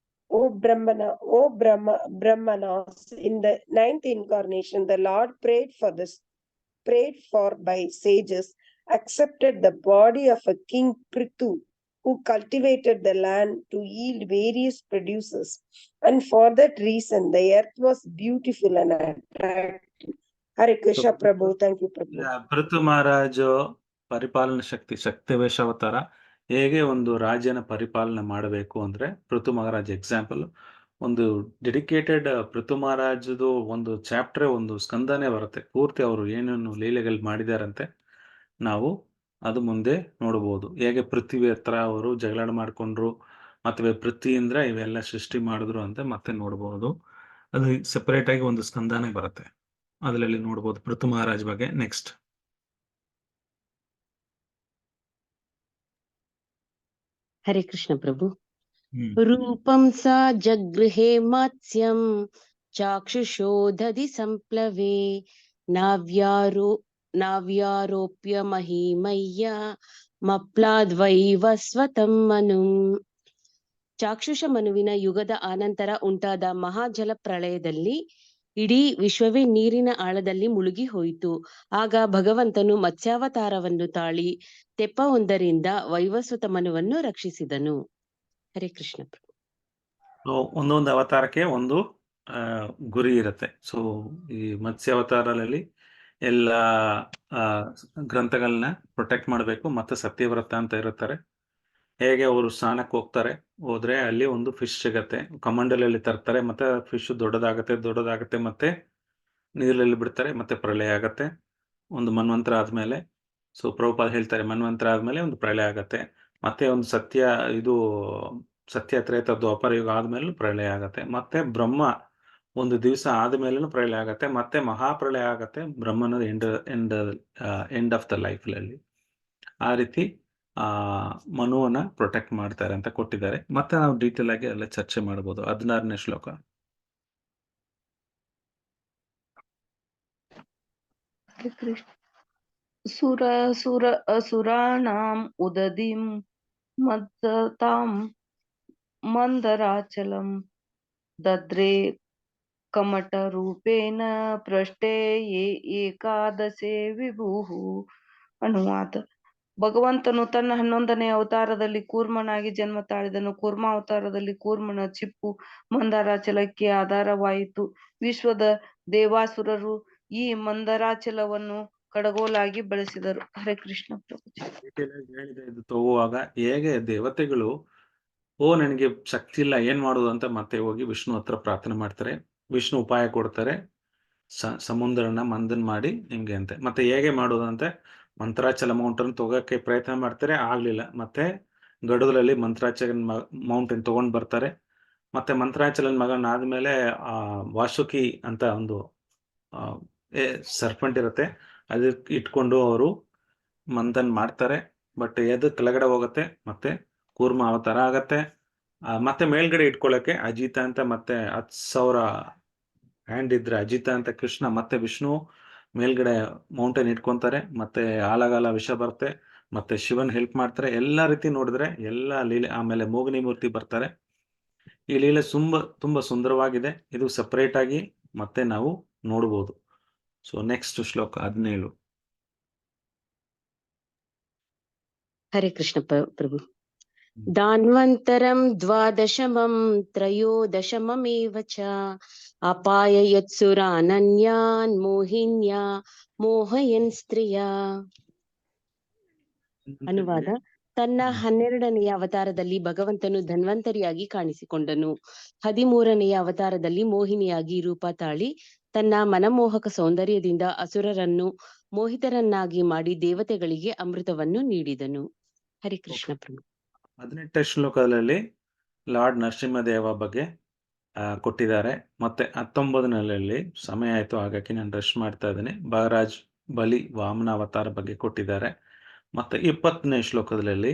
Brahmanas, in the 9th incarnation, the Lord prayed for by sages, accepted the body of a king Prithu, who cultivated the land to yield various produces, and for that reason the earth was beautiful and attractive. Hare Krishna Prabhu. Thank you Prabhu. Prithu ಮಹಾರಾಜು ಪರಿಪಾಲನಾ ಶಕ್ತಿವೇಶಾವತಾರ ಹೇಗೆ ಒಂದು ರಾಜ್ಯನ ಪರಿಪಾಲನೆ ಮಾಡಬೇಕು ಅಂದ್ರೆ Prithu Maharaj example. ಒಂದು dedicated Prithu ಮಹಾರಾಜದು ಒಂದು chapter, ಒಂದು ಸ್ಕಂದನೇ ಬರುತ್ತೆ ಪೂರ್ತಿ. ಅವರು ಏನೇನು ಲೀಲೆಗಳು ಮಾಡಿದಾರಂತೆ ನಾವು ಅದು ಮುಂದೆ ನೋಡಬಹುದು. ಹೇಗೆ ಪೃಥ್ವಿ ಹತ್ರ ಅವರು ಜಗಳ ಮಾಡ್ಕೊಂಡ್ರು, ಮತ್ತೆ ಪೃಥ್ವಿಯಿಂದ ಇವೆಲ್ಲ ಸೃಷ್ಟಿ ಮಾಡಿದ್ರು ಅಂತ ಮತ್ತೆ ನೋಡಬಹುದು. ಅದು ಸೆಪರೇಟ್ ಆಗಿ ಒಂದು ಸ್ಕಂದನೇ ಬರುತ್ತೆ, ಅದರಲ್ಲಿ ನೋಡಬಹುದು ಪೃಥು ಮಹಾರಾಜ್ ಬಗ್ಗೆ. ನೆಕ್ಸ್ಟ್. ಹರೇ ಕೃಷ್ಣ ಪ್ರಭು. ರೂಪಂ ಸ ಜಗೃಹೇ ಮತ್ಸ್ಯಂ ಚಾಕ್ಷುಷೋ ದಧಿ ಸಂಪ್ಲವೇ ನಾವ್ಯಾರೋಪ್ಯ ಮಹಿಮಯ್ಯ ಮಪ್ಲಾದ್ವೈವಸ್ವತಂ ಮನು. ಚಾಕ್ಷುಷ ಮನುವಿನ ಯುಗದ ಆನಂತರ ಉಂಟಾದ ಮಹಾಜಲ ಪ್ರಳಯದಲ್ಲಿ ಇಡೀ ವಿಶ್ವವೇ ನೀರಿನ ಆಳದಲ್ಲಿ ಮುಳುಗಿ ಹೋಯಿತು. ಆಗ ಭಗವಂತನು ಮತ್ಸ್ಯಾವತಾರವನ್ನು ತಾಳಿ ತೆಪ್ಪವೊಂದರಿಂದ ವೈವಸ್ವತ ಮನುವನ್ನು ರಕ್ಷಿಸಿದನು. ಹರೇ ಕೃಷ್ಣ ಪ್ರಭು. ಒಂದೊಂದು ಅವತಾರಕ್ಕೆ ಒಂದು ಗುರಿ ಇರುತ್ತೆ. ಸೊ ಈ ಮತ್ಸ್ಯಾವತಾರದಲ್ಲಿ ಎಲ್ಲ ಗ್ರಂಥಗಳನ್ನ ಪ್ರೊಟೆಕ್ಟ್ ಮಾಡಬೇಕು. ಮತ್ತೆ ಸತ್ಯವ್ರತ ಅಂತ ಇರುತ್ತಾರೆ. ಹೇಗೆ ಅವರು ಸ್ನಾನಕ್ಕೆ ಹೋದ್ರೆ ಅಲ್ಲಿ ಒಂದು ಫಿಶ್ ಸಿಗತ್ತೆ, ಕಮಂಡಲಲ್ಲಿ ತರ್ತಾರೆ, ಮತ್ತೆ ಫಿಶ್ ದೊಡ್ಡದಾಗತ್ತೆ, ಮತ್ತೆ ನೀರಲ್ಲಿ ಬಿಡ್ತಾರೆ, ಮತ್ತೆ ಪ್ರಳಯ ಆಗತ್ತೆ ಒಂದು ಮನ್ವಂತರ ಆದ್ಮೇಲೆ. ಸೊ ಪ್ರಭುಪಾದ ಹೇಳ್ತಾರೆ ಮನ್ವಂತರ ಆದ್ಮೇಲೆ ಒಂದು ಪ್ರಳಯ ಆಗತ್ತೆ, ಮತ್ತೆ ಒಂದು ಸತ್ಯ ತ್ರೇತ ದ್ವಾಪರ ಯುಗ ಆದ್ಮೇಲೆ ಪ್ರಳಯ ಆಗತ್ತೆ, ಮತ್ತೆ ಬ್ರಹ್ಮ ಒಂದು ದಿವಸ ಆದ್ಮೇಲೆ ಪ್ರಳಯ ಆಗತ್ತೆ, ಮತ್ತೆ ಮಹಾಪ್ರಳಯ ಆಗತ್ತೆ ಬ್ರಹ್ಮನ ಎಂಡ್ ಆಫ್ ದ ಲೈಫ್ ಅಲ್ಲಿ. ಆ ರೀತಿ ಮನುವನ್ನ ಪ್ರೊಟೆಕ್ಟ್ ಮಾಡ್ತಾರೆ ಅಂತ ಕೊಟ್ಟಿದ್ದಾರೆ. ಮತ್ತೆ ನಾವು ಡೀಟೇಲ್ ಆಗಿ ಎಲ್ಲ ಚರ್ಚೆ ಮಾಡಬಹುದು. 16ನೇ ಶ್ಲೋಕ. ಸುರಾಣಾಂ ಉದದಿಂ ಮದ್ದತಾಂ ಮಂದರಾಚಲಂ ದದ್ರೇ ಕಮಟ ರೂಪೇಣ ಪೃಷ್ಠೇ ಏಕಾದಶೇ ವಿಭುಃ. ಅನುವಾದ. ಭಗವಂತನು ತನ್ನ 11ನೇ ಅವತಾರದಲ್ಲಿ ಕೂರ್ಮನಾಗಿ ಜನ್ಮ ತಾಳಿದನು. ಕೂರ್ಮ ಅವತಾರದಲ್ಲಿ ಕೂರ್ಮನ ಚಿಪ್ಪು ಮಂದಾರಾಚಲಕ್ಕೆ ಆಧಾರವಾಯಿತು. ವಿಶ್ವದ ದೇವಾಸುರರು ಈ ಮಂದರಾಚಲವನ್ನು ಕಡಗೋಲಾಗಿ ಬಳಸಿದರು. ಹರೇ ಕೃಷ್ಣ ಪ್ರಭು. ಇದು ತಗೋವಾಗ ಹೇಗೆ ದೇವತೆಗಳು ನನಗೆ ಶಕ್ತಿ ಇಲ್ಲ ಏನ್ ಮಾಡುದು ಅಂತ ಮತ್ತೆ ಹೋಗಿ ವಿಷ್ಣು ಹತ್ರ ಪ್ರಾರ್ಥನೆ ಮಾಡ್ತಾರೆ. ವಿಷ್ಣು ಉಪಾಯ ಕೊಡ್ತಾರೆ, ಸಮುದ್ರನ ಮಂದನ್ ಮಾಡಿ ನಿಮ್ಗೆ ಅಂತೆ. ಮತ್ತೆ ಹೇಗೆ ಮಾಡೋದಂತೆ ಮಂತ್ರಾಚಲ ಮೌಂಟನ್ ತಗೋಕ್ಕೆ ಪ್ರಯತ್ನ ಮಾಡ್ತಾರೆ, ಆಗ್ಲಿಲ್ಲ. ಮತ್ತೆ ಗಡುದಲ್ಲಿ ಮಂತ್ರಾಚಲ ಮೌಂಟೇನ್ ತಗೊಂಡ್ ಬರ್ತಾರೆ. ಮತ್ತೆ ಮಂತ್ರಾಚಲನ್ ಮಗನ್ ಆದ್ಮೇಲೆ ವಾಸುಕಿ ಅಂತ ಒಂದು ಸರ್ಪಂಟ್ ಇರುತ್ತೆ, ಅದಕ್ಕೆ ಇಟ್ಕೊಂಡು ಅವರು ಮಂಥನ್ ಮಾಡ್ತಾರೆ. ಬಟ್ ಎದು ಕೆಳಗಡೆ ಹೋಗುತ್ತೆ, ಮತ್ತೆ ಕೂರ್ಮ ಅವತಾರ ಆಗತ್ತೆ. ಮತ್ತೆ ಮೇಲ್ಗಡೆ ಇಟ್ಕೊಳ್ಳಕ್ಕೆ ಅಜಿತ ಅಂತ, ಮತ್ತೆ 10,000 ಹ್ಯಾಂಡ್ ಇದ್ರೆ ಅಜಿತ ಅಂತ ಕೃಷ್ಣ, ಮತ್ತೆ ವಿಷ್ಣು ಮೇಲ್ಗಡೆ ಮೌಂಟೇನ್ ಇಟ್ಕೊಂತಾರೆ. ಮತ್ತೆ ಆಲಗಾಲ ವಿಷ ಬರುತ್ತೆ, ಮತ್ತೆ ಶಿವನ್ ಹೆಲ್ಪ್ ಮಾಡ್ತಾರೆ. ಎಲ್ಲಾ ರೀತಿ ನೋಡಿದ್ರೆ ಎಲ್ಲ ಲೀಲೆ. ಆಮೇಲೆ ಮೋಗಿನಿ ಮೂರ್ತಿ ಬರ್ತಾರೆ. ಈ ಲೀಲೆ ತುಂಬಾ ಸುಂದರವಾಗಿದೆ. ಇದು ಸಪರೇಟ್ ಆಗಿ ಮತ್ತೆ ನಾವು ನೋಡಬಹುದು. ಸೊ ನೆಕ್ಸ್ಟ್ ಶ್ಲೋಕ 17. ಹರೇ ಕೃಷ್ಣ ಪ್ರಭು. ದಾನ್ವಂತರಂ ದ್ವಾದಶಮಂ ತ್ರಯೋದಶಮಮೇವ ಚ ಅಪಾಯ ಯತ್ಸುರಾನನ್ಯಾನ್ ಮೋಹಿನ್ಯಾ ಮೋಹಯನ್ ಸ್ತ್ರೀಯ. ಅನುವಾದ. ತನ್ನ 12ನೆಯ ಅವತಾರದಲ್ಲಿ ಭಗವಂತನು ಧನ್ವಂತರಿಯಾಗಿ ಕಾಣಿಸಿಕೊಂಡನು. 13ನೆಯ ಅವತಾರದಲ್ಲಿ ಮೋಹಿನಿಯಾಗಿ ರೂಪ ತಾಳಿ ತನ್ನ ಮನಮೋಹಕ ಸೌಂದರ್ಯದಿಂದ ಅಸುರರನ್ನು ಮೋಹಿತರನ್ನಾಗಿ ಮಾಡಿ ದೇವತೆಗಳಿಗೆ ಅಮೃತವನ್ನು ನೀಡಿದನು. ಹರಿ ಕೃಷ್ಣ ಪ್ರಭು. 18ನೇ ಶ್ಲೋಕದಲ್ಲಿ ಲಾರ್ಡ್ ನರಸಿಂಹದೇವ ಬಗ್ಗೆ ಕೊಟ್ಟಿದ್ದಾರೆ. ಮತ್ತೆ 19ನೇದಲ್ಲಿ ಸಮಯ ಆಯಿತು, ಹಾಗಾಗಿ ನಾನು ರಶ್ ಮಾಡ್ತಾ ಇದ್ದೀನಿ. ಬಲರಾಜ್ ಬಲಿ ವಾಮನ ಅವತಾರ ಬಗ್ಗೆ ಕೊಟ್ಟಿದ್ದಾರೆ. ಮತ್ತೆ 20ನೇ ಶ್ಲೋಕದಲ್ಲಿ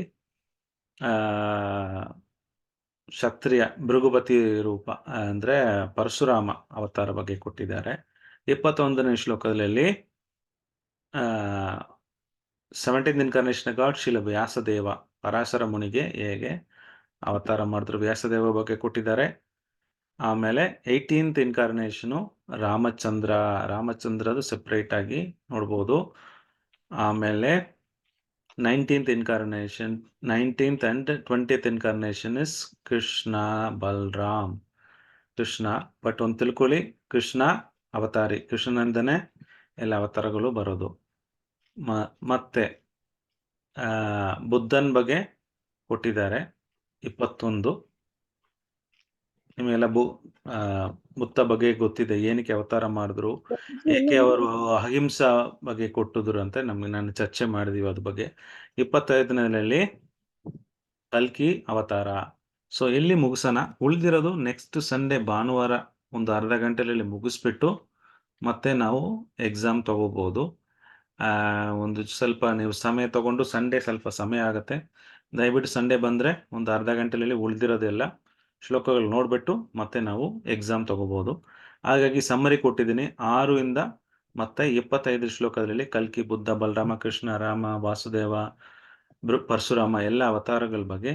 ಕ್ಷತ್ರಿಯ ಭೃಗುಪತಿ ರೂಪ ಅಂದ್ರೆ ಪರಶುರಾಮ ಅವತಾರ ಬಗ್ಗೆ ಕೊಟ್ಟಿದ್ದಾರೆ. 21ನೇ ಶ್ಲೋಕದಲ್ಲಿ 17th incarnation God Srila Vyasadeva Parashara ಮುನಿಗೆ ಹೇಗೆ ಅವತಾರ ಮಾಡಿದ್ರು ವ್ಯಾಸದೇವ ಬಗ್ಗೆ ಕೊಟ್ಟಿದ್ದಾರೆ. ಆಮೇಲೆ 18th ಇನ್ಕಾರ್ನೇಷನು ರಾಮಚಂದ್ರದು ಸೆಪರೇಟ್ ಆಗಿ ನೋಡ್ಬೋದು. ಆಮೇಲೆ 19th incarnation 19th and 20th incarnation is Krishna Balram Krishna. But ಒಂದು ತಿಳ್ಕೊಳ್ಳಿ, ಕೃಷ್ಣ ಅವತಾರಿ, ಕೃಷ್ಣನಿಂದನೇ ಎಲ್ಲ ಅವತಾರಗಳು ಬರೋದು. ಮತ್ತೆ ಬುದ್ಧನ ಬಗ್ಗೆ ಕೊಟ್ಟಿದ್ದಾರೆ 21. ನಿಮಗೆಲ್ಲ ಬುದ್ಧ ಬಗ್ಗೆ ಗೊತ್ತಿದೆ, ಏನಕ್ಕೆ ಅವತಾರ ಮಾಡಿದ್ರು, ಏಕೆ ಅವರು ಅಹಿಂಸಾ ಬಗ್ಗೆ ಕೊಟ್ಟಿದ್ರು ಅಂತ ನಾನು ಚರ್ಚೆ ಮಾಡಿದೀವಿ ಅದ್ರ ಬಗ್ಗೆ. 25ನೇದಲ್ಲಿ ಕಲ್ಕಿ ಅವತಾರ. ಸೊ ಇಲ್ಲಿ ಮುಗಿಸೋಣ. ಉಳಿದಿರೋದು ನೆಕ್ಸ್ಟ್ ಸಂಡೇ ಭಾನುವಾರ ಒಂದು ಅರ್ಧ ಗಂಟೆಯಲ್ಲಿ ಮುಗಿಸ್ಬಿಟ್ಟು ಮತ್ತೆ ನಾವು ಎಕ್ಸಾಮ್ ತಗೋಬಹುದು. ಒಂದು ಸ್ವಲ್ಪ ನೀವು ಸಮಯ ತಗೊಂಡು, ಸಂಡೇ ಸ್ವಲ್ಪ ಸಮಯ ಆಗುತ್ತೆ, ದಯವಿಟ್ಟು ಸಂಡೇ ಬಂದರೆ ಒಂದು ಅರ್ಧ ಗಂಟೆಯಲ್ಲಿ ಉಳಿದಿರೋದೆಲ್ಲ ಶ್ಲೋಕಗಳು ನೋಡಿಬಿಟ್ಟು ಮತ್ತೆ ನಾವು ಎಕ್ಸಾಮ್ ತಗೋಬಹುದು. ಹಾಗಾಗಿ ಸಮ್ಮರಿ ಕೊಟ್ಟಿದ್ದೀನಿ 6 ಇಂದ ಮತ್ತೆ 25 ಶ್ಲೋಕದಲ್ಲಿ ಕಲ್ಕಿ, ಬುದ್ಧ, ಬಲರಾಮ, ಕೃಷ್ಣ, ರಾಮ, ವಾಸುದೇವ, ಪರಶುರಾಮ ಎಲ್ಲ ಅವತಾರಗಳ ಬಗ್ಗೆ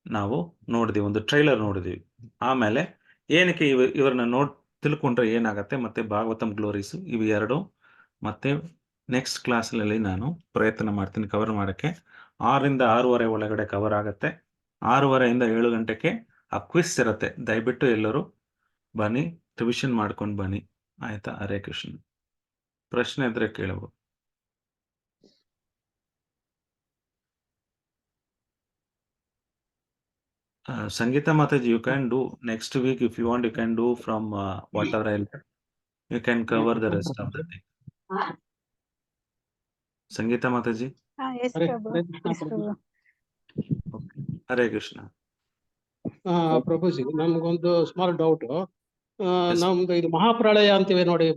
ನಾವು ನೋಡಿದೀವಿ, ಒಂದು ಟ್ರೈಲರ್ ನೋಡಿದೀವಿ. ಆಮೇಲೆ ಏನಕ್ಕೆ ಇವ್ರನ್ನ ತಿಳ್ಕೊಂಡ್ರೆ ಏನಾಗತ್ತೆ, ಮತ್ತೆ ಭಾಗವತಂ ಗ್ಲೋರೀಸ್ ಇವು 2 ಮತ್ತೆ ನೆಕ್ಸ್ಟ್ ಕ್ಲಾಸ್ನಲ್ಲಿ ನಾನು ಪ್ರಯತ್ನ ಮಾಡ್ತೀನಿ ಕವರ್ ಮಾಡೋಕ್ಕೆ. 6 ರಿಂದ 6:30 ಒಳಗಡೆ ಕವರ್ ಆಗುತ್ತೆ. 6:30 ಇಂದ 7 ಗಂಟೆಗೆ ಆ ಕ್ವಿಸ್ ಇರುತ್ತೆ. ದಯವಿಟ್ಟು ಎಲ್ಲರೂ ಬನ್ನಿ, ರಿವಿಷನ್ ಮಾಡ್ಕೊಂಡು ಬನ್ನಿ, ಆಯ್ತಾ? ಹರೇ ಕೃಷ್ಣ. ಪ್ರಶ್ನೆ ಇದ್ರೆ ಕೇಳಬಹುದು. Sangeeta Mataji, you can do next week if you want. You can do from whatever you can cover the rest of the thing. Sangeeta Mataji. Yes, Prabhu. Yes, Prabhu. Okay. Hare Krishna. ಪ್ರಭುಜಿ, ನಮ್ಗೊಂದು small doubt. ನಮ್ದು ಇದು ಮಹಾಪ್ರಳಯ ಅಂತೀವಿ ನೋಡಿ,